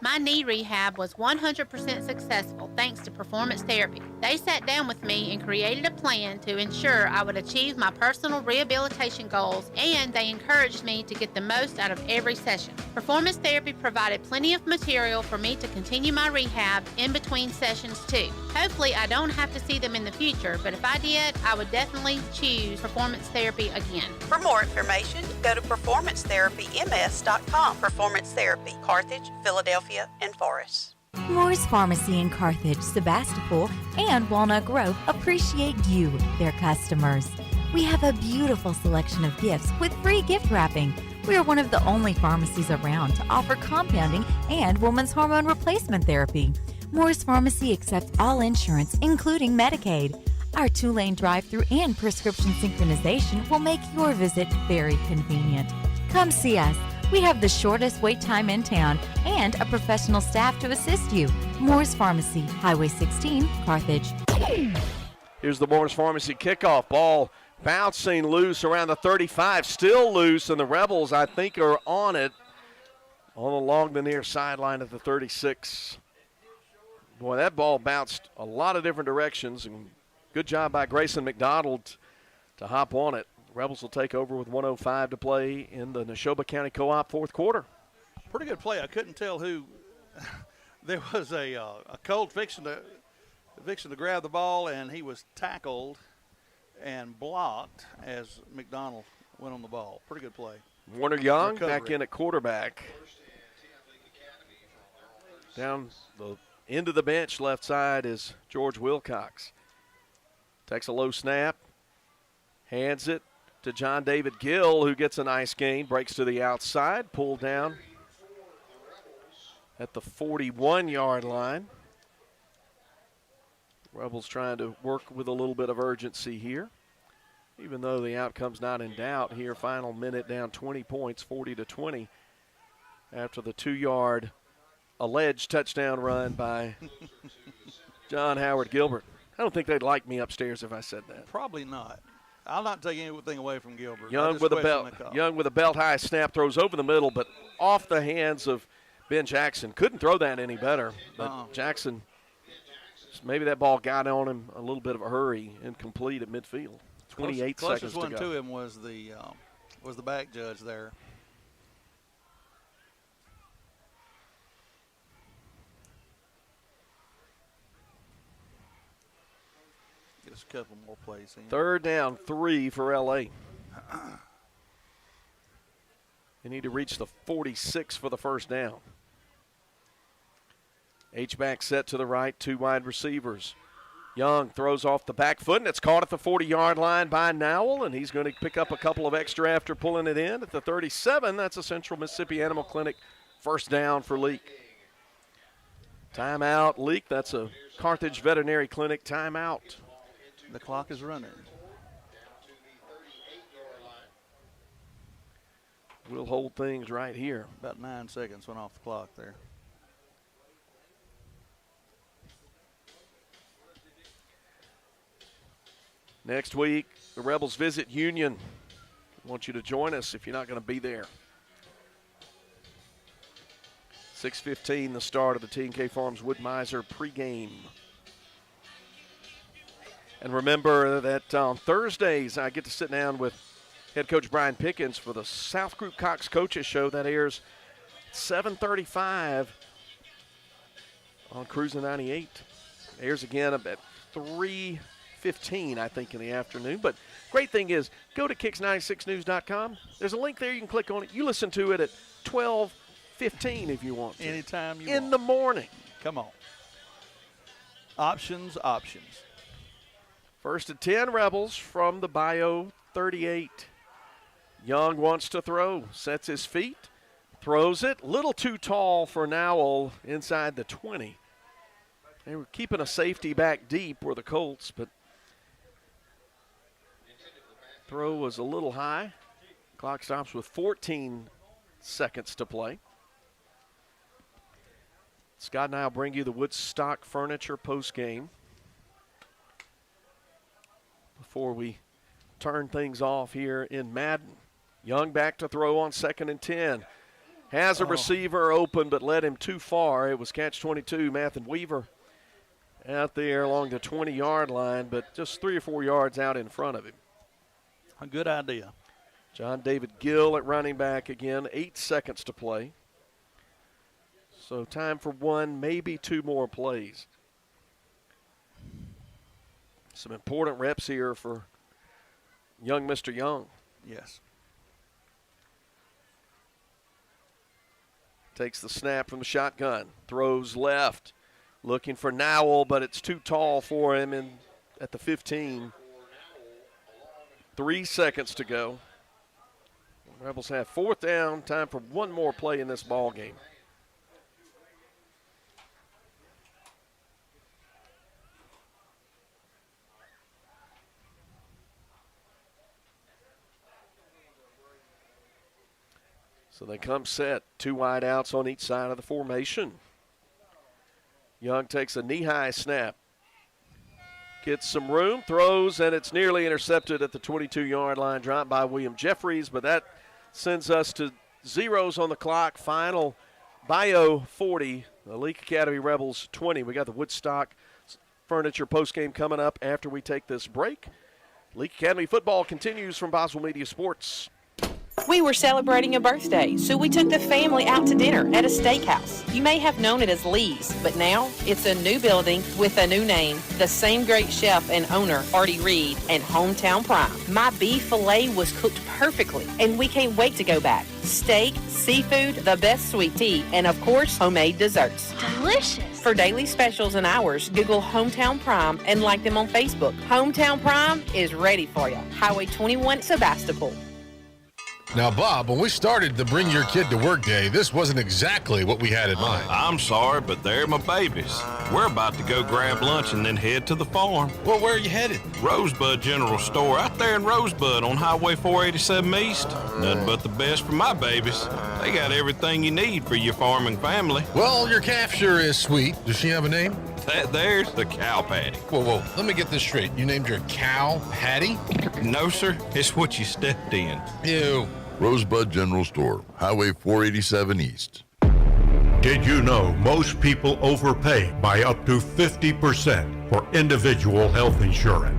My knee rehab was 100% successful thanks to Performance Therapy. They sat down with me and created a plan to ensure I would achieve my personal rehabilitation goals, and they encouraged me to get the most out of every session. Performance therapy provided plenty of material for me to continue my rehab in between sessions too. Hopefully I don't have to see them in the future, but if I did, I would definitely choose performance therapy again. For more information, go to performancetherapyms.com. Performance Therapy, Carthage, Philadelphia, and Forest. Moore's Pharmacy in Carthage, Sebastopol, and Walnut Grove appreciate you, their customers. We have a beautiful selection of gifts with free gift wrapping. We are one of the only pharmacies around to offer compounding and women's hormone replacement therapy. Moore's Pharmacy accepts all insurance, including Medicaid. Our 2-lane drive-thru and prescription synchronization will make your visit very convenient. Come see us. We have the shortest wait time in town and a professional staff to assist you. Moore's Pharmacy, Highway 16, Carthage. Here's the Moore's Pharmacy kickoff. Ball bouncing loose around the 35, still loose, and the Rebels, I think, are on it along the near sideline of the 36. Boy, that ball bounced a lot of different directions, and good job by Grayson McDonald to hop on it. Rebels will take over with 1:05 to play in the Neshoba County Co-op fourth quarter. Pretty good play. I couldn't tell who. There was a Colt fixing to grab the ball, and he was tackled and blocked as McDonald went on the ball. Pretty good play. Warner Young back in at quarterback. Down the end of the bench, left side, is George Wilcox. Takes a low snap, hands it to John David Gill, who gets a nice gain, breaks to the outside, pulled down at the 41-yard line. Rebels trying to work with a little bit of urgency here, even though the outcome's not in doubt here. Final minute down 20 points, 40-20, after the 2-yard alleged touchdown run by John Howard Gilbert. I don't think they'd like me upstairs if I said that. Probably not. I'll not take anything away from Gilbert. Young with a belt high snap, throws over the middle, but off the hands of Ben Jackson. Couldn't throw that any better, but Jackson, maybe that ball got on him a little bit of a hurry, incomplete at midfield. 28 seconds to go. Closest one to him was the back judge there. Just a couple more plays in. 3rd down, 3 for L.A. They need to reach the 46 for the first down. H-back set to the right, 2 wide receivers. Young throws off the back foot, and it's caught at the 40-yard line by Nowell, and he's going to pick up a couple of extra after pulling it in. At the 37, that's a Central Mississippi Animal Clinic first down for Leake. Timeout, Leake. That's a Carthage Veterinary Clinic timeout. The clock is running. We'll hold things right here. About 9 seconds went off the clock there. Next week, the Rebels visit Union. I want you to join us if you're not going to be there. 6:15, the start of the T&K Farms Wood-Mizer pregame. And remember that on Thursdays, I get to sit down with head coach Brian Pickens for the South Group Cox Coaches Show. That airs 7:35 on Cruiser 98. Airs again at 3:15, I think, in the afternoon. But great thing is, go to Kicks96news.com. There's a link there. You can click on it. You listen to it at 12:15 if you want to. Anytime you want. In the morning. Come on. Options. 1st and 10, Rebels from the Bayou 38. Young wants to throw, sets his feet, throws it. Little too tall for Nowell inside the 20. They were keeping a safety back deep were the Colts, but throw was a little high. Clock stops with 14 seconds to play. Scott and I will bring you the Woodstock Furniture postgame before we turn things off here in Madden. Young back to throw on 2nd and 10. Has a receiver open but led him too far. It was catch 22, Mathen Weaver. out there along the 20-yard line, but just 3 or 4 yards out in front of him. A good idea. John David Gill at running back again, 8 seconds to play. So time for 1, maybe 2 more plays. Some important reps here for young Mr. Young. Yes. Takes the snap from the shotgun, throws left, looking for Nowell, but it's too tall for him at the 15. 3 seconds to go. Rebels have 4th down, time for 1 more play in this ball game. So they come set, 2 wide outs on each side of the formation. Young takes a knee-high snap. Gets some room, throws, and it's nearly intercepted at the 22-yard line. Dropped by William Jeffries, but that sends us to zeros on the clock. Final, Bayou 40, the Leake Academy Rebels 20. We got the Woodstock Furniture postgame coming up after we take this break. Leake Academy football continues from Boswell Media Sports. We were celebrating a birthday, so we took the family out to dinner at a steakhouse. You may have known it as Lee's, but now it's a new building with a new name. The same great chef and owner, Artie Reed, and Hometown Prime. My beef filet was cooked perfectly, and we can't wait to go back. Steak, seafood, the best sweet tea, and of course, homemade desserts. Delicious. For daily specials and hours, Google Hometown Prime and like them on Facebook. Hometown Prime is ready for you. Highway 21, Sebastopol. Now, Bob, when we started the Bring Your Kid to Work Day, this wasn't exactly what we had in mind. I'm sorry, but they're my babies. We're about to go grab lunch and then head to the farm. Well, where are you headed? Rosebud General Store out there in Rosebud on Highway 487 East. Nothing but the best for my babies. They got everything you need for your farming family. Well, your calf sure is sweet. Does she have a name? That there's the Cow Patty. Whoa, let me get this straight. You named your cow Patty? No, sir. It's what you stepped in. Ew. Rosebud General Store, Highway 487 East. Did you know most people overpay by up to 50% for individual health insurance?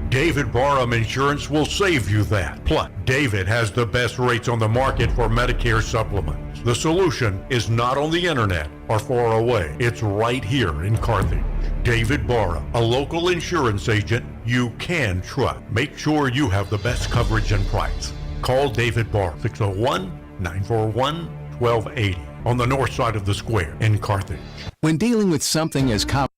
David Barham Insurance will save you that. Plus, David has the best rates on the market for Medicare supplements. The solution is not on the internet or far away. It's right here in Carthage. David Barham, a local insurance agent you can trust. Make sure you have the best coverage and price. Call David Barr, 601-941-1280 on the north side of the square in Carthage. When dealing with something as complex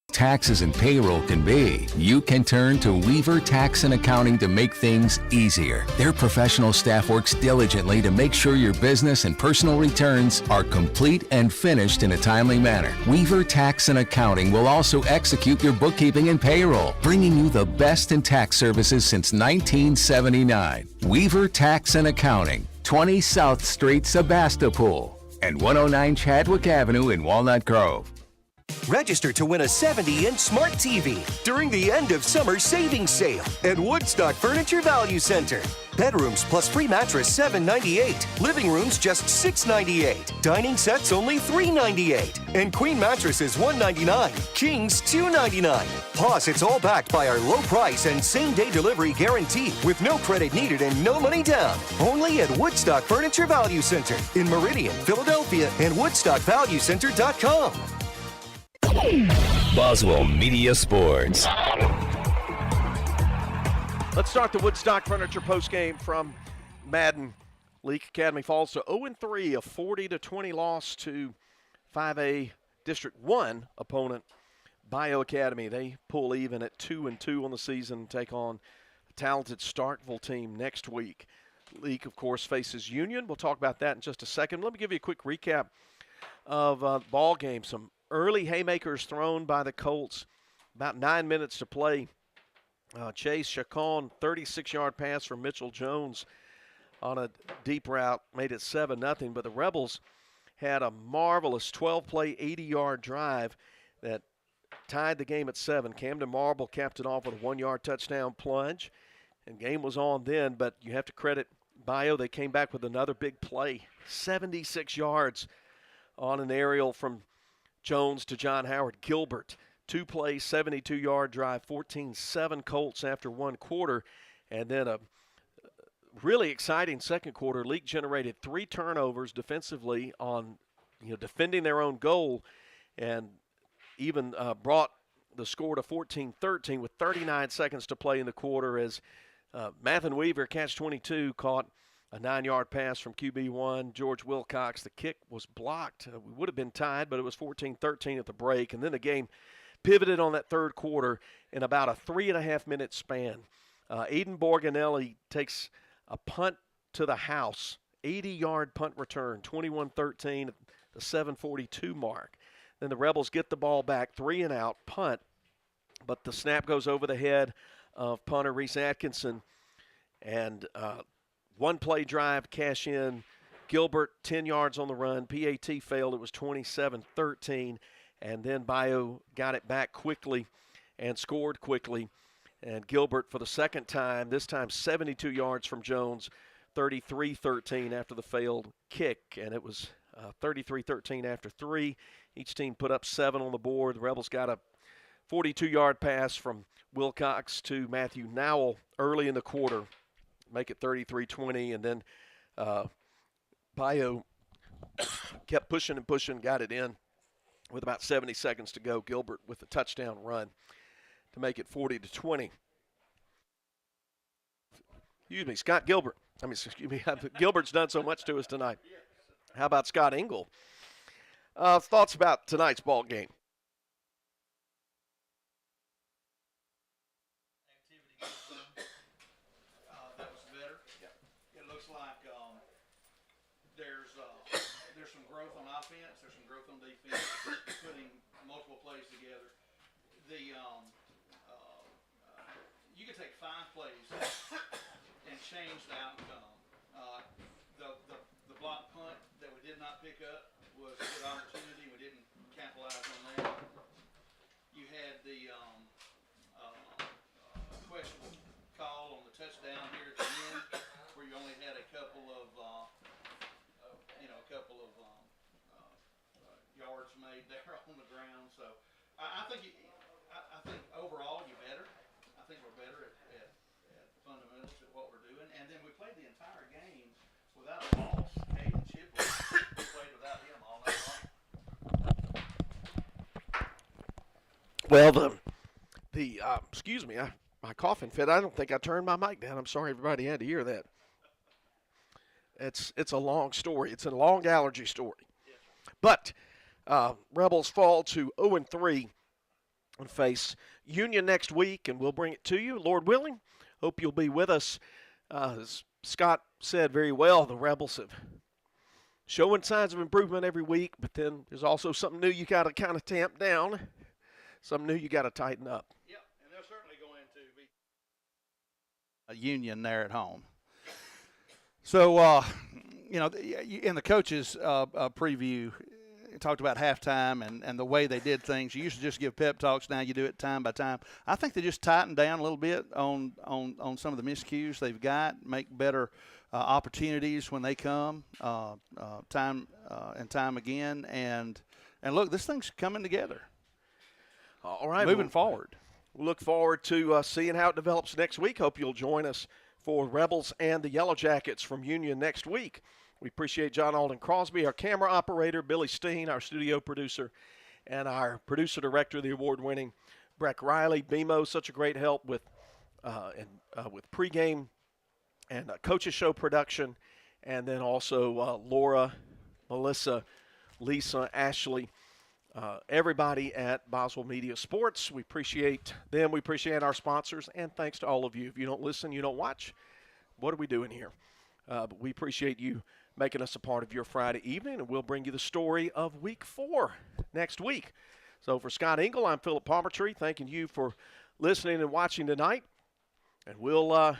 as taxes and payroll can be, you can turn to Weaver Tax and Accounting to make things easier. Their professional staff works diligently to make sure your business and personal returns are complete and finished in a timely manner. Weaver Tax and Accounting will also execute your bookkeeping and payroll, bringing you the best in tax services since 1979. Weaver Tax and Accounting, 20 South Street, Sebastopol, and 109 Chadwick Avenue in Walnut Grove. Register to win a 70-inch smart TV during the end of summer savings sale at Woodstock Furniture Value Center. Bedrooms plus free mattress $7.98. Living rooms just $6.98. Dining sets only $3.98. And queen mattresses $1.99. Kings $2.99. Plus, it's all backed by our low price and same-day delivery guarantee with no credit needed and no money down. Only at Woodstock Furniture Value Center in Meridian, Philadelphia, and WoodstockValueCenter.com. Boswell Media Sports. Let's start the Woodstock Furniture postgame from Madden. Leake Academy falls to 0-3, a 40-20 loss to 5A District 1 opponent, Bayou Academy. They pull even at 2-2 on the season and take on a talented Starkville team next week. Leake, of course, faces Union. We'll talk about that in just a second. Let me give you a quick recap of the ball game. Some early haymakers thrown by the Colts. About 9 minutes to play. Chase Chacon, 36-yard pass from Mitchell Jones on a deep route, made it 7-0. But the Rebels had a marvelous 12-play, 80-yard drive that tied the game at 7. Camden Marble capped it off with a 1-yard touchdown plunge. And game was on then, but you have to credit Bayou. They came back with another big play, 76 yards on an aerial from Jones to John Howard Gilbert 2-play, 72-yard drive, 14-7 Colts after one quarter. And then a really exciting second quarter. Leake generated 3 turnovers defensively on, defending their own goal, and even brought the score to 14-13 with 39 seconds to play in the quarter as Mathen Weaver, catch 22, caught a 9-yard pass from QB1, George Wilcox. The kick was blocked. We would have been tied, but it was 14-13 at the break. And then the game pivoted on that third quarter in about a 3.5-minute span. Aiden Borganelli takes a punt to the house, 80-yard punt return, 21-13 at the 7:42 mark. Then the Rebels get the ball back, 3-and-out, punt, but the snap goes over the head of punter Reese Atkinson. And one-play drive, cash in. Gilbert, 10 yards on the run. PAT failed. It was 27-13. And then Bayou got it back quickly and scored quickly. And Gilbert, for the second time, this time 72 yards from Jones, 33-13 after the failed kick. And it was 33-13 after 3. Each team put up 7 on the board. The Rebels got a 42-yard pass from Wilcox to Matthew Nowell early in the quarter, make it 33-20. And then Bayou kept pushing and pushing, got it in with about 70 seconds to go. Gilbert with a touchdown run to make it 40-20. Excuse me, Scott Gilbert. Gilbert's done so much to us tonight. How about Scott Engel? Thoughts about tonight's ball game? That was better. It looks like there's some growth on offense. There's some growth on defense. Putting multiple plays together. You could take 5 plays and change the outcome. The block punt that we did not pick up was a good opportunity. We didn't capitalize on that. You had the questionable call on the touchdown here at the end, where you only had a couple of yards made there on the ground. So I think overall you're better. I think we're better at fundamentals at what we're doing. And then we played the entire game without a loss. Caden Chipley, we played without him all night long. Well, excuse me, my coughing fit. I don't think I turned my mic down. I'm sorry everybody had to hear that. It's a long story. It's a long allergy story. But Rebels fall to 0-3 and face Union next week, and we'll bring it to you, Lord willing. Hope you'll be with us. As Scott said very well, the Rebels have showing signs of improvement every week, but then there's also something new you got to kind of tamp down, something new you got to tighten up. Yep, and they're certainly going to be a Union there at home. So, in the coaches' preview, talked about halftime and the way they did things. You used to just give pep talks. Now you do it time by time. I think they just tightened down a little bit on some of the miscues they've got, make better opportunities when they come time and time again. And look, this thing's coming together. All right. Moving forward. We'll look forward to seeing how it develops next week. Hope you'll join us for Rebels and the Yellow Jackets from Union next week. We appreciate John Alden Crosby, our camera operator, Billy Steen, our studio producer, and our producer director, the award-winning Breck Riley. BMO, such a great help with pregame and coaches show production, and then also Laura, Melissa, Lisa, Ashley, everybody at Boswell Media Sports. We appreciate them. We appreciate our sponsors, and thanks to all of you. If you don't listen, you don't watch, what are we doing here? But we appreciate you making us a part of your Friday evening, and we'll bring you the story of Week 4 next week. So for Scott Engel, I'm Philip Palmertree, thanking you for listening and watching tonight. And we'll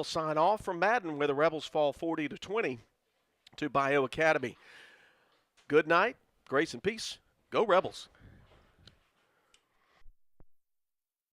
sign off from Madden, where the Rebels fall 40-20 to Bayou Academy. Good night, grace and peace. Go Rebels.